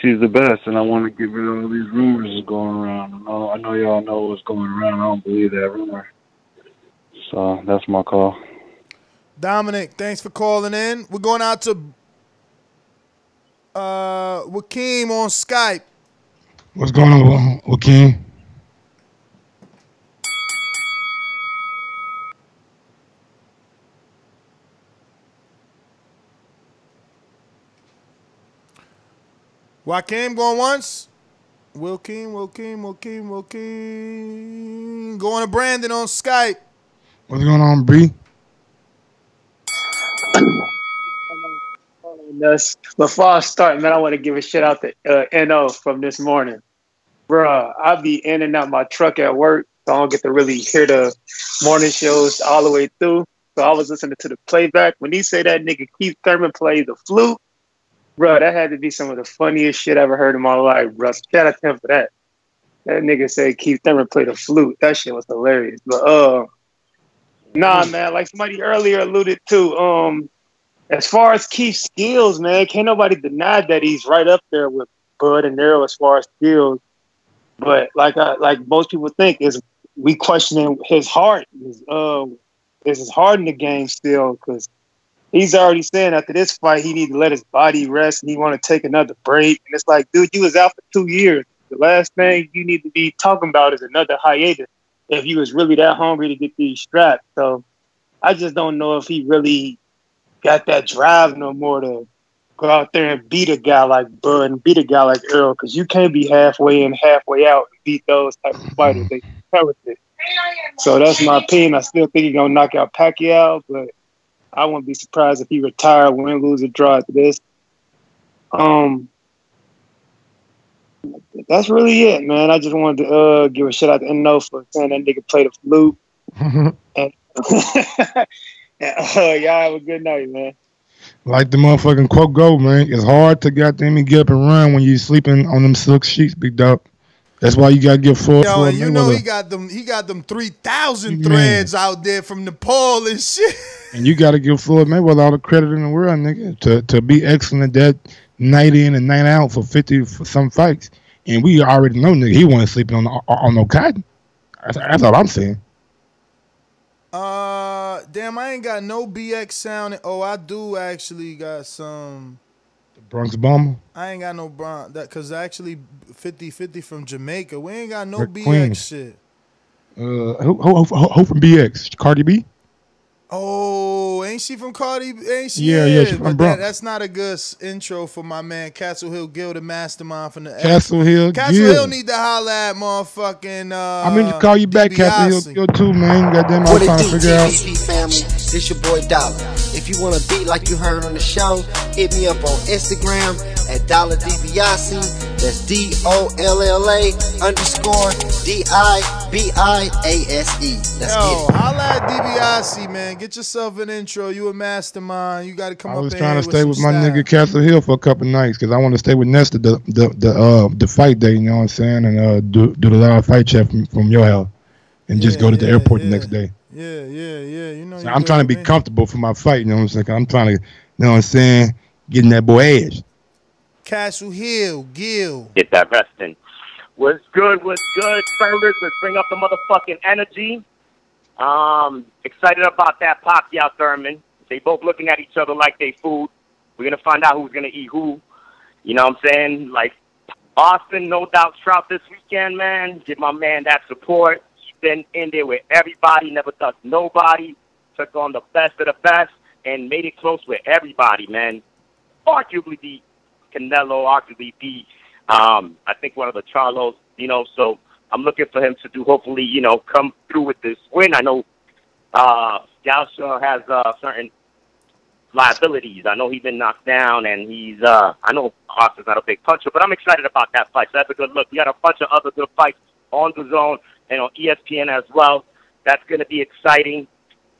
is the best, and I want to get rid of all these rumors going around. I know y'all know what's going around. I don't believe that rumor. So that's my call. Dominic, thanks for calling in. We're going out to Joaquin on Skype. What's going on, Joaquin? Joaquin going once. Wilkeen. Going to Brandon on Skype. What's going on, Bree? Before I start, man, I want to give a shout out to NO from this morning. Bruh, I be in and out my truck at work, so I don't get to really hear the morning shows all the way through. So I was listening to the playback. When he say that nigga Keith Thurman played the flute, bruh, that had to be some of the funniest shit I ever heard in my life, bruh. Shout out to him for that. That nigga said Keith Thurman played the flute. That shit was hilarious. But nah, man, like somebody earlier alluded to, as far as Keith's skills, man, can't nobody deny that he's right up there with Bud and Nero as far as skills. But like most people think, is we questioning his heart. Is his heart in the game still? Because he's already saying after this fight he need to let his body rest and he want to take another break. And it's like, dude, you was out for 2 years. The last thing you need to be talking about is another hiatus if you was really that hungry to get these straps. So I just don't know if he really got that drive no more to go out there and beat a guy like Bud and beat a guy like Earl, because you can't be halfway in, halfway out and beat those type of fighters. They talented. So that's my opinion. I still think he's gonna knock out Pacquiao, but I wouldn't be surprised if he retired, win, lose, or draw after this. That's really it, man. I just wanted to give a shout out to NO for saying that nigga played the flute. And y'all have a good night, man. Like the motherfucking quote go, man. It's hard to goddamn get up and run when you sleeping on them silk sheets, big dog. That's why you gotta get full. Yo, and you know he got them 3,000 threads out there from Nepal and shit. And you gotta give Floyd Mayweather all the credit in the world, nigga, to be excellent that night in and night out for some fights. And we already know, nigga, he wasn't sleeping on no cotton. That's all I'm saying. Damn, I ain't got no BX sound. Oh, I do actually got some. Bronx Bomber. I ain't got no Bronx because actually 50-50 from Jamaica. We ain't got no Rick BX Queen. shit. Who from BX? Cardi B? Oh, ain't she from Cardi? Ain't she? Yeah, she from Bronx. That's not a good intro for my man Castle Hill Gil, the mastermind from the Castle Hill Hill need to holler at motherfucking. I mean to call you back, Castle Hill too, man. Goddamn, I was trying to figure out. Family, this your boy Dollar. If you want to beat like you heard on the show, hit me up on Instagram at Dollar DiBiase. That's DOLLA_DIBIASE. Let's Yo, get it. holla at DiBiase, man. Get yourself an intro. You a mastermind. You got to come up. I was in trying here to stay with my style. nigga Castle Hill for a couple nights because I want to stay with Nesta the fight day. You know what I'm saying? And do the live fight chat from your house and just go to the airport the next day. Yeah. You know. So I'm trying to be comfortable for my fight. You know what I'm saying? I'm trying to, you know what I'm saying, getting that boy edge. Castle Hill, Gil. Get that resting. What's good, fellas? Let's bring up the motherfucking energy. Excited about that Pacquiao Thurman. They both looking at each other like they food. We're going to find out who's going to eat who. You know what I'm saying? Like, Austin, no doubt, Trout this weekend, man. Give my man that support. He's been in there with everybody, never touched nobody. Took on the best of the best and made it close with everybody, man. Arguably beat Canelo, arguably beat, I think, one of the Charlos, you know. So I'm looking for him to hopefully, you know, come through with this win. I know Yausha has certain liabilities. I know he's been knocked down, and I know Austin's not a big puncher, but I'm excited about that fight. So that's a good look. We got a bunch of other good fights on the zone and on ESPN as well. That's going to be exciting.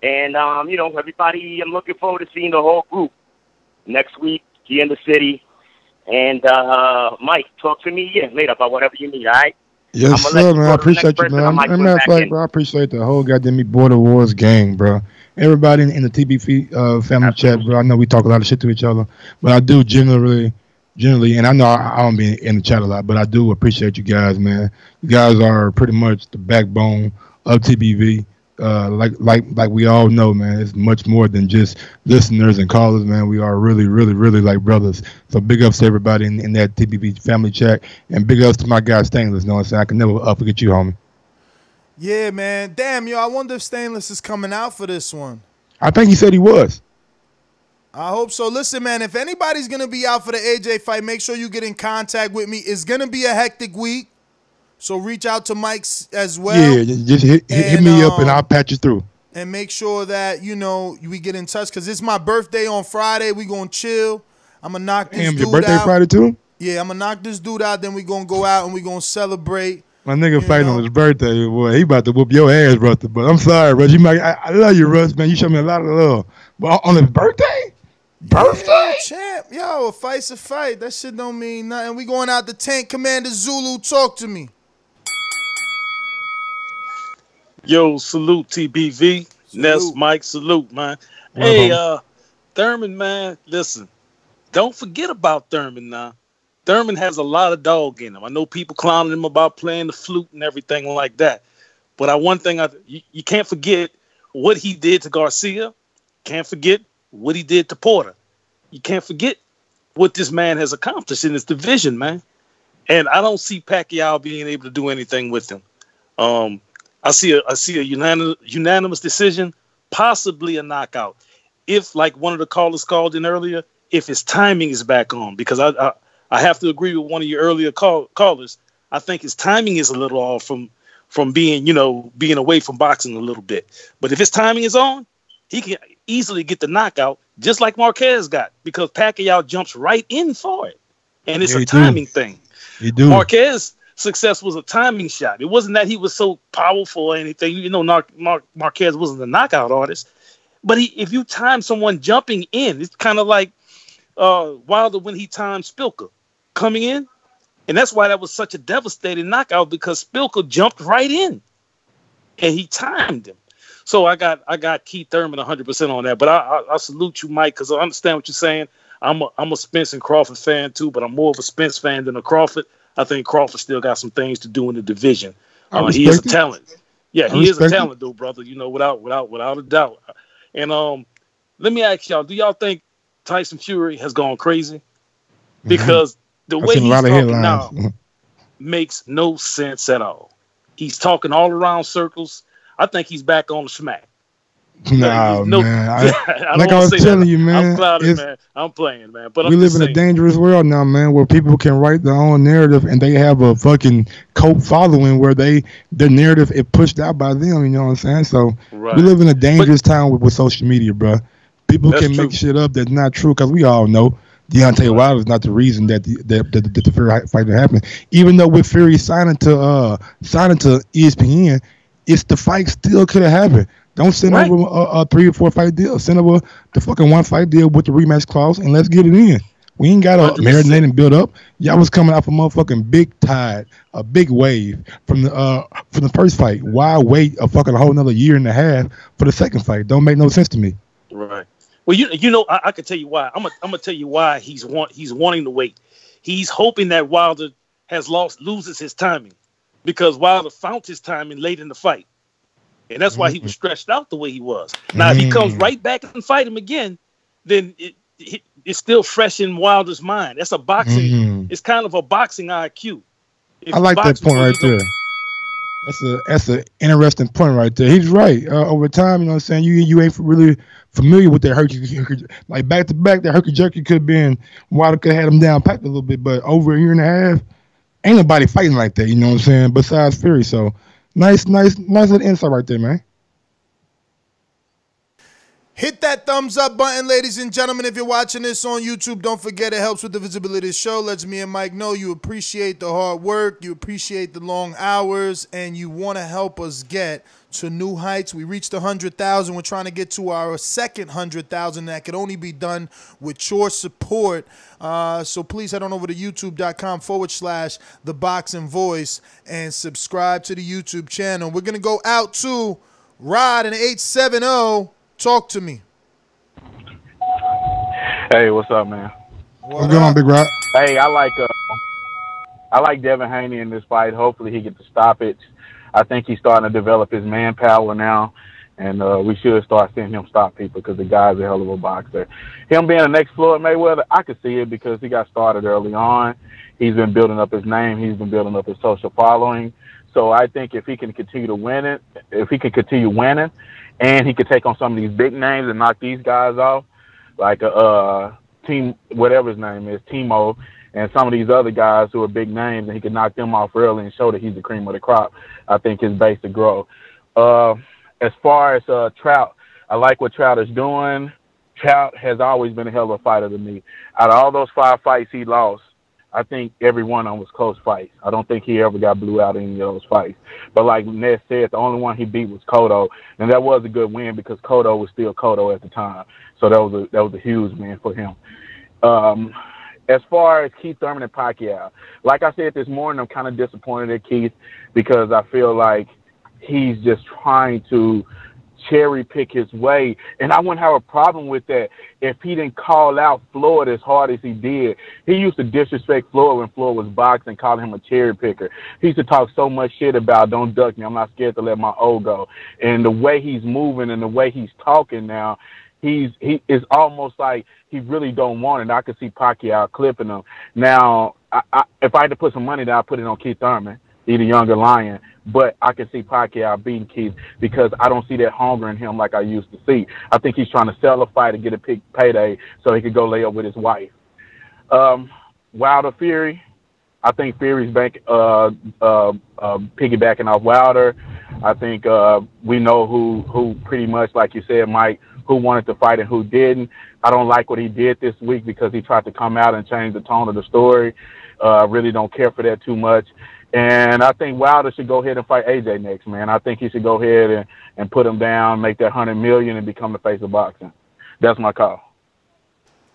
And, you know, everybody, I'm looking forward to seeing the whole group next week here in the city. And, Mike, talk to me later about whatever you need, all right? Yes, sir, man. I appreciate you, man. Matter of fact, bro, I appreciate the whole goddamn Border Wars gang, bro. Everybody in the TBF family chat, bro. I know we talk a lot of shit to each other, but I do generally, and I know I don't be in the chat a lot, but I do appreciate you guys, man. You guys are pretty much the backbone of TBV. Like we all know, man, it's much more than just listeners and callers, man. We are really, really, really like brothers. So big ups to everybody in that TBV family chat, and big ups to my guy Stainless. You know what I'm saying? I can never forget you, homie. Yeah, man. Damn, yo, I wonder if Stainless is coming out for this one. I think he said he was. I hope so. Listen, man, if anybody's going to be out for the AJ fight, make sure you get in contact with me. It's going to be a hectic week, so reach out to Mike as well. Yeah, just hit me up and I'll patch you through. And make sure that, you know, we get in touch because it's my birthday on Friday. We going to chill. I'm going to knock this dude out. Your birthday Friday too? Yeah, I'm going to knock this dude out. Then we going to go out and we going to celebrate. My nigga fighting on his birthday, boy. He about to whoop your ass, brother. But I'm sorry, Russ. I love you, Russ, man. You show me a lot of love. But on his birthday? Yeah, champ. Yo, a fight's a fight. That shit don't mean nothing. We going out the tank. Commander Zulu, talk to me. Yo, salute TBV. Ness, Mike, salute, man. Hey, Thurman, man, listen. Don't forget about Thurman now. Thurman has a lot of dog in him. I know people clowning him about playing the flute and everything like that. But you can't forget what he did to Garcia. Can't forget what he did to Porter. You can't forget what this man has accomplished in this division, man. And I don't see Pacquiao being able to do anything with him. I see a unanimous decision, possibly a knockout. If, like one of the callers called in earlier, if his timing is back on, because I have to agree with one of your earlier callers. I think his timing is a little off from being away from boxing a little bit. But if his timing is on, he can easily get the knockout, just like Marquez got, because Pacquiao jumps right in for it. And it's a timing thing. He do. Marquez's success was a timing shot. It wasn't that he was so powerful or anything. You know, Marquez wasn't a knockout artist. But if you time someone jumping in, it's kind of like Wilder when he timed Spilka coming in. And that's why that was such a devastating knockout, because Spilka jumped right in and he timed him. So I got Keith Thurman 100% on that. But I salute you, Mike, because I understand what you're saying. I'm a Spence and Crawford fan too, but I'm more of a Spence fan than a Crawford. I think Crawford still got some things to do in the division. He is a talent. Yeah, he is a talent, though, brother. You know, without a doubt. And let me ask y'all: do y'all think Tyson Fury has gone crazy? Because the way he's talking now makes no sense at all. He's talking all around circles. I think he's back on the smack. Man. Like I was telling you, man. I'm clouded, man. I'm playing, man. But we live in a dangerous world now, man, where people can write their own narrative and they have a fucking cult following where their narrative is pushed out by them. You know what I'm saying? So we live in a dangerous time with social media, bro. People can make shit up that's not true, because we all know Deontay Wilder is not the reason that the Fury fight happened. Even though with Fury signing to ESPN, it's the fight still could have happened. Don't send over a 3 or 4 fight deal. Send over the fucking 1 fight deal with the rematch clause, and let's get it in. We ain't got to marinate and build up. Y'all was coming off a motherfucking big tide, a big wave from the first fight. Why wait a fucking whole another year and a half for the second fight? Don't make no sense to me. Right. Well, you know, I can tell you why. I'm gonna tell you why he's wanting to wait. He's hoping that Wilder loses his timing, because Wilder found his timing late in the fight. And that's why he was stretched out the way he was. Now, if he comes right back and fight him again, then it's still fresh in Wilder's mind. That's a boxing. It's kind of a boxing IQ. I like that point right there. That's an interesting point right there. He's right. Over time, you know what I'm saying, you ain't really familiar with that herky. Like back to back, that herky jerky could have been, Wilder could have had him down packed a little bit, but over a year and a half, ain't nobody fighting like that. You know what I'm saying? Besides Fury, so. Nice little insight right there, man. Hit that thumbs up button, ladies and gentlemen. If you're watching this on YouTube, don't forget it helps with the visibility of the show. Lets me and Mike know you appreciate the hard work, you appreciate the long hours, and you want to help us get to new heights. We reached 100,000. We're trying to get to our second 100,000. That could only be done with your support. So please head on over to youtube.com/The Boxing Voice and subscribe to the YouTube channel. We're going to go out to Rod in 870. Talk to me. Hey, what's up, man? What's going on, Big Rod? Hey, I like Devin Haney in this fight. Hopefully he gets to stop it. I think he's starting to develop his manpower now, and we should start seeing him stop people, because the guy's a hell of a boxer. Him being the next Floyd Mayweather, I could see it because he got started early on. He's been building up his name. He's been building up his social following. So I think if he can continue winning, and he could take on some of these big names and knock these guys off, like Team, whatever his name is, Timo, and some of these other guys who are big names, and he can knock them off early and show that he's the cream of the crop, I think his base to grow. As far as Trout, I like what Trout is doing. Trout has always been a hell of a fighter to me. Out of all those 5 fights he lost, I think every one of them was close fights. I don't think he ever got blew out in any of those fights. But like Ned said, the only one he beat was Cotto, and that was a good win because Cotto was still Cotto at the time. So that was a huge win for him. As far as Keith Thurman and Pacquiao, like I said this morning, I'm kind of disappointed at Keith because I feel like he's just trying to cherry pick his way, and I wouldn't have a problem with that if he didn't call out Floyd as hard as he did. He used to disrespect Floyd when Floyd was boxing, calling him a cherry picker. He used to talk so much shit about, don't duck me, I'm not scared to let my O go. And the way he's moving and the way he's talking now, he is almost like he really don't want it. I could see Pacquiao clipping him. Now, if I had to put some money down, I'd put it on Keith Thurman. He's the younger lion. But I can see Pacquiao beating Keith because I don't see that hunger in him like I used to see. I think he's trying to sell a fight and get a payday so he could go lay up with his wife. Wilder Fury, I think Fury's piggybacking off Wilder. I think we know who pretty much, like you said, Mike, who wanted to fight and who didn't. I don't like what he did this week because he tried to come out and change the tone of the story. I really don't care for that too much. And I think Wilder should go ahead and fight AJ next, man. I think he should go ahead and put him down, make that $100 million, and become the face of boxing. That's my call.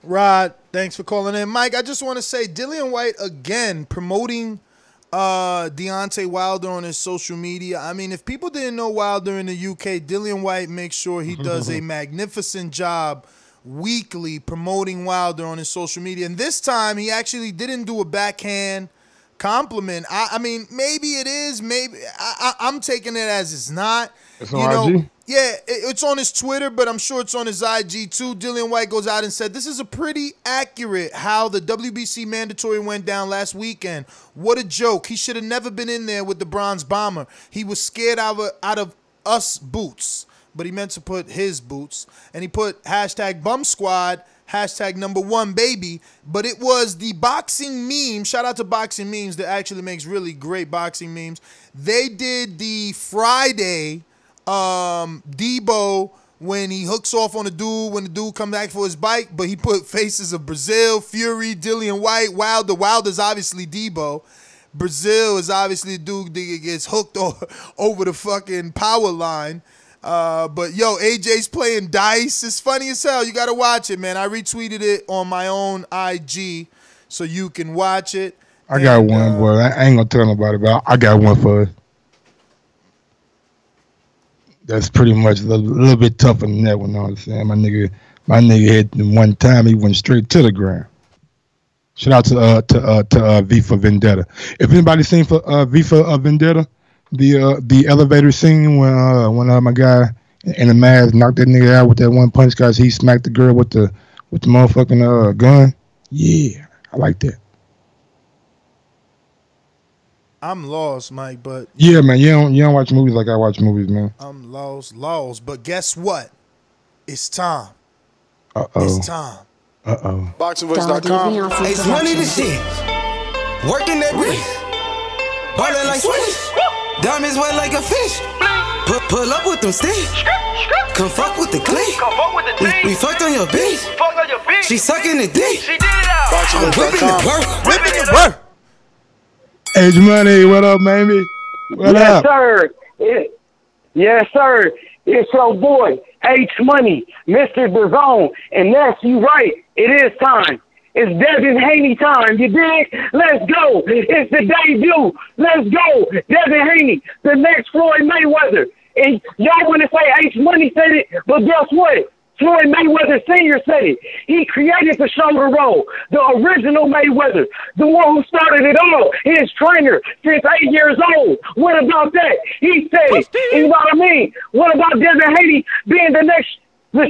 Rod, thanks for calling in. Mike, I just want to say Dillian White, again, promoting Deontay Wilder on his social media. I mean, if people didn't know Wilder in the UK, Dillian White makes sure he does a magnificent job weekly promoting Wilder on his social media. And this time, he actually didn't do a backhand compliment. I mean, maybe it is. Maybe I'm taking it as it's not. It's on IG? Yeah, it's on his Twitter, but I'm sure it's on his IG too. Dillian White goes out and said, this is a pretty accurate how the WBC mandatory went down last weekend. What a joke. He should have never been in there with the Bronze Bomber. He was scared out of us boots, but he meant to put his boots. And he put hashtag bum squad, hashtag #1 baby. But it was the boxing meme. Shout out to Boxing Memes that actually makes really great boxing memes. They did the Friday Debo when he hooks off on the dude when the dude comes back for his bike, but he put faces of Brazil, Fury, Dillian White, Wilder. Wilder's obviously Debo. Brazil is obviously the dude that gets hooked over the fucking power line. But yo, AJ's playing dice. It's funny as hell. You gotta watch it, man. I retweeted it on my own IG so you can watch it. I got one, boy. I ain't gonna tell nobody about it. I got one for us. That's pretty much a little bit tougher than that one. You know what I'm saying? My nigga hit him one time. He went straight to the ground. Shout out to V for Vendetta. If anybody seen for V for Vendetta, the elevator scene when my guy in the mask knocked that nigga out with that one punch because he smacked the girl with the motherfucking gun. Yeah, I like that. I'm lost, Mike, but yeah, man, you don't watch movies like I watch movies, man. I'm lost. But guess what? It's time. Uh-oh. It's time. Uh-oh. BoxingVoice.com. It's money to shit. Working that wrist. Ballin' like Swish. Diamonds wet like a fish. Pull up with them sticks. Come fuck with the clique. We fucked on your bitch. She sucking the dick. She did it out. I'm whipping the work. Whipping the work. H Money, what up, baby? What up? Sir. Yes, sir. It's your boy, H Money, Mr. DAZN, and that's you right. It is time. It's Devin Haney time. You dig? Let's go. It's the debut. Let's go. Devin Haney, the next Floyd Mayweather. And y'all want to say H Money said it, but guess what? Floyd Mayweather Sr. said it. He created the shoulder roll, the original Mayweather, the one who started it all, his trainer since 8 years old. What about that? He said it. You know what I mean? What about Devin Haney being the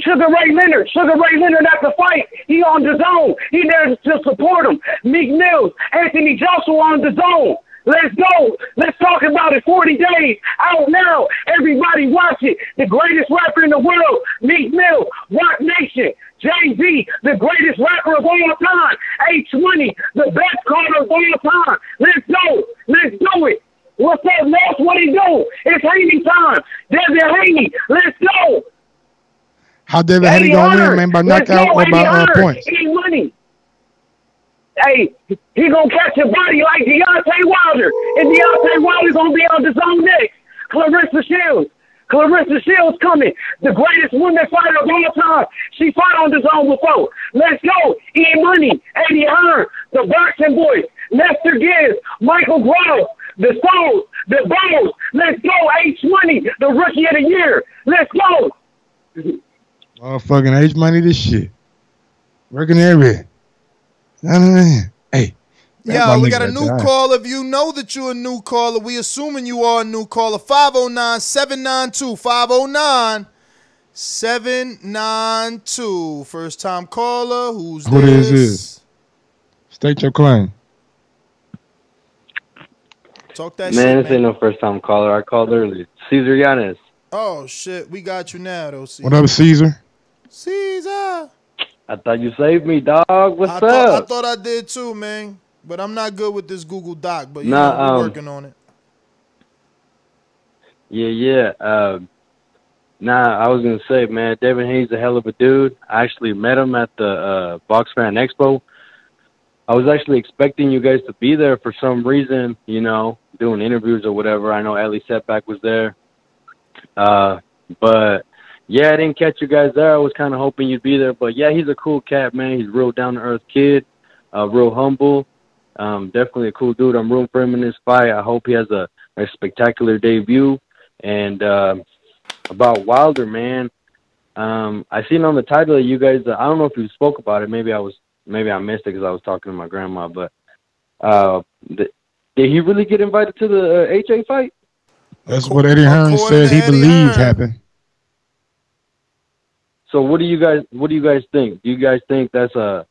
Sugar Ray Leonard? Sugar Ray Leonard at the fight. He on the zone. He there to support him. Meek Mills, Anthony Joshua on the zone. Let's go. Let's talk about it. 40 days out now. Everybody watch it. The greatest rapper in the world, Meek Mill, Rock Nation, Jay-Z, the greatest rapper of all time, H Money, the best caller of all time. Let's go. Let's do it. What's up, Moss? What he do? It's Haney time. Devin Haney. Let's go. How Devin Haney going to win, man? By knockout or by points? Eddie Money. Hey, he gonna catch a body like Deontay Wilder, and Deontay Wilder's gonna be on the zone next. Clarissa Shields coming, the greatest woman fighter of all time. She fought on the zone before. Let's go. E Money, Eddie Hearn, the Boxing Boys, Lester Gibbs, Michael Gross, the Souls, the Bows. Let's go. H Money, the Rookie of the Year. Let's go. Motherfucking H Money, this shit working everywhere. Hey. Yo, we got a new caller. If you know that you're a new caller, we assuming you are a new caller. 509-792. 509-792. First time caller. Who this is? State your claim. Talk that shit, man. This ain't no first time caller. I called early. Cesar Yanis. Oh, shit. We got you now, though, Caesar. What up, Caesar? Caesar. I thought you saved me, dog. What's up? I thought I did too, man. But I'm not good with this Google Doc. But we're working on it. Yeah. I was gonna say, man, Devin Haney's a hell of a dude. I actually met him at the Box Fan Expo. I was actually expecting you guys to be there for some reason, you know, doing interviews or whatever. I know Ali Setback was there. But, yeah, I didn't catch you guys there. I was kind of hoping you'd be there. But, yeah, he's a cool cat, man. He's a real down-to-earth kid, real humble. Definitely a cool dude. I'm rooting for him in this fight. I hope he has a spectacular debut. And about Wilder, man, I seen on the title that you guys, I don't know if you spoke about it. Maybe I missed it because I was talking to my grandma. But did he really get invited to the HA fight? That's what Eddie Hearn says he believes happened. So what do you guys think? Do you guys think that's a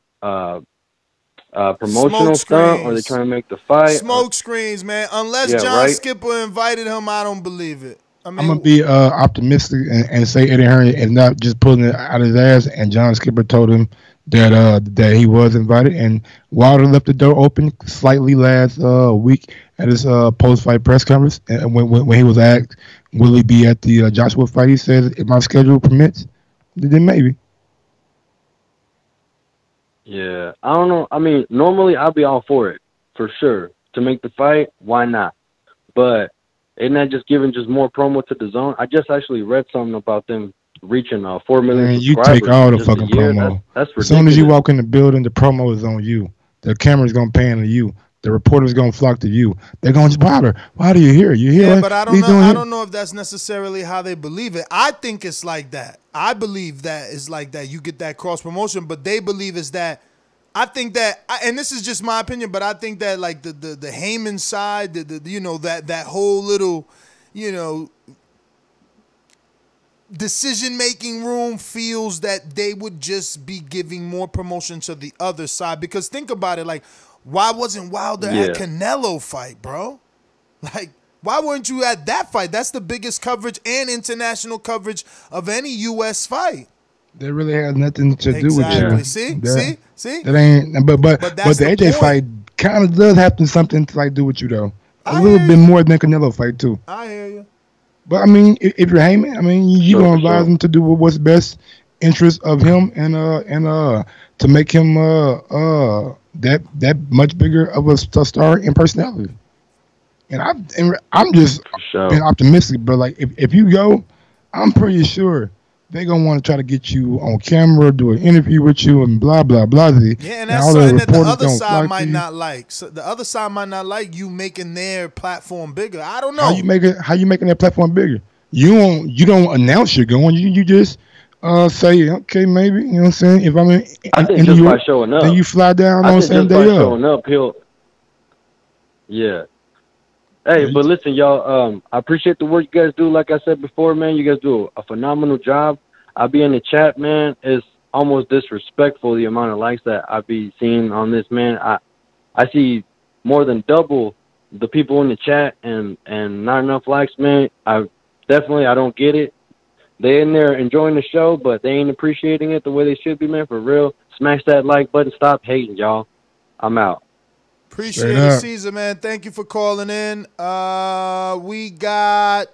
promotional stunt, or are they trying to make the fight? Smoke screens, man. Unless John Skipper invited him, I don't believe it. I'm gonna be optimistic and say Eddie Hearn is not just pulling it out of his ass. And John Skipper told him that he was invited, and Wilder left the door open slightly last week at his post-fight press conference. And when he was asked, "Will he be at the Joshua fight?" he said, "If my schedule permits, then maybe." Yeah, I don't know. I mean, normally I'd be all for it, for sure. To make the fight, why not? But isn't that just giving just more promo to the zone? I just actually read something about them reaching 4 million Man, you subscribers. take all the just fucking a year. promo. That's ridiculous. As soon as you walk in the building, the promo is on you. The camera's gonna pan to you. The reporter's gonna flock to you. They're gonna just Wilder. Why do you hear? You hear? Yeah, but I don't know. I don't know if that's necessarily how they believe it. I think it's like that. I believe that it's like that. You get that cross promotion, but they believe it's that. I think that, and this is just my opinion, but I think that like the Heyman side, that whole little, decision-making room feels that they would just be giving more promotion to the other side. Because think about it, like, why wasn't Wilder at Canelo fight, bro? Like, why weren't you at that fight? That's the biggest coverage and international coverage of any U.S. fight. That really has nothing to do with you. See? That ain't. But the AJ fight kind of does have something to do with you though. A little bit more than Canelo fight too. I hear you. But I mean, if you're Heyman, I mean, you gonna advise him to do what's best interest of him and to make him that much bigger of a star in personality. And I'm just being optimistic, but like if you go, I'm pretty sure they're gonna want to try to get you on camera, do an interview with you, and blah blah blah. Yeah, and that's something that the other side might not like. So the other side might not like you making their platform bigger. I don't know. How you making that platform bigger? You don't announce you're going. You just say okay, maybe. You know what I'm saying? If I'm in just New by York, showing up, then you fly down on the same day up. Showing up, yeah. Hey, but listen, y'all, I appreciate the work you guys do. Like I said before, man, you guys do a phenomenal job. I'll be in the chat, man. It's almost disrespectful, the amount of likes that I be seeing on this, man. I see more than double the people in the chat and not enough likes, man. I don't get it. They in there enjoying the show, but they ain't appreciating it the way they should be, man, for real. Smash that like button. Stop hating, y'all. I'm out. Appreciate it, Caesar, man. Thank you for calling in. We got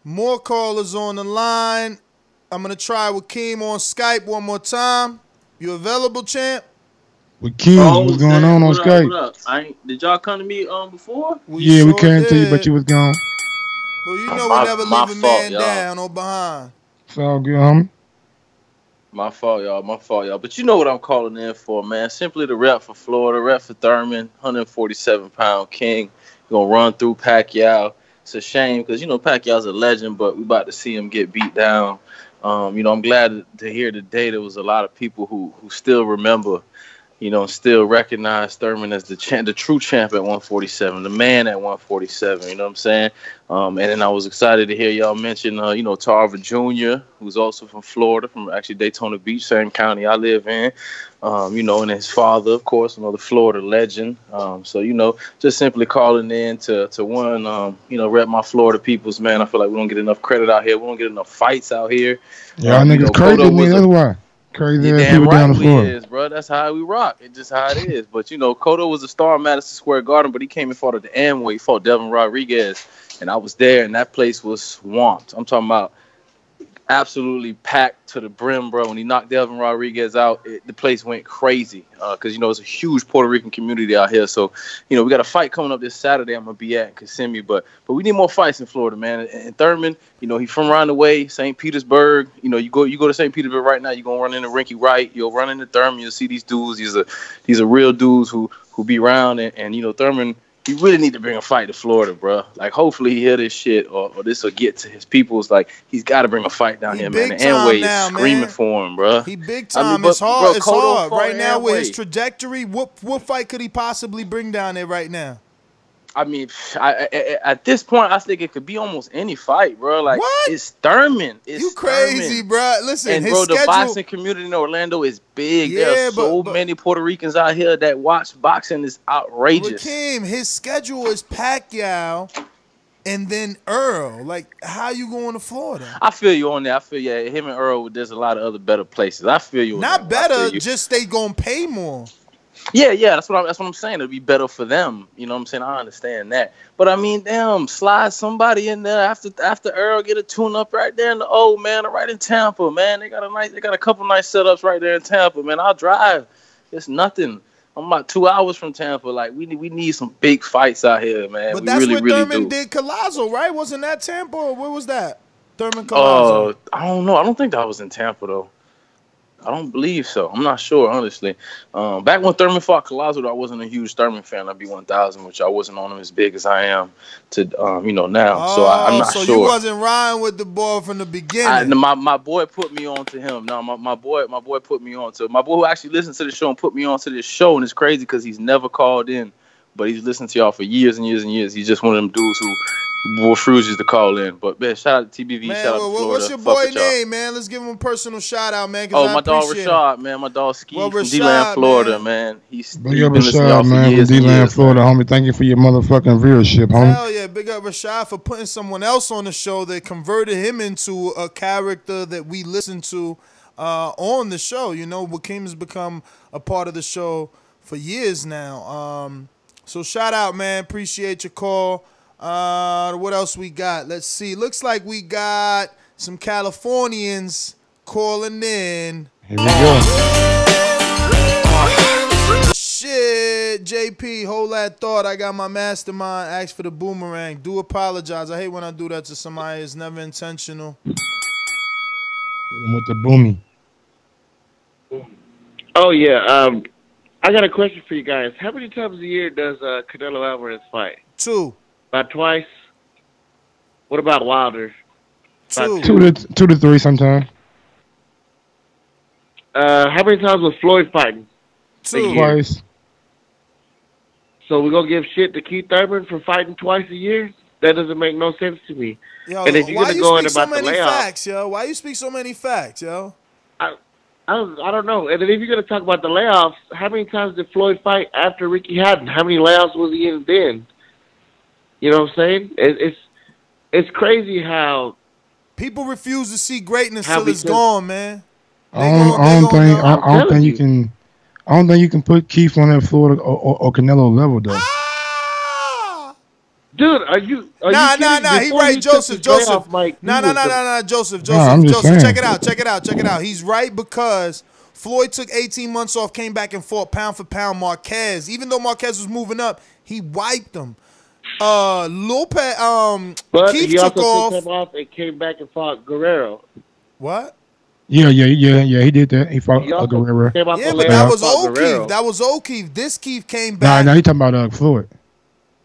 more callers on the line. I'm going to try with Keem on Skype one more time. You available, champ? With Keem, what's going on Skype? What up? Did y'all come to me before? We came to you, but you was gone. Well, you know we never leave a man down or behind. It's all good, homie. My fault, y'all. But you know what I'm calling in for, man. Simply the rep for Florida, rep for Thurman, 147-pound king. Going to run through Pacquiao. It's a shame because, Pacquiao's a legend, but we about to see him get beat down. I'm glad to hear today there was a lot of people who still remember, still recognize Thurman as the true champ at 147, the man at 147, you know what I'm saying? And then I was excited to hear y'all mention, Tarver Jr., who's also from Florida, from actually Daytona Beach, same county I live in, and his father, of course, the Florida legend. So, just simply calling in to rep my Florida peoples, man. I feel like we don't get enough credit out here. We don't get enough fights out here. Y'all niggas crazy to me, that's why. Crazy ass people down the floor. Is, bro. That's how we rock. It's just how it is. But, Cotto was a star in Madison Square Garden, but he came and fought at the Amway. He fought Devin Rodriguez. And I was there, and that place was swamped. I'm talking about absolutely packed to the brim, bro. When he knocked Delvin Rodriguez out, the place went crazy because, you know, it's a huge Puerto Rican community out here. So, you know, we got a fight coming up this Saturday I'm going to be at in Kissimmee, but we need more fights in Florida, man. And Thurman, you know, he's from around the way, St. Petersburg. You know, you go to St. Petersburg right now, you're going to run into Rinky Wright. You'll run into Thurman. You'll see these dudes. These are real dudes who be around. And, you know, Thurman, he really need to bring a fight to Florida, bro. Like, hopefully he hear this shit or this will get to his people. It's like, he's got to bring a fight down here, man. The Amway is screaming for him, bro. He big time. It's hard. Bro, it's hard. Right now, Amway. with his trajectory, what fight could he possibly bring down there right now? I mean, at this point, I think it could be almost any fight, bro. Like, what? It's Thurman. You crazy, Thurman. bro. Listen, and, his bro, schedule... the boxing community in Orlando is big. Yeah, there are so many Puerto Ricans out here that watch boxing. Is outrageous. Kim, his schedule is Pacquiao and then Earl. Like, how you going to Florida? I feel you on that. I feel, yeah, him and Earl, there's a lot of other better places. I feel you on Not that. better, just they going to pay more. Yeah, that's what I'm saying. It'll be better for them. You know what I'm saying? I understand that. But I mean, damn, slide somebody in there after Earl get a tune up right there in the old man, or right in Tampa, man. They got a couple nice setups right there in Tampa, man. I'll drive. It's nothing. I'm about 2 hours from Tampa. Like, we need some big fights out here, man. But we that's really, where really Thurman do. did Collazo, right? Wasn't that Tampa or where was that? Thurman Collazo. I don't know. I don't think that was in Tampa though. I don't believe so. I'm not sure, honestly. Back when Thurman fought Collazo, I wasn't a huge Thurman fan. I'd be 1,000, which I wasn't on him as big as I am to, now. So I'm not sure. So you wasn't riding with the boy from the beginning. My boy put me on to him. No, my boy put me on to my boy who actually listens to the show and put me on to this show. And it's crazy because he's never called in, but he's listened to y'all for years and years and years. He's just one of them dudes who refuses to call in. But man, shout out to TBV, man, shout out to Florida. What's your boy name, man? Let's give him a personal shout out, man. Oh, my dog Rashad, man. My dog Ski from D-Land, Florida, man. He's big up been listening to y'all Rashad, for man, years from and D-Land, years, Florida, man. homie. Thank you for your motherfucking viewership, homie. Hell yeah, big up Rashad for putting someone else on the show that converted him into a character that we listen to on the show. You know, Wakeem has become a part of the show for years now. So shout out, man. Appreciate your call. What else we got? Let's see. Looks like we got some Californians calling in. Here we go. Shit, JP, hold that thought. I got my mastermind. Ask for the boomerang. Do apologize. I hate when I do that to somebody. It's never intentional. With the boomy. Oh yeah. I got a question for you guys. How many times a year does Canelo Alvarez fight? 2. About twice. What about Wilder? 2. 2 to 3 sometimes. How many times was Floyd fighting? 2. Twice. So we're gonna give shit to Keith Thurman for fighting twice a year? That doesn't make no sense to me. Yo, and if you're why gonna you go in speak so about the many layoff, facts, yo? Why you speak so many facts, yo? I don't know. And then if you're gonna talk about the layoffs, how many times did Floyd fight after Ricky Hatton? How many layoffs was he in then? You know what I'm saying? It's crazy how people refuse to see greatness till it's gone, man. I don't think you can put Keith on that Florida or Canelo level though. Dude, are you Nah. He right, Joseph. Joseph. Nah, Joseph. Check it out. He's right because Floyd took 18 months off, came back and fought pound for pound Marquez. Even though Marquez was moving up, he wiped him. Lopez, but Keith he also took off. took him off and came back and fought Guerrero. What? Yeah, he did that. He fought Guerrero. Yeah, but that was O'Keefe. That was O'Keefe. This Keith came back. Nah, he talking about Floyd.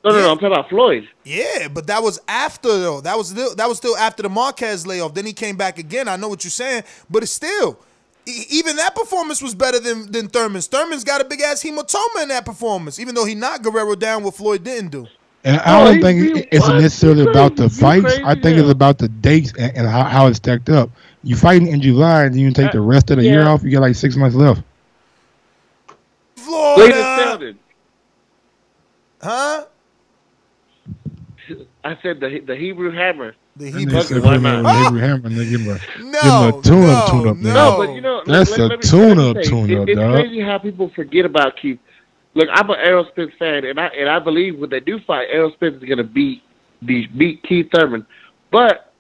No, I'm talking about Floyd. Yeah, but that was after though. That was still after the Marquez layoff. Then he came back again. I know what you're saying, but it's still, even that performance was better than Thurman's. Thurman's got a big ass hematoma in that performance, even though he knocked Guerrero down what Floyd didn't do. And I don't think it's necessarily about the fights. I think it's about the dates and how it's stacked up. You fighting in July and then you take the rest of the year off. You got like 6 months left. Florida. Huh? I said the Hebrew Hammer. The Hebrew Hammer, nigga. No, tune-up. No, but you know, that's a tune-up, It's dog. crazy how people forget about Keith. Look, I'm an Errol Spence fan, and I believe when they do fight, Errol Spence is gonna beat Keith Thurman. But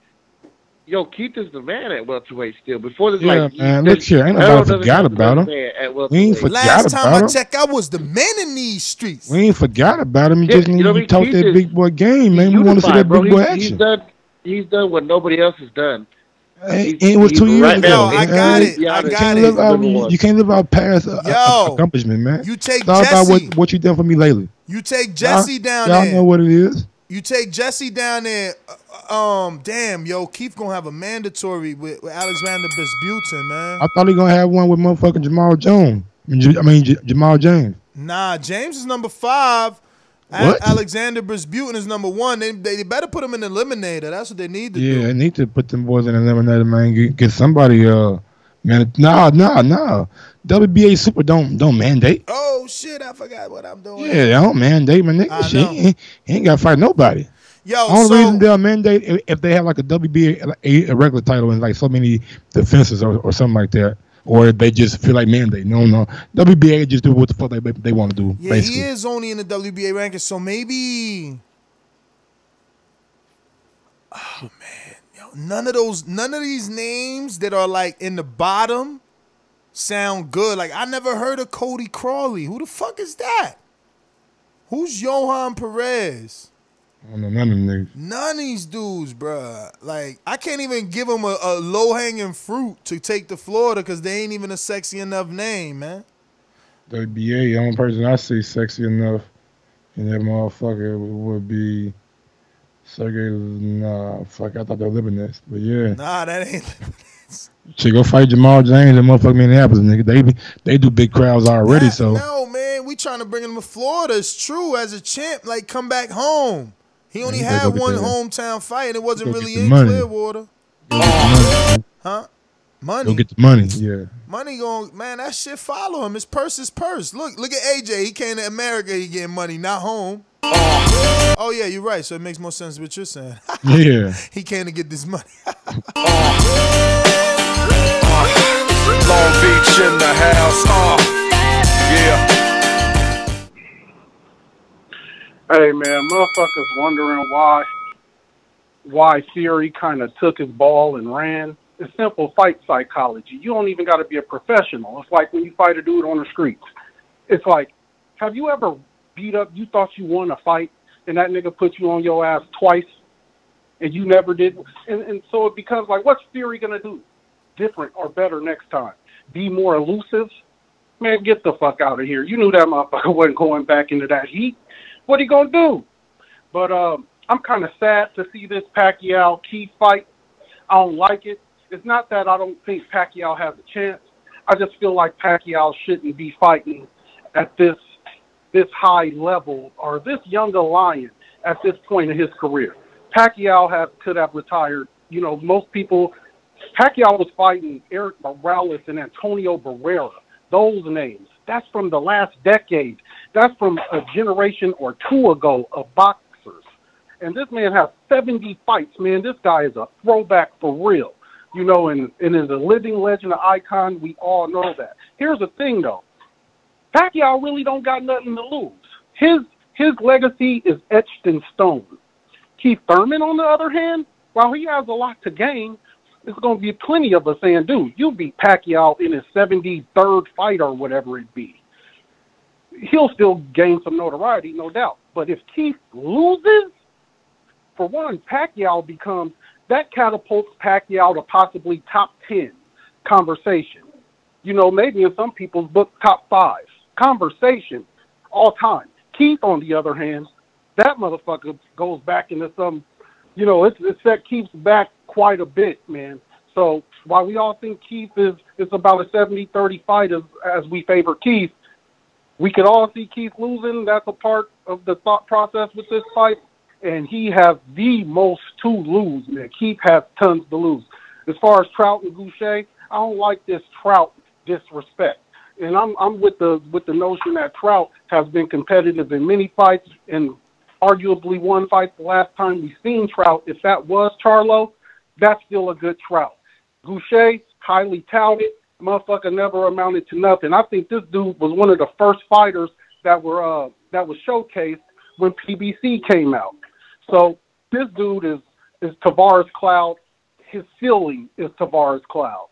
Yo, Keith is the man at welterweight still. Before this, Yeah, man. Look here, ain't nobody forgot about him. We ain't forgot Last time I about him. checked, I was the man in these streets. We ain't forgot about him. He Yeah, just need to talk Keith that is- big boy game, man. He's We want to see that unified, big bro. boy He's action. He's done what nobody else has done. It was 2 years right ago. now, man. I got it. You can't live out past accomplishment, man. You take it's all about Jesse. what you done for me lately. You take Jesse down y'all there. know what it is. You take Jesse down there. Damn, yo, Keith gonna have a mandatory with Alexander Bisbutin, man. I thought he gonna have one with motherfucking Jamal Jones. Jamal James. Nah, James is number 5. What? Alexander Bisbutin is number 1. They better put him in the eliminator. That's what they need to do. Yeah, I need to put them boys in the eliminator, man. Get somebody. Man, nah. WBA Super don't mandate. Oh shit, I forgot what I'm doing. Yeah, they don't mandate, my nigga. Shit, he ain't got to fight nobody. Yo, only reason they'll mandate if they have like a WBA a regular title and like so many defenses or something like that, or if they just feel like mandate. No. WBA just do what the fuck they want to do. Yeah, basically. he is only in the WBA rankings, so maybe. Oh man, yo, none of these names that are like in the bottom sound good. Like I never heard of Cody Crawley. Who the fuck is that? Who's Johan Perez? I don't know none of them niggas. None of these dudes, bruh. Like, I can't even give them a low-hanging fruit to take to Florida because they ain't even a sexy enough name, man. WBA, the only person I see sexy enough in that motherfucker would be Sergey. Nah, fuck, I thought they were Lebanese, but yeah. Nah, that ain't Lebanese. Shit, go fight Jamal James and motherfucking Minneapolis, nigga. They do big crowds already, so. No, man, we trying to bring him to Florida. It's true. As a champ, like, come back home. He only had one hometown fight, and it wasn't really in Clearwater. Huh? Money. Go get the money, yeah. Money going, man, that shit follow him. His purse is purse. Look at AJ. He came to America, he getting money, not home. Oh, yeah, you're right. So it makes more sense what you're saying. Yeah. He came to get this money. Long Beach in the house, yeah. Hey man, motherfuckers wondering why Fury kind of took his ball and ran. It's simple fight psychology. You don't even got to be a professional. It's like when you fight a dude on the streets. It's like, have you ever beat up? You thought you won a fight, and that nigga put you on your ass twice, and you never did. And so it becomes like, what's Fury gonna do different or better next time? Be more elusive? Man, get the fuck out of here. You knew that motherfucker wasn't going back into that heat. What he gonna do? But I'm kind of sad to see this Pacquiao-Keith fight. I don't like it. It's not that I don't think Pacquiao has a chance. I just feel like Pacquiao shouldn't be fighting at this high level or this younger lion at this point in his career. Pacquiao could have retired. You know, most people. Pacquiao was fighting Eric Morales and Antonio Barrera. Those names. That's from the last decade. That's from a generation or two ago of boxers. And this man has 70 fights, man. This guy is a throwback for real. You know, and is a living legend, an icon. We all know that. Here's the thing, though. Pacquiao really don't got nothing to lose. His legacy is etched in stone. Keith Thurman, on the other hand, while he has a lot to gain, there's going to be plenty of us saying, dude, you beat Pacquiao in his 73rd fight or whatever it be. He'll still gain some notoriety, no doubt. But if Keith loses, for one, Pacquiao becomes, that catapults Pacquiao to possibly top 10 conversation. You know, maybe in some people's book, top 5 conversation all time. Keith, on the other hand, that motherfucker goes back into some, you know, it's set Keith's back quite a bit, man. So while we all think Keith is about a 70-30 fight as we favor Keith, we could all see Keith losing. That's a part of the thought process with this fight. And he has the most to lose, man. Keith has tons to lose. As far as Trout and Goucher, I don't like this Trout disrespect. And I'm with the notion that Trout has been competitive in many fights and arguably one fight the last time we seen Trout. If that was Charlo, that's still a good Trout. Goucher, highly touted, motherfucker never amounted to nothing. I think this dude was one of the first fighters that was showcased when PBC came out. So this dude is Tavares Cloud his ceiling is Tavares Cloud.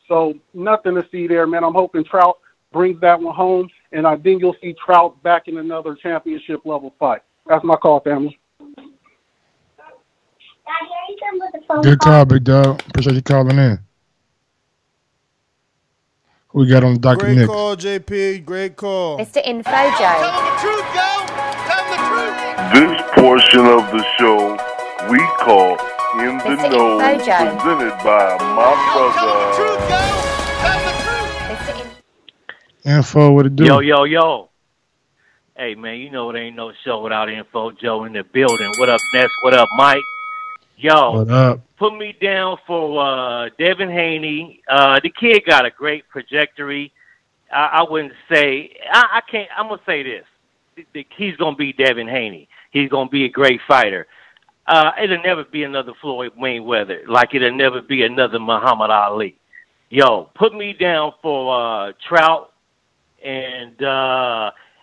So nothing to see there, man. I'm hoping Trout brings that one home, and I think you'll see Trout back in another championship level fight. That's my call, family. Good call, big dog. Appreciate you calling in. Who we got on the docket Great next? call, JP. Great call. Mr. Info Joe. This portion of the show we call In the Mr. Know, Info Joe. presented by my brother. Info, what it do? Yo. Hey, man, you know it ain't no show without Info Joe in the building. What up, Ness? What up, Mike? Yo, What up? put me down for Devin Haney. The kid got a great trajectory. I wouldn't say I can't. I'm gonna say this: he's gonna be Devin Haney. He's gonna be a great fighter. It'll never be another Floyd Mayweather, like it'll never be another Muhammad Ali. Yo, put me down for Trout and.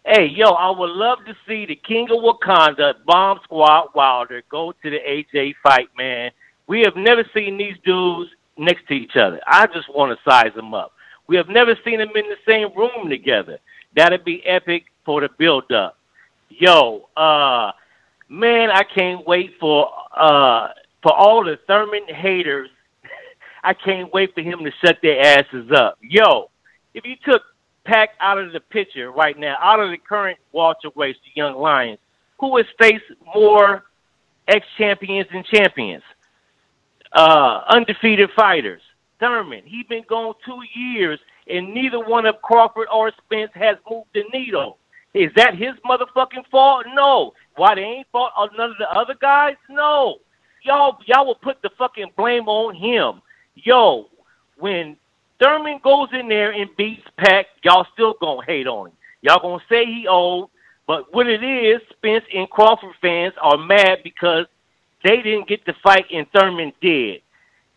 Hey, yo, I would love to see the King of Wakanda, Bomb Squad Wilder, go to the AJ fight, man. We have never seen these dudes next to each other. I just want to size them up. We have never seen them in the same room together. That'd be epic for the build-up. Yo, man, I can't wait for all the Thurman haters. I can't wait for him to shut their asses up. Yo, if you took Pac out of the picture right now, out of the current welterweights, the young Lions, who has faced more ex-champions and champions, undefeated fighters? Thurman, he's been gone 2 years, and neither one of Crawford or Spence has moved the needle. Is that his motherfucking fault? No. Why they ain't fought none of the other guys? No. Y'all will put the fucking blame on him. Yo, when Thurman goes in there and beats Pac, y'all still gonna hate on him. Y'all gonna say he old, but what it is, Spence and Crawford fans are mad because they didn't get the fight and Thurman did.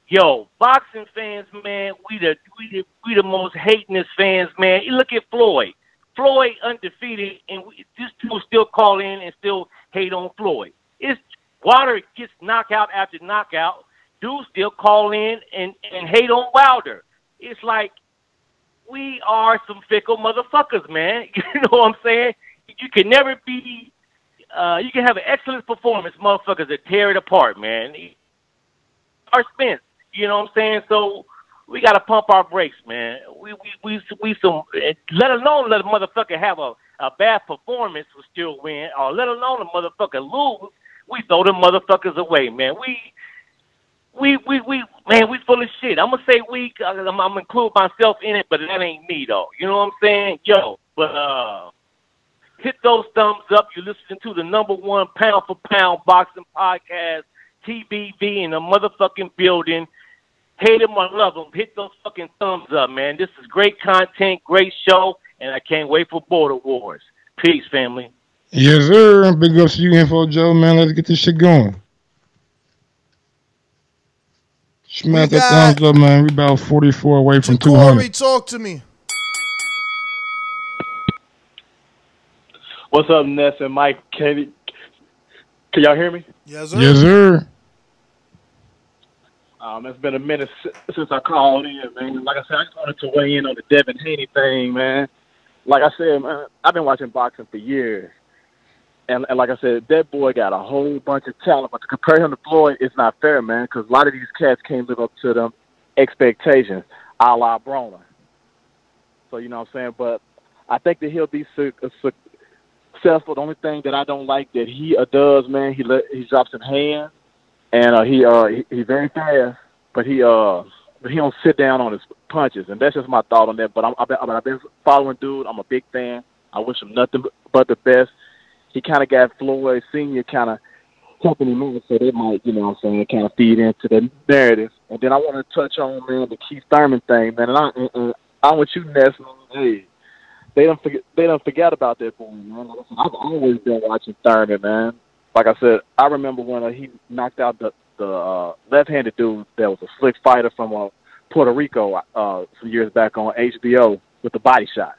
Yo, boxing fans, man, we the most hatingest fans, man. You look at Floyd. Floyd undefeated, and this dude still call in and still hate on Floyd. It's Wilder gets knockout after knockout. Dudes still call in and hate on Wilder. It's like we are some fickle motherfuckers, man. You know what I'm saying? You can never be. You can have an excellent performance, motherfuckers, that tear it apart, man. Or Spence, you know what I'm saying? So we got to pump our brakes, man. We some. Let alone let a motherfucker have a bad performance will still win, or let alone a motherfucker lose. We throw them motherfuckers away, man. We full of shit. I'm gonna say we. I'm gonna include myself in it, but that ain't me though. You know what I'm saying? Yo, but hit those thumbs up. You're listening to the #1 pound for pound boxing podcast, TBV, in the motherfucking building. Hate him or love him, hit those fucking thumbs up, man. This is great content, great show, and I can't wait for Border Wars. Peace, family. Yes, sir. Big ups to you, Info Joe, man. Let's get this shit going. Smash that thumbs up, man. We about 44 away from 200. Corey, talk to me. What's up, Ness and Mike? Can y'all hear me? Yes, sir. Yes, sir. It's been a minute since I called in, man. Like I said, I just wanted to weigh in on the Devin Haney thing, man. Like I said, man, I've been watching boxing for years. And like I said, that boy got a whole bunch of talent. But to compare him to Floyd, it's not fair, man, because a lot of these cats can't live up to them expectations, a la Broner. So, you know what I'm saying? But I think that he'll be successful. The only thing that I don't like that he does, man, he drops in hands. And he's very fast, but he don't sit down on his punches, and that's just my thought on that. But I've been following dude. I'm a big fan. I wish him nothing but the best. He kind of got Floyd Senior kind of helping him in, so they might, you know what I'm saying, kind of feed into the narrative. And then I want to touch on, man, the Keith Thurman thing, man. And I want you, Ness, hey, they don't forget about that boy, man. I've always been watching Thurman, man. Like I said, I remember when he knocked out the left-handed dude that was a slick fighter from Puerto Rico some years back on HBO with the body shot.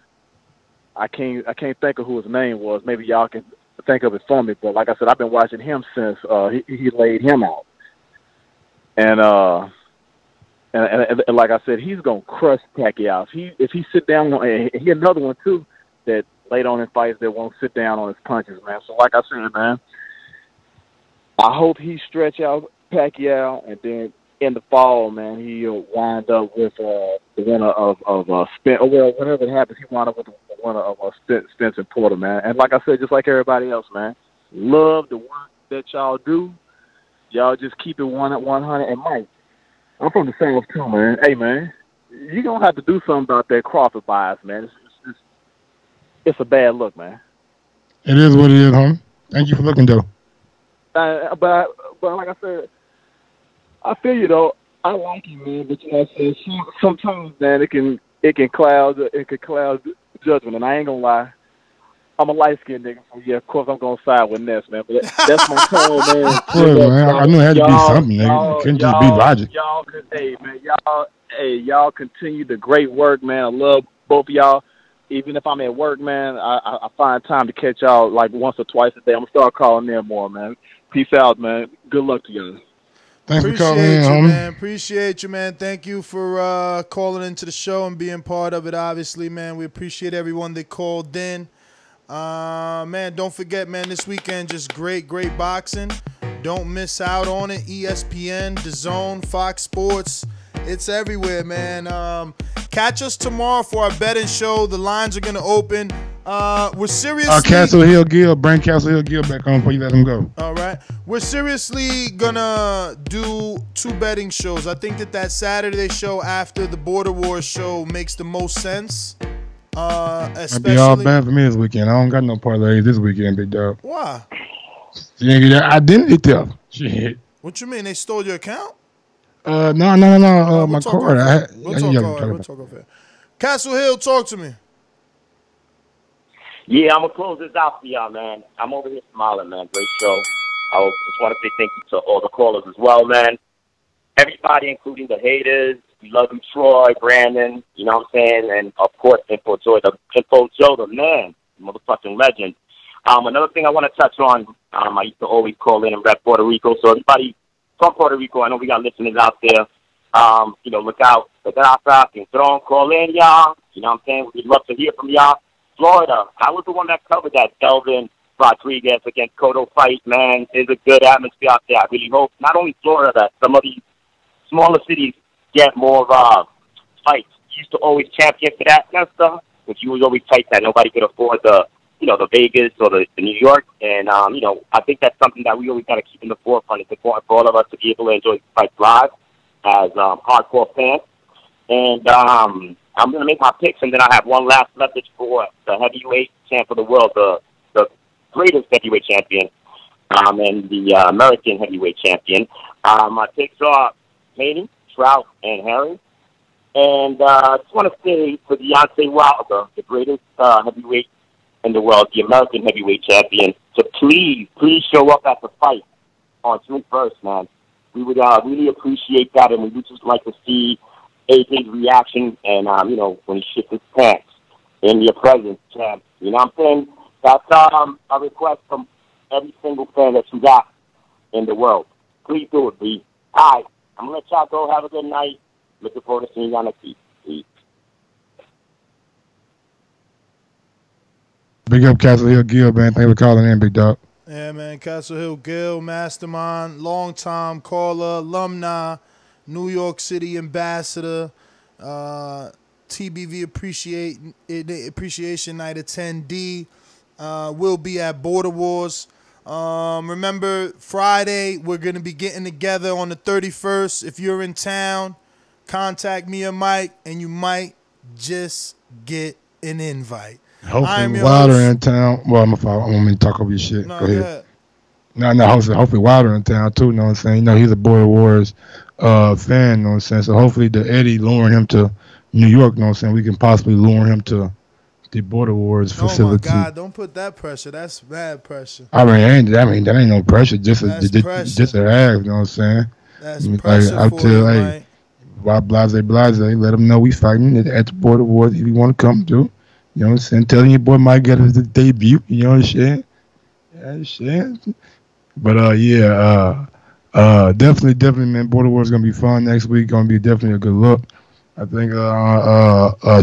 I can't think of who his name was. Maybe y'all can think of it for me. But like I said, I've been watching him since he laid him out. And And like I said, he's gonna crush Pacquiao. If he sit down, and he another one too that late on in fights that won't sit down on his punches, man. So like I said, man, I hope he stretch out Pacquiao, and then in the fall, man, he'll wind up with the winner of Spence. Well, whenever it happens, he wind up with the winner of Spence and Porter, man. And like I said, just like everybody else, man, love the work that y'all do. Y'all just keep it 100. And Mike, I'm from the South too, man. Hey, man, you gonna have to do something about that Crawford bias, man. It's a bad look, man. It is what it is, homie. Thank you for looking, though. But like I said, I feel you though. I like you, man. But you know what I'm saying? Sometimes, man, it can cloud judgment. And I ain't gonna lie, I'm a light skinned nigga, so yeah, of course I'm gonna side with Ness, man. But that's my tone, man. Of course, man. I knew it had to be something, nigga. It couldn't just be logic. Y'all continue the great work, man. I love both of y'all. Even if I'm at work, man, I find time to catch y'all like once or twice a day. I'm gonna start calling there more, man. Peace out, man. Good luck to y'all. Thanks for calling in, you, homie. man. Appreciate you, man. Thank you for calling into the show and being part of it, obviously, man. We appreciate everyone that called in. Man, don't forget, man, this weekend, just great boxing. Don't miss out on it. ESPN, DAZN, Fox Sports. It's everywhere, man. Catch us tomorrow for our betting show. The lines are going to open. We're seriously... Castle Hill Gill. Bring Castle Hill Gill back on before you let him go. All right. We're seriously going to do 2 betting shows. I think that Saturday show after the Border Wars show makes the most sense. It'd be all bad for me this weekend. I don't got no parlays this weekend, big dog. Why? You ain't get that identity theft. Shit. What you mean? They stole your account? No. My card. We'll talk off air. Castle Hill, talk to me. Yeah, I'm going to close this out for y'all, man. I'm over here smiling, man. Great show. I just want to say thank you to all the callers as well, man. Everybody, including the haters. We love you, Troy, Brandon, you know what I'm saying? And, of course, Info Joe, the man, motherfucking legend. Another thing I want to touch on, I used to always call in and rep Puerto Rico. So everybody from Puerto Rico, I know we got listeners out there. Look out. Pedraza, Cintron, call in, y'all. You know what I'm saying? We'd love to hear from y'all. Florida, I was the one that covered that Delvin Rodriguez against Cotto fight, man. There's a good atmosphere out there. I really hope not only Florida, that some of these smaller cities get more fights. You used to always champion for that kind of stuff, but you was always fights that nobody could afford, the Vegas or the New York. And, I think that's something that we always got to keep in the forefront. It's important for all of us to be able to enjoy fights live as hardcore fans. And I'm going to make my picks, and then I have one last message for the heavyweight champ of the world, the greatest heavyweight champion, and the American heavyweight champion. My picks are Haney, Trout, and Herring. And I just want to say to Deontay Wilder, the greatest heavyweight in the world, the American heavyweight champion, to please show up at the fight on June 1st, man. We would really appreciate that, and we would just like to see AJ's reaction and, when he shits his pants in your presence, champ. You know what I'm saying? That's a request from every single fan that you got in the world. Please do it, B. All right. I'm going to let y'all go. Have a good night. Looking forward to seeing y'all next week. Peace. Big up Castle Hill Gill, man. Thanks for calling in, big dog. Yeah, man. Castle Hill Gill, mastermind, long-time caller, alumni, New York City ambassador, TBV Appreciation Night attendee. Will be at Border Wars. Remember, Friday, we're going to be getting together on the 31st. If you're in town, contact me or Mike, and you might just get an invite. Hopefully Wilder in town. Well, I don't want me to talk over your shit. No, go ahead. No, hopefully Wilder in town, too, you know what I'm saying? He's a Border Wars fan, you know what I'm saying? So hopefully the Eddie luring him to New York, you know what I'm saying? We can possibly lure him to the Border Wars facility. Oh, my God, don't put that pressure. That's bad pressure. I mean, that ain't no pressure. Just an act, you know what I'm saying? That's pressure for you, Mike. Why blase, let him know we fighting at the Border Wars if you want to come through. You know what I'm saying? Telling your boy might get his debut. You know what I'm saying? Yeah, shit. But, Definitely, man. Border Wars is gonna be fun next week. Gonna be definitely a good look. I think.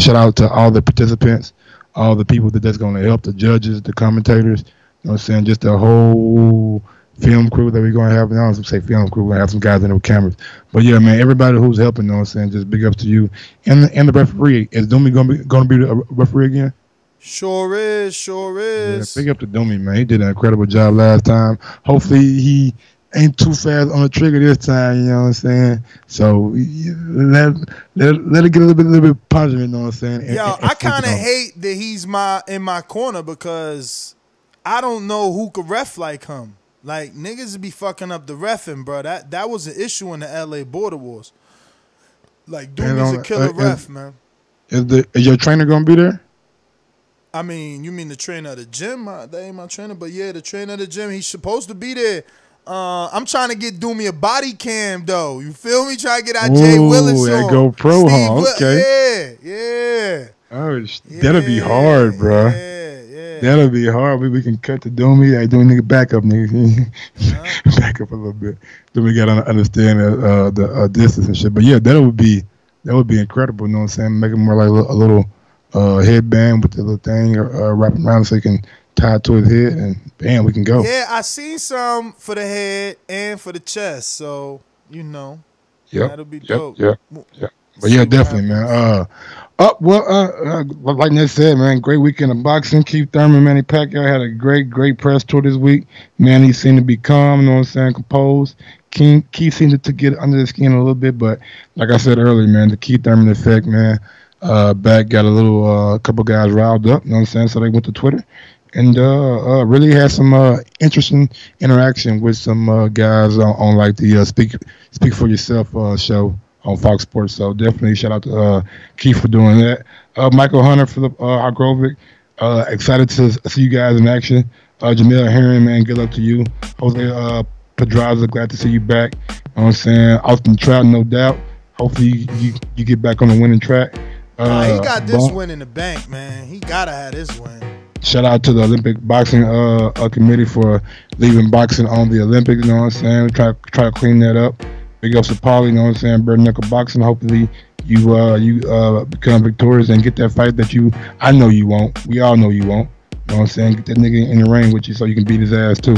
Shout out to all the participants, all the people that's gonna help, the judges, the commentators. You know what I'm saying? Just the whole film crew that we're gonna have. And I don't say film crew. We're gonna have some guys in the cameras. But yeah, man, everybody who's helping. You know what I'm saying? Just big ups to you and the referee. Is Doomy gonna be the referee again? Sure is. Yeah, big up to Doomy, man. He did an incredible job last time. Hopefully he ain't too fast on the trigger this time, you know what I'm saying? So let it get a little bit positive, you know what I'm saying? I kind of hate that he's in my corner because I don't know who could ref like him. Like, niggas be fucking up the reffing, bro. That was an issue in the LA Border Wars. Like, Doomy's a killer ref, man. Is your trainer gonna be there? I mean, you mean the trainer of the gym? That ain't my trainer, but yeah, the trainer of the gym, he's supposed to be there. I'm trying to get Doomy a body cam, though. You feel me? Trying to get our Jay Willis on. That GoPro, huh? Okay. Yeah. Oh, that'll be hard, bro. Yeah. That'll be hard. We can cut to Doomy. Hey, Doomy, nigga, back up, nigga. Back up a little bit. Doomy got to understand the distance and shit. But yeah, that would be incredible. You know what I'm saying? Make it more like a little headband with the little thing wrapping around so he can tie it to his head, and bam, we can go. Yeah, I seen some for the head and for the chest, so that'll be dope. Yeah. But yeah, definitely, man. Like Ned said, man, great weekend of boxing. Keith Thurman, Manny Pacquiao had a great press tour this week. Man, he seemed to be calm, you know what I'm saying, composed. Keith seemed to get under the skin a little bit, but like I said earlier, man, the Keith Thurman effect, man, back got a couple guys riled up, you know what I'm saying, so they went to Twitter. And really had some interesting interaction with some guys on like the Speak for Yourself show on Fox Sports. So definitely shout out to Keith for doing that. Michael Hunter, Filip Hrgovic, excited to see you guys in action. Jamel Herring, man, good luck to you. Jose Pedraza, glad to see you back. You know what I'm saying? Austin Trout, no doubt. Hopefully you get back on the winning track. He got this win in the bank, man. He gotta have this win. Shout out to the Olympic boxing committee for leaving boxing on the Olympics, you know what I'm saying? Try to clean that up. Big ups to Paulie, you know what I'm saying? Bare knuckle boxing. Hopefully you become victorious and get that fight that I know you won't. We all know you won't. You know what I'm saying? Get that nigga in the ring with you so you can beat his ass too.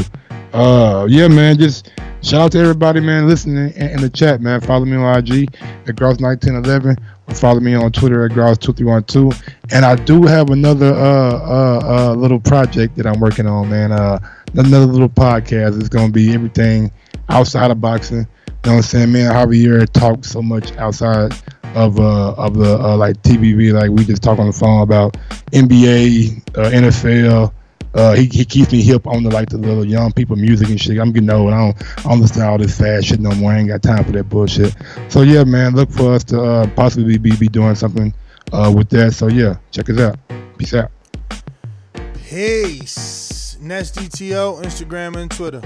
Yeah, man, just shout out to everybody, man, listening in the chat, man. Follow me on IG at Gross1911. Follow me on Twitter at Gross2312. And I do have another little project that I'm working on, man. Another little podcast. It's gonna be everything outside of boxing. You know what I'm saying, man? Javier talks so much outside of the like TBV, like we just talk on the phone about NBA, NFL. He keeps me hip on the little young people music and shit. I'm getting old. I don't listen to all this fast shit no more. I ain't got time for that bullshit. So yeah, man, look for us to possibly be doing something with that. So yeah, check us out. Peace out. Peace. Next DTO, Instagram and Twitter.